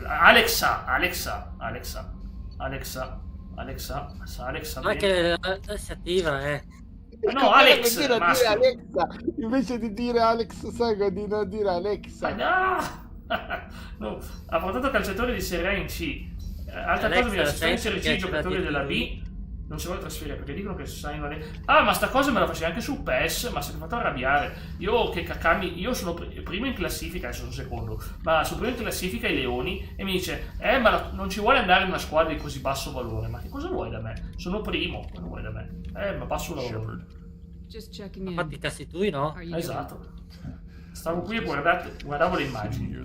Alexa, ma che si attiva, No, Alex, Alexa, invece di dire Alex Saga, di non dire Alexa. No, ha portato calciatori di Serie A in C. Altra cosa, mi lascia in Serie C i giocatori della B non si vuole trasferire perché dicono che sanno ma sta cosa me la faceva anche su PES, ma si è fatto arrabbiare. Io che Kakami, io sono primo in classifica, adesso sono secondo, ma sono primo in classifica ai Leoni e mi dice ma non ci vuole andare in una squadra di così basso valore. Ma che cosa vuoi da me? Sono primo, cosa vuoi da me? Ma basso valore. Infatti tasti tu, no? Esatto. Stavo qui e guardavo le immagini.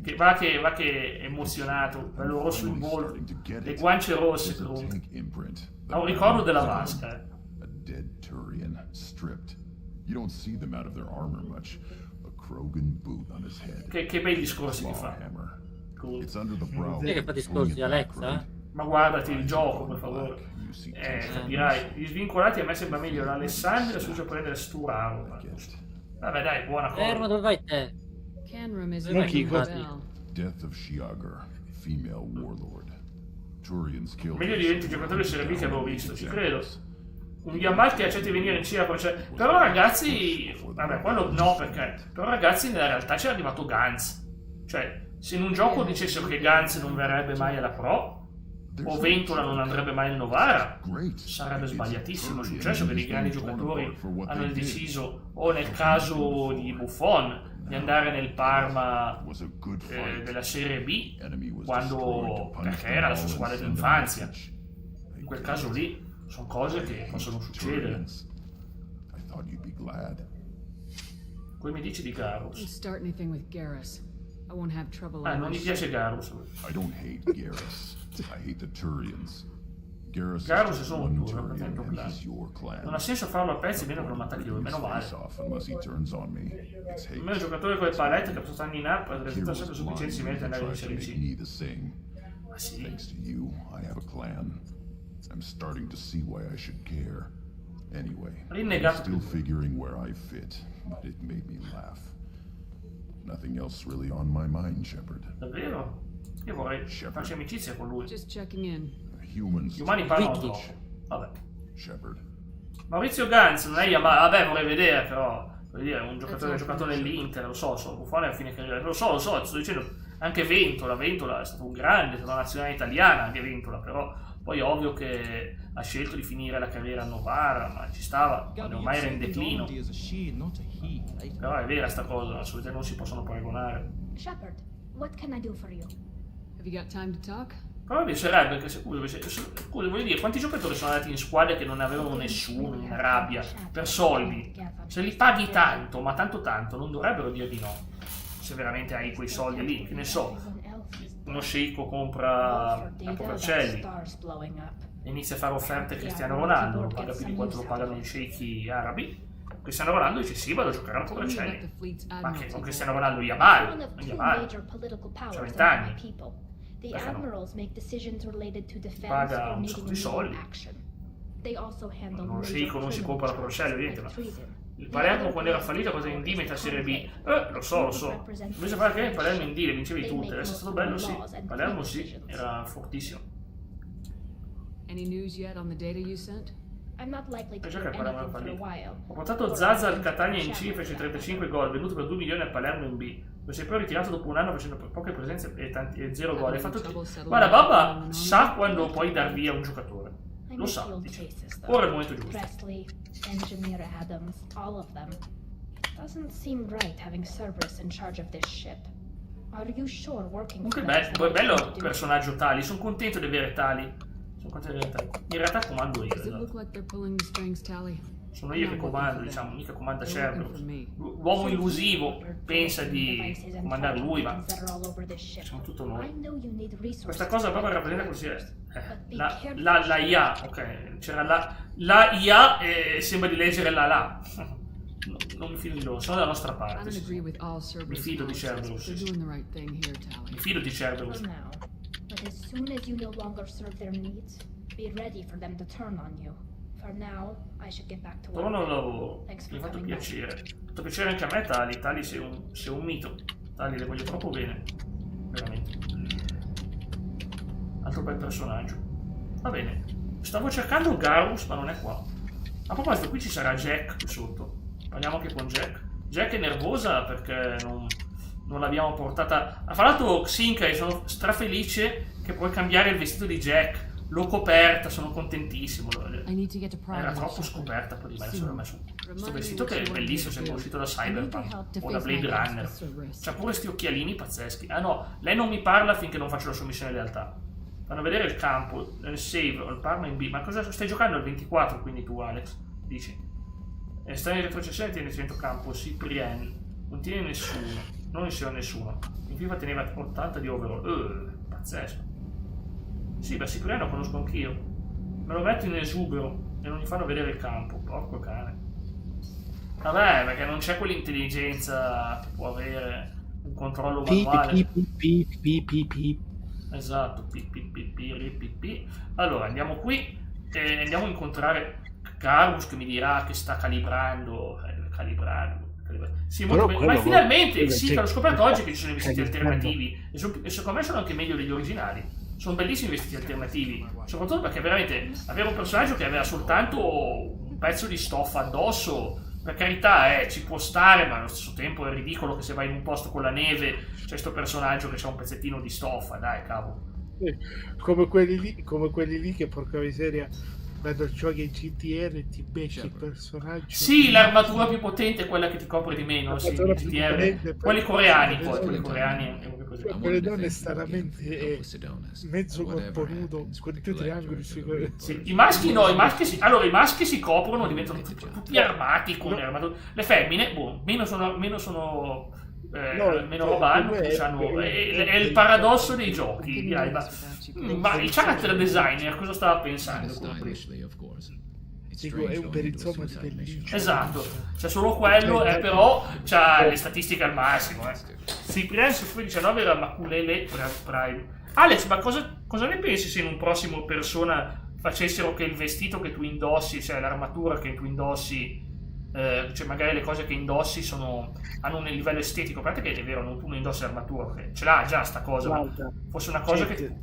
Che va che è emozionato, quello rosso in volto, le guance rosse. Ha un ricordo della maschera. A dead Turian, stripped. You don't see them out of their armor much. A Krogan boot on his head. Che bei discorsi che fa. It's under the brow. Chi è che fa discorsi, Alexa? Ma guardati il gioco, per favore. Capirai. Gli svincolati a me sembra meglio l'Alessandria se usa prendere Sturaro. Vabbè dai, buona cosa. Ma dove vai te? Death of Shiagar, female warlord. Turians killed. Meglio di 20 giocatori Serie B che avevo visto, ci credo. Un Yamal che accetti di venire in Cina, però ragazzi, vabbè, quello no perché, però ragazzi nella realtà c'era arrivato Gantz. Cioè, se in un gioco dicessero che Gantz non verrebbe mai alla Pro, o Ventola non andrebbe mai in Novara, sarebbe sbagliatissimo. È successo che dei grandi giocatori hanno deciso, o nel caso di Buffon, di andare nel Parma della Serie B, perché era la sua squadra di infanzia. In quel caso lì sono cose che possono succedere. Poi mi dici di Garrus. Non gli piace Garrus. I don't hate Garrus. I hate the Turians. Garrus è solo un turno, non ha senso farlo a pezzi meno che lo attacchi lui, meno male. Il mio giocatore con le palette che possono stare in up risulta sempre sufficiente si mette andare in Serie C. Ma sì. Thanks to you, I have a clan. I'm starting to see why I should care. Anyway, I'm still figuring where I fit, but it made me laugh. Nothing else really on my mind, Shepard. Davvero? Io vorrei farci amicizia con lui. Gli Humans umani parlano troppo. Vabbè. Shepard. Maurizio Gantz non è Yamal. Vabbè, vorrei vedere, però. Voglio dire, un giocatore che ha giocato nell'Inter, lo so, Buffon è a fine carriera. Lo so, sto dicendo. Anche Ventola è stato un grande, è stata una nazionale italiana anche Ventola, però poi è ovvio che ha scelto di finire la carriera a Novara, ma ci stava, quando ormai era in declino. Però è vera sta cosa, assolutamente non si possono paragonare. Shepard, what can I do for you? Have you got time to talk? Però mi piacerebbe che scusa, voglio dire, quanti giocatori sono andati in squadre che non avevano nessuno in rabbia per soldi? Se li paghi tanto, ma tanto, non dovrebbero dire di no. Se veramente hai quei soldi lì, che ne so, uno sceicco compra a Povercelli e inizia a fare offerte a Cristiano Ronaldo, non paga più di quanto lo pagano i sceicchi arabi. Cristiano Ronaldo dice sì, vado a giocare a Povercelli. Ma che con Cristiano Ronaldo Yamal, c'ha 20 anni. The admirals make decisions related to defense Paga or un sacco meeting di soldi. action. They also handle Non major sceicco non si compra la criminal Povercelli, charges ovviamente, like ma treason. il Palermo quando era fallito cosa indimita Serie B? Lo so. Invece fare che il Palermo in D le vincevi tutte, adesso è stato bello sì. Palermo sì, era fortissimo. Any news yet on the data you sent? I'm not likely to Già do che il Palermo era anything for a fallito. while. Ho portato Zaza al Catania in C, fece 35 gol, venduto per 2 milioni al Palermo in B. Poi si è poi ritirato dopo un anno facendo poche presenze e 0 gol. Guarda, Babba sa quando puoi dar via un giocatore. Lo sa, dice. Ora è il momento giusto. Presley, Engineer Adams, all of them. Doesn't seem right having Cerberus in charge of this ship. Are you sure working for Comunque bello personaggio Tali, sono contento di avere Tali. In realtà comando io. Sono io che comando, diciamo, mica comanda Cerberus. L'uomo illusivo pensa di comandare lui, ma siamo tutto noi. Questa cosa proprio rappresenta così. La IA, ok. C'era la IA e sembra di leggere la. Non mi fido di loro, sono dalla nostra parte. Mi fido di Cerberus. Mi fido di Cerberus. But as soon as you no longer serve their needs, be ready for them to turn on you. For now, I should get back to work. Torno al lavoro. Mi ha fatto piacere. Mi ha fatto piacere anche a me, Tali. Tali sei un mito. Tali le voglio troppo bene. Veramente. Altro bel personaggio. Va bene. Stavo cercando Garrus, ma non è qua. A proposito, qui ci sarà Jack qui sotto. Parliamo anche con Jack. Jack è nervosa perché non l'abbiamo portata. Ha parlato Xinka e sono strafelice che puoi cambiare il vestito di Jack. L'ho coperta, sono contentissimo. Era troppo scoperta per di me. Adesso ho messo questo vestito che è bellissimo, sembra uscito da Cyberpunk o da Blade Runner. C'ha pure questi occhialini pazzeschi. Ah no, lei non mi parla finché non faccio la sua missione lealtà. Fanno vedere il campo, nel save, il Parma in B. Ma cosa stai giocando al 24 quindi tu, Alex? Dici? Stai in retrocessione e tieni centrocampo Cyprien. Non tiene nessuno. Non insieme a nessuno. In FIFA teneva 80 di overall. Pazzesco. Sì, beh, Cipriano conosco anch'io. Me lo metto in esubero e non gli fanno vedere il campo. Porco cane. Vabbè, perché non c'è quell'intelligenza che può avere un controllo manuale. Esatto, Allora, andiamo qui e andiamo a incontrare Garrus che mi dirà che sta calibrando. Sì, molto bene. Ma finalmente sì, l'ho scoperto oggi che ci sono i vestiti alternativi e secondo me sono anche meglio degli originali. Sono bellissimi i vestiti alternativi, soprattutto perché veramente avere un personaggio che aveva soltanto un pezzo di stoffa addosso, per carità, ci può stare, ma allo stesso tempo è ridicolo che se vai in un posto con la neve c'è questo personaggio che ha un pezzettino di stoffa, dai, cavolo. Come quelli lì che porca miseria vedo giochi in GTR e ti becchi il personaggio. Sì, l'armatura più potente è quella che ti copre di meno, sì, GTR. Quelli coreani poi, quelli coreani è così. Quelle donne stranamente mezzo corpo nudo con i due triangoli sui. Sì, i maschi no, i maschi sì. Allora i maschi si coprono, diventano tutti armati con armature. Le femmine, meno roba hanno, è il paradosso dei giochi, direi. Ma il character designer cosa stava pensando? Dico, è un perizoma di pelliccia. Esatto, c'è solo quello, però c'ha le statistiche al massimo. Cipriano su 19 era Maculele Prime. Alex, ma cosa ne pensi se in un prossimo Persona facessero che il vestito che tu indossi, cioè l'armatura che tu indossi, cioè magari le cose che indossi hanno un livello estetico, a parte che è vero, non tu non indossi l'armatura, che ce l'ha già sta cosa, ma fosse una cosa che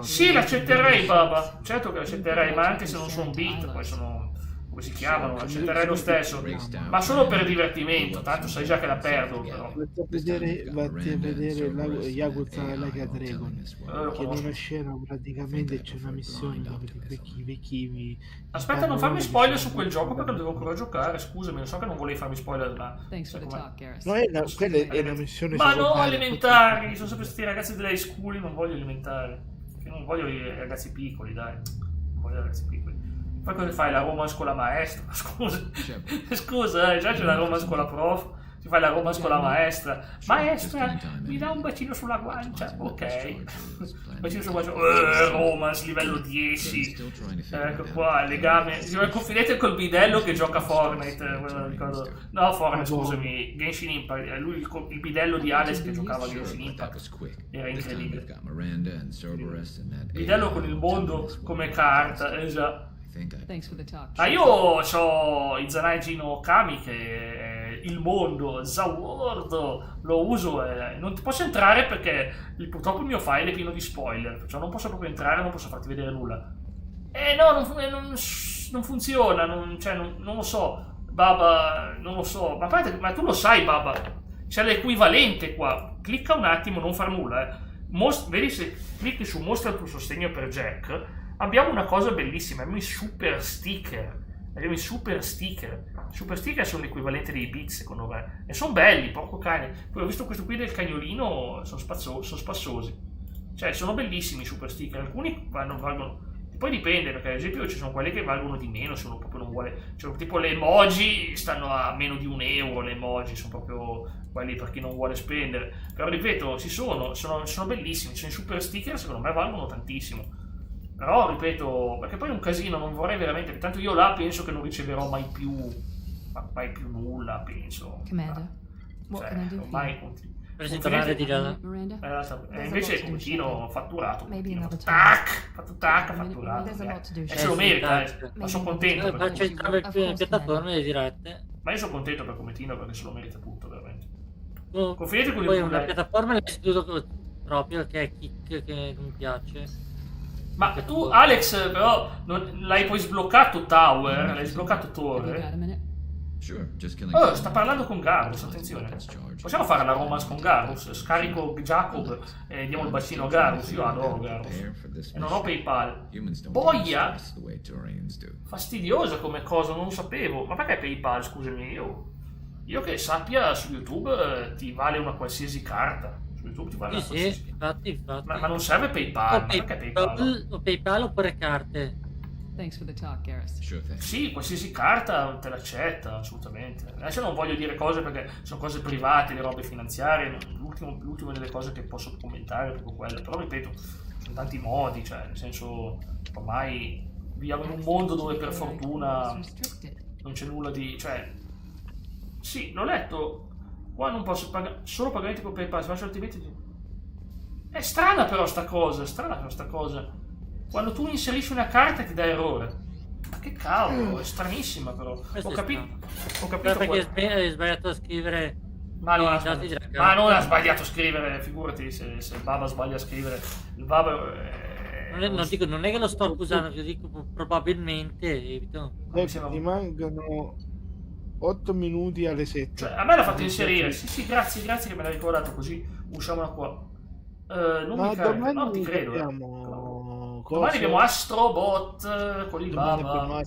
sì, l'accetterei, Baba, certo che l'accetterei, ma anche se non sono beat, poi sono, come si chiamano, l'accetterei lo stesso, ma solo per divertimento, tanto sai già che la perdo, però. Vatti a vedere Yakuza Like a Dragon, che in una scena praticamente c'è una missione dove ti becchi i vecchivi. Aspetta, non farmi spoiler su quel gioco perché lo devo ancora giocare, scusami, lo so che non volevi farmi spoiler, ma no, quella è una missione. Ma no, elementari, sono sempre questi ragazzi dell'high school, non voglio elementari, che non voglio i ragazzi piccoli, dai, non voglio i ragazzi piccoli. Poi cosa fai, la romance con la maestra? Scusa, già c'è la romance con la prof, ti fai la romance con la maestra. Maestra, mi dà un bacino sulla guancia? Ok. Bacino sulla guancia, romance, livello 10. Ecco qua, legame. Confidete col bidello che gioca Fortnite, no, Fortnite, scusami, Genshin Impact. Lui, il bidello di Alex che giocava a Genshin Impact. Era incredibile. Bidello con il mondo come carta, esatto. Ah, io ho Izanagi no Kami che è il mondo, Zaworld, lo uso e non ti posso entrare perché purtroppo il mio file è pieno di spoiler, perciò non posso proprio entrare, non posso farti vedere nulla. Non funziona, non lo so, Baba, non lo so, ma tu lo sai, Baba, c'è l'equivalente qua, clicca un attimo, non far nulla, vedi se clicchi su mostra il tuo sostegno per Jack. Abbiamo una cosa bellissima, abbiamo i super sticker. I super sticker sono l'equivalente dei beat secondo me. E sono belli, porco cane. Poi ho visto questo qui del cagnolino, sono spassosi. Cioè, sono bellissimi i super sticker. Alcuni valgono. Poi dipende, perché ad esempio ci sono quelli che valgono di meno se uno proprio non vuole. Cioè, tipo le emoji stanno a meno di €1, le emoji sono proprio quelli per chi non vuole spendere. Però ripeto, sono bellissimi. Sono i super sticker, secondo me valgono tantissimo. Però, ripeto, perché poi è un casino, non vorrei veramente, tanto io là penso che non riceverò mai più nulla, penso. Commander, ormai presentare di là. Invece continuo fatturato. Fatturato. E se lo merita, ma sono contento. Faccio entrare le piattaforme dirette. Ma io sono contento per Cometino perché se lo merita tutto, veramente. Confidate con poi una piattaforma l'hai escluso proprio che è Kick che non piace. Ma tu, Alex, però l'hai poi sbloccato Tower, l'hai sbloccato Torre. Oh, sta parlando con Garrus, attenzione. Possiamo fare la romance con Garrus? Scarico Jacob e diamo il bacino a Garrus. Io adoro Garrus. E non ho PayPal. Boia! Fastidiosa come cosa, non lo sapevo. Ma perché PayPal, scusami, io che sappia su YouTube ti vale una qualsiasi carta. Su YouTube ti vale una qualsiasi. Infatti. Ma non serve PayPal, ma perché PayPal? O PayPal oppure carte. Thanks for the talk, Garrus. Sure thing. Sì, qualsiasi carta te l'accetta, assolutamente. Adesso non voglio dire cose perché sono cose private, le robe finanziarie, l'ultima delle cose che posso commentare è proprio quelle, però ripeto, sono tanti modi, cioè nel senso ormai viviamo in un mondo dove per fortuna non c'è nulla di... cioè sì, l'ho letto, qua non posso pagare, solo pagamenti con PayPal, se faccio altrimenti... È strana però sta cosa, quando tu inserisci una carta ti dà errore. Ma che cavolo, è stranissima però. Ho capito perché hai sbagliato a scrivere. Ma non ha sbagliato a scrivere, figurati se il Baba sbaglia a scrivere. Il Baba non è che lo sto accusando, io dico probabilmente. Ti mancano 8 minuti alle 7. Cioè, a me l'ha fatto inserire. Sì, grazie che me l'hai ricordato, così usciamo da qua. Non mi carica, no, ti credo. Domani abbiamo Astrobot con il Baba.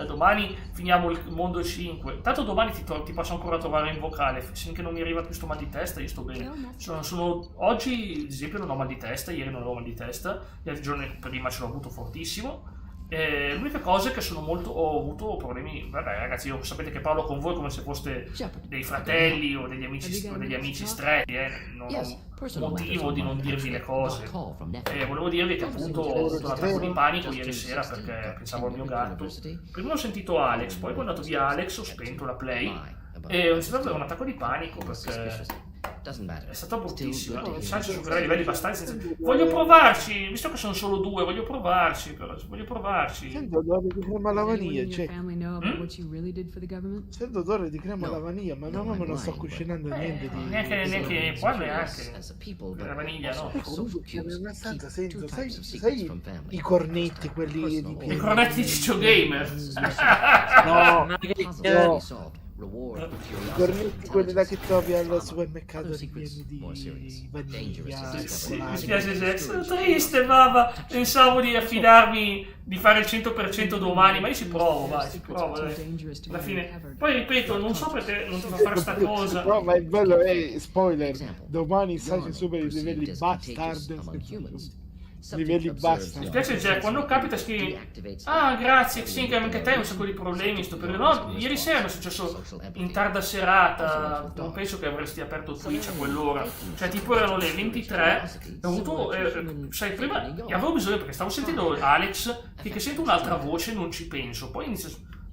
Domani finiamo il mondo 5. Tanto domani ti posso ancora trovare in vocale. Finché non mi arriva più sto mal di testa, io sto bene. Oggi, ad esempio, non ho mal di testa. Ieri non avevo mal di testa. Il giorno prima ce l'ho avuto fortissimo. L'unica cosa è che ho avuto problemi. Vabbè, ragazzi, io sapete che parlo con voi come se foste dei fratelli o degli amici stretti. Non ho motivo di non dirvi le cose. Volevo dirvi che appunto ho avuto un attacco di panico ieri sera perché pensavo al mio gatto. Prima ho sentito Alex, poi quando è andato via Alex ho spento la play e ho iniziato ad avere un attacco di panico perché è stato bruttissimo. Sancio superare i livelli abbastanza. Voglio provarci, visto che sono solo 2, voglio provarci. Sento odore di crema alla vaniglia, cioè. Sento odore di crema alla vaniglia, ma non me lo sto cucinando niente di... Neanche qua neanche. La vaniglia no. Nella stanza sento, sai i cornetti, quelli di i cornetti di Ciccio Gamer. No. I cornetti quelli là che trovi al supermercato pieni di vaniglia. Mi spiace Jack, sono triste Baba, pensavo di affidarmi di fare il 100% domani, ma io ci provo, vai, alla fine. Poi ripeto, non so perché non ti fa fare sta cosa. No, ma il bello è, spoiler, domani sai supera i livelli bastard. Livelli basta. Mi spiace Jack, quando capita scrivi grazie, sì, che anche te hai un sacco di problemi sto periodo. No, ieri sera mi è successo in tarda serata, non penso che avresti aperto Twitch a quell'ora, cioè tipo erano le 23, ho avuto, sai, prima avevo bisogno perché stavo sentendo Alex che sento un'altra voce, non ci penso, poi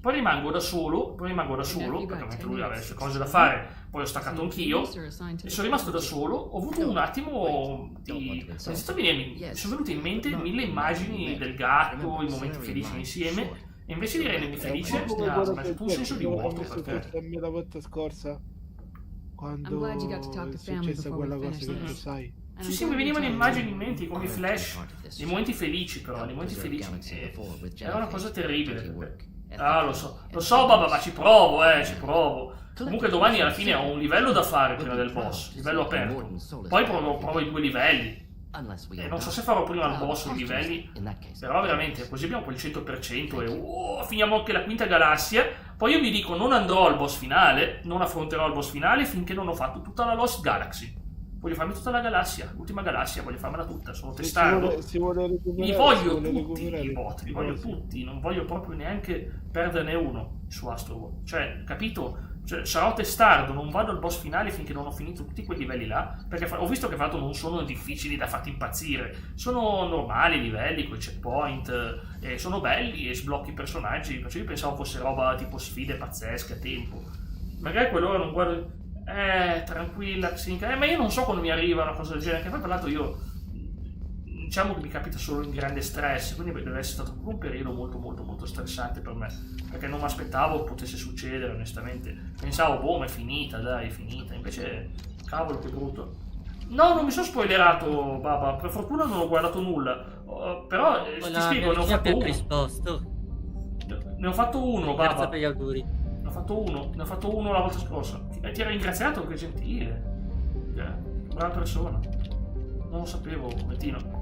rimango da solo perché mentre lui aveva le sue cose da fare, poi ho staccato anch'io e sono rimasto da solo. Ho avuto un attimo di... mi sono venute in mente 1000 immagini del gatto, i momenti felici insieme, e invece di rendermi felice mi ha dato un senso di vuoto perché... la volta scorsa quando è successa quella cosa che tu sai. Sì, mi venivano immagini in mente come i flash, dei momenti felici però, era una cosa terribile. Lo so Baba, ma ci provo. Comunque domani alla fine ho un livello da fare prima del boss, livello aperto. Poi provo i 2 livelli. Non so se farò prima il boss o i livelli, però veramente così abbiamo quel 100% e finiamo anche la quinta galassia. Poi io vi dico, non andrò al boss finale, non affronterò il boss finale finché non ho fatto tutta la Lost Galaxy. Voglio farmi tutta la galassia, l'ultima galassia, voglio farmela tutta, sono testardo. Li voglio tutti i bot, li voglio tutti, non voglio proprio neanche perderne uno su Astrobot. Cioè, capito? Cioè, sarò testardo, non vado al boss finale finché non ho finito tutti quei livelli là, perché ho visto che fra l'altro non sono difficili da farti impazzire, sono normali livelli, con i checkpoint, sono belli e sblocchi i personaggi, perciò io pensavo fosse roba tipo sfide pazzesche a tempo. Magari quell'ora non guardo... tranquilla, ma io non so quando mi arriva una cosa del genere, che poi per l'altro io diciamo che mi capita solo in grande stress, quindi deve essere stato un periodo molto stressante per me, perché non mi aspettavo potesse succedere onestamente, pensavo ma è finita, invece cavolo che brutto. No, non mi sono spoilerato Baba, per fortuna non ho guardato nulla, però ti spiego, ne ho fatto uno Baba. Ne ho fatto uno la volta scorsa. Ti ha ringraziato, che gentile. Brava persona. Non lo sapevo, Bettino.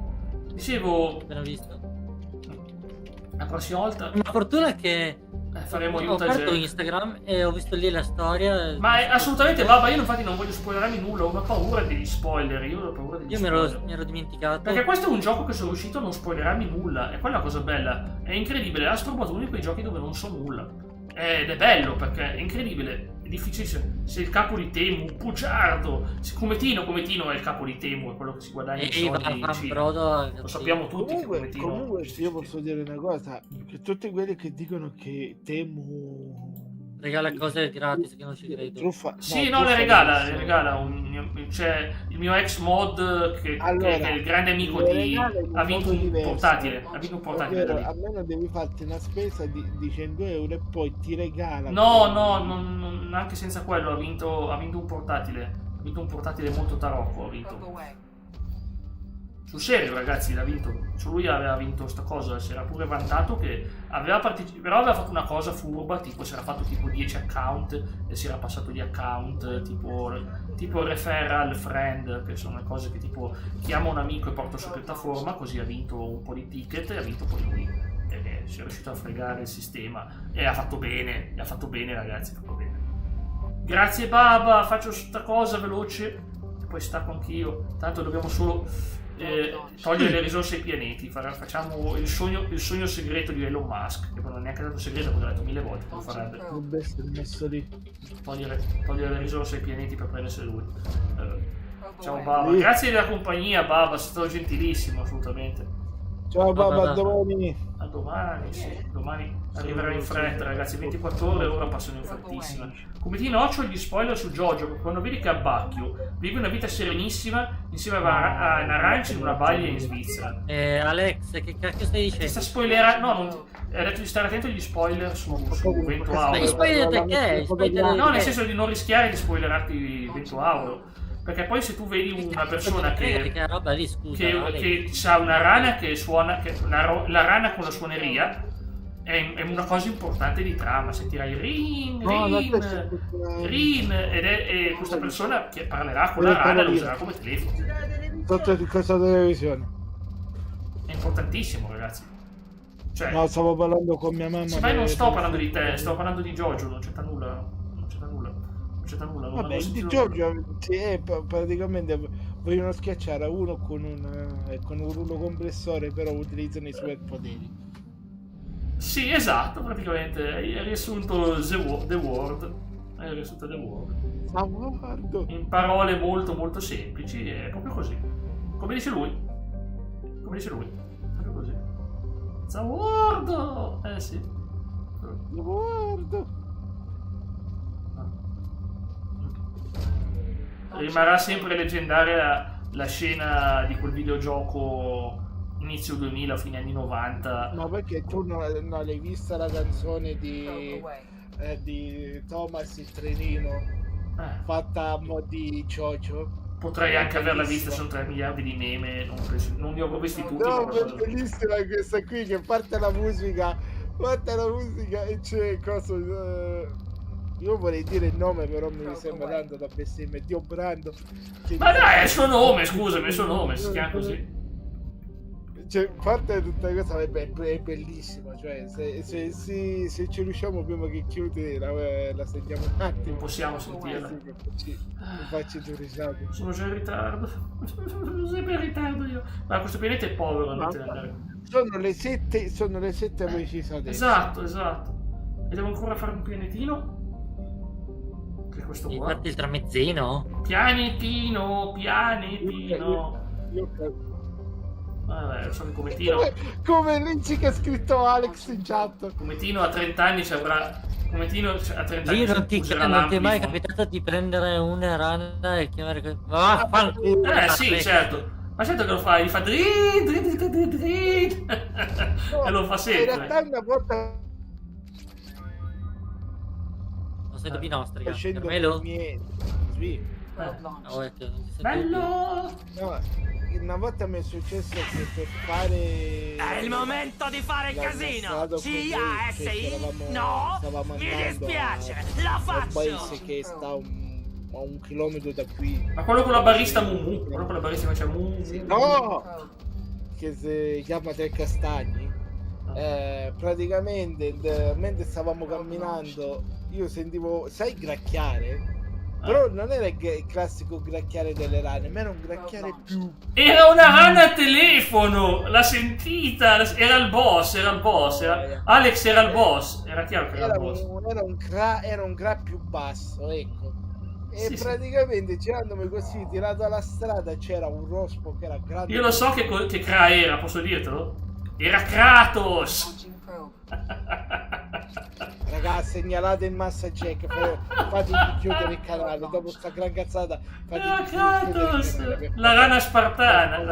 Dicevo... Appena visto. La prossima volta... La fortuna è che faremo Ho aiuto a aperto Jack. Instagram e ho visto lì la storia. Ma è assolutamente Baba, io infatti non voglio spoilerarmi nulla, ho una paura degli spoiler, io ho paura degli Io spoiler. mi ero dimenticato. Perché questo è un gioco che sono riuscito a non spoilerarmi nulla, e quella è la cosa bella. È incredibile, Astro Bot è uno di quei giochi dove non so nulla. Ed è bello perché è incredibile, è difficilissimo. Sei il capo di Temu, bugiardo. Cometino è il capo di Temu, è quello che si guadagna i soldi in Cina. Lo sappiamo tutti che Cometino. Comunque io posso dire una cosa, che tutti quelli che dicono che Temu regala cose gratis che non ci credo. Truffa, Sì, no, le regala c'è il mio ex mod che è il grande amico di... ha vinto un portatile. Ovvero, a meno devi farti una spesa di 100 euro e poi ti regala. No, anche senza quello ha vinto un portatile. Ha vinto un portatile molto tarocco, ha vinto. Sul serio, ragazzi, l'ha vinto. Lui aveva vinto sta cosa, si era pure vantato che aveva però aveva fatto una cosa furba, tipo si era fatto tipo 10 account e si era passato di account, tipo referral friend, che sono le cose che tipo chiama un amico e porta su piattaforma, così ha vinto un po' di ticket e ha vinto poi lui. E si è riuscito a fregare il sistema e ha fatto bene, ragazzi, ha fatto bene. Grazie Baba, faccio sta cosa veloce e poi stacco anch'io, tanto dobbiamo solo... togliere le risorse ai pianeti, facciamo il sogno segreto di Elon Musk, che non è neanche stato segreto, l'ho detto 1000 volte, lo farebbe. Dovrebbe essere messo lì. Togliere le risorse ai pianeti per prendersi lui. Ciao Baba, grazie della compagnia Baba, sei stato gentilissimo, assolutamente. Ciao Baba, a domani. A domani, sì, domani arriverà in fretta, ragazzi, 24 ore ora passano in frettissima. Come ti noccio gli spoiler su Jojo, quando vedi che Abbacchio vive una vita serenissima insieme a Naranci in una balia in Svizzera. Alex, che cacchio stai dicendo? Ti sta spoilerando? No, ha detto di stare attento agli spoiler su Vento Auro. Ma gli spoiler perché? No, nel senso di non rischiare di spoilerarti Vento Auro. Perché poi se tu vedi una persona che ha una rana che suona, la rana con la suoneria è una cosa importante di trama, sentirai Rin, e questa persona che parlerà con la rana lo userà come telefono. Sotto di questa televisione. È importantissimo, ragazzi. Cioè, no, stavo parlando con mia mamma. Sì, ma io non sto parlando di te, sto parlando di Jojo, non c'entra nulla. Vabbè, di Giorgio praticamente vogliono schiacciare uno con un rullo compressore, però utilizzano i superpoteri. Sì, esatto, praticamente hai riassunto The World. In parole molto molto semplici, è proprio così. Come dice lui. Proprio così. Zawordo! Sì. Zawordo! Rimarrà sempre leggendaria la scena di quel videogioco inizio 2000, fine anni 90. Ma perché tu non l'hai vista la canzone di Thomas il trenino fatta a mo' di Jojo? Potrei anche averla vista, sono 3 miliardi di meme, non li ho visti tutti. No, è bellissima questa qui che parte la musica e c'è cosa... Io vorrei dire il nome, però mi sembra tanto da bestemmia. Dio Brando. Ma dai, è il suo nome, scusami, è il suo nome, si chiama così. Cioè, parte tutta questa è bellissima. Cioè, se ci riusciamo prima che chiude la sentiamo un attimo. Non possiamo sentirla. Sì, faccio due risate. Sono già in ritardo. Sono sempre in ritardo io. Ma questo pianeta è povero, sono le 7 precisamente. Esatto. E devo ancora fare un pianetino. Che questo qua. Infatti il tramezzino? Pianetino. Vabbè, sono Cometino. Come Linci che ha scritto Alex in chat. Cometino a 30 anni ci avrà. Cometino a 30 anni non ti è mai capitato di prendere una rana e chiamare. Sì, certo. Ma certo che lo fa, gli fa drit. E lo fa sempre. In realtà una volta sei dopo i nostri, Carmelo? Bello! No, una volta mi è successo che per fare... È il momento di fare casino! No, mi dispiace, la faccio! Un paese che sta a 1 chilometro da qui. Ma quello con la barista Mumu? Quello con la barista che c'è Mumu? No! Che si chiama Tre Castagni. praticamente mentre stavamo camminando io sentivo, sai, gracchiare? Però non era il classico gracchiare delle rane, ma era un gracchiare più... Era una rana a telefono! L'ha sentita! Era il boss, Alex era il boss, era chiaro che era il boss. Era un gra più basso, ecco. E Sì, praticamente girandomi così, tirato alla strada, c'era un rospo che era grande. Io lo so che Kra era, posso dirtelo? Era Kratos! Raga, segnalate il Massa Jack, fatemi chiudere il canale, dopo sta gran cazzata fatemi Kratos! La rana spartana,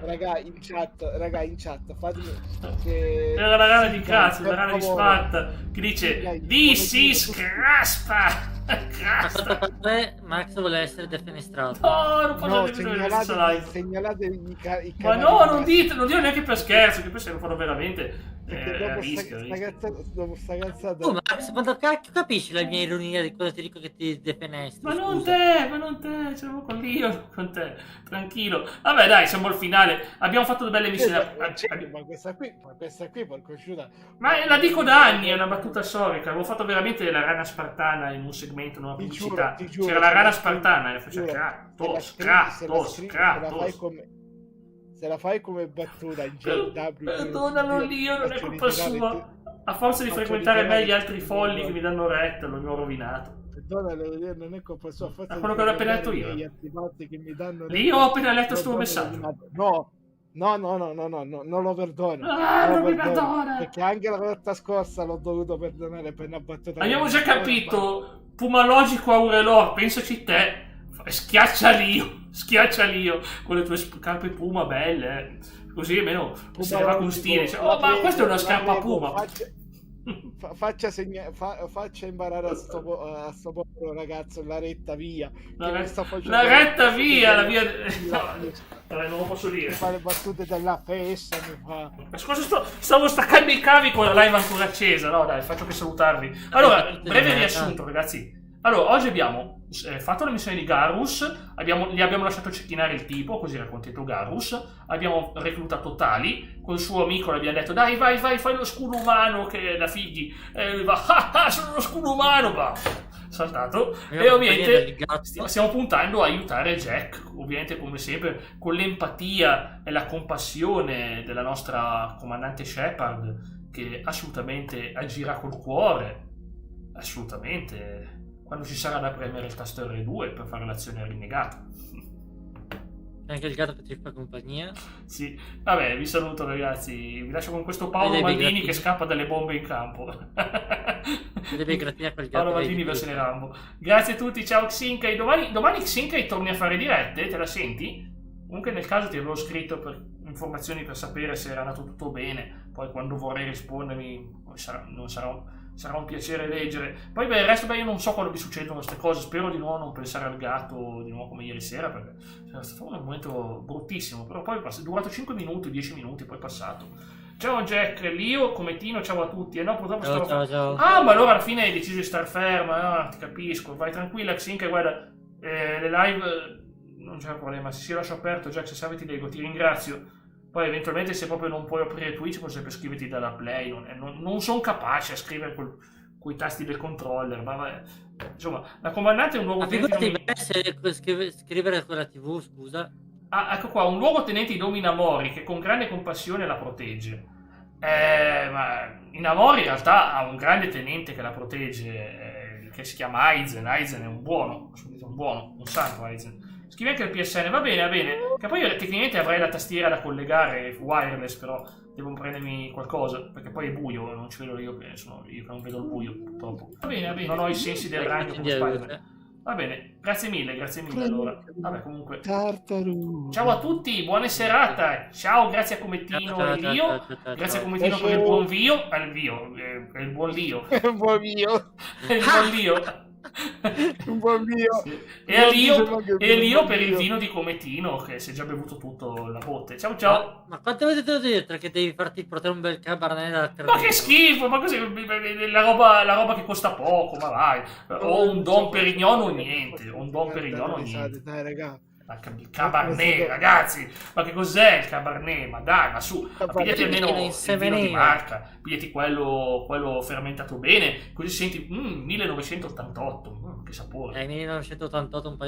Raga, in chat, fatemi era la rana di Kratos, la rana di Sparta, che dice This is Craspa! Max vuole essere defenestrato. No, non posso segnalate i canali. Ma no, non ditelo neanche per scherzo, che poi se lo fanno veramente rischio. Dopo sta cazzata. Oh, Max, quando cacchio capisci la mia ironia di cosa ti dico che ti defenestri? Ma non te, siamo con Dio, con te, tranquillo. Vabbè dai, siamo al finale, abbiamo fatto delle belle missioni. Ma questa qui, porco sciuta. Ma la dico da anni, è una battuta storica, avevo fatto veramente la rana spartana in un segmento, in una pubblicità. C'era la rana spartana e faceva Kratos. Se la fai come battuta in GW, perdonalo Dio, non è colpa sua. A forza di frequentare me gli altri folli che mi danno retta, lo mi ho rovinato. Perdonalo, non è colpa sua. Ma quello che ho appena detto io. Io ho appena letto il suo messaggio. No, non lo perdono. Non mi perdona. Perché anche la volta scorsa l'ho dovuto perdonare per una battuta. Abbiamo già capito. Pumalogico Aurelor, pensaci te. Schiaccia Lio con le tue scarpe Puma belle, così almeno se ne va con stile. Dice, oh, ma questa è una scarpa Puma. Faccia imparare a sto povero ragazzo la retta via. La retta via. Non lo posso dire. Fa le battute della festa, mi fa. Scusa, stavo staccando i cavi con la live ancora accesa. No, dai, faccio che salutarvi. Allora, breve riassunto, ragazzi. Allora, oggi abbiamo fatto la missione di Garrus, gli abbiamo lasciato cecchinare il tipo, così era contento Garrus, abbiamo reclutato Tali, col suo amico le abbiamo detto dai vai, fai lo scudo umano che è da figli, e lui va, sono lo scudo umano, va, saltato, e ovviamente stiamo puntando a aiutare Jack, ovviamente come sempre, con l'empatia e la compassione della nostra comandante Shepard, che assolutamente agirà col cuore, assolutamente, quando ci sarà da premere il tasto R2 per fare l'azione rinnegata. Anche il gatto che ti fa compagnia. Sì, vabbè, vi saluto ragazzi, vi lascio con questo Paolo Maldini che scappa dalle bombe in campo. Paolo Maldini versione Rambo. Grazie a tutti, ciao Xinkei. Domani Xinkei torni a fare dirette, te la senti? Comunque nel caso ti avevo scritto per informazioni per sapere se era andato tutto bene, poi quando vorrei rispondermi sarà un piacere leggere. Poi il resto io non so quando mi succedono queste cose, spero di nuovo non pensare al gatto di nuovo come ieri sera, perché è stato un momento bruttissimo, però poi è durato 5 minuti, 10 minuti, poi è passato. Ciao Jack, Lio, Cometino, ciao a tutti. No, purtroppo ciao. Ah, ma allora alla fine hai deciso di star ferma, ti capisco, vai tranquilla, Xinca, guarda, le live non c'è problema, se si lascia aperto, Jack, se serve ti leggo, ti ringrazio. Poi eventualmente se proprio non puoi aprire Twitch puoi sempre scriverti dalla Play, non sono capace a scrivere coi tasti del controller, ma insomma la comandante è un luogotenente... scrivere con la TV, scusa. Ah, ecco qua, un luogotenente di Namori che con grande compassione la protegge. Ma Namori in realtà ha un grande tenente che la protegge, che si chiama Aizen. Aizen è un buono, un santo Aizen. Scrivi anche il PSN, va bene, che poi io tecnicamente avrei la tastiera da collegare wireless, però devo prendermi qualcosa, perché poi è buio, non ci vedo io che non vedo il buio, purtroppo. Va bene, non ho i sensi del ragno come Spider-Man. Va bene, grazie mille allora. Vabbè, comunque. Ciao a tutti, buona serata. Ciao, grazie a Comettino e Lio. Grazie a Comettino per il buon Vio. È il buon Lio. È un buon Vio. È il buon Lio. Un buon Vio. Sì. E Lio per il vino di Comettino che si è già bevuto tutto la botte. Ciao. Ma quante volte te l'ho detto che devi farti portare un bel cabernet dalla terra? Ma che schifo, ma così la roba che costa poco, ma vai. O un Dom Perignon o niente. Dai, raga. Il Cabernet, ragazzi, ma che cos'è il Cabernet? Ma dai, ma su, ma pigliati almeno il vino di marca, pigliati quello fermentato bene, così senti 1988, che sapore. 1988 un paio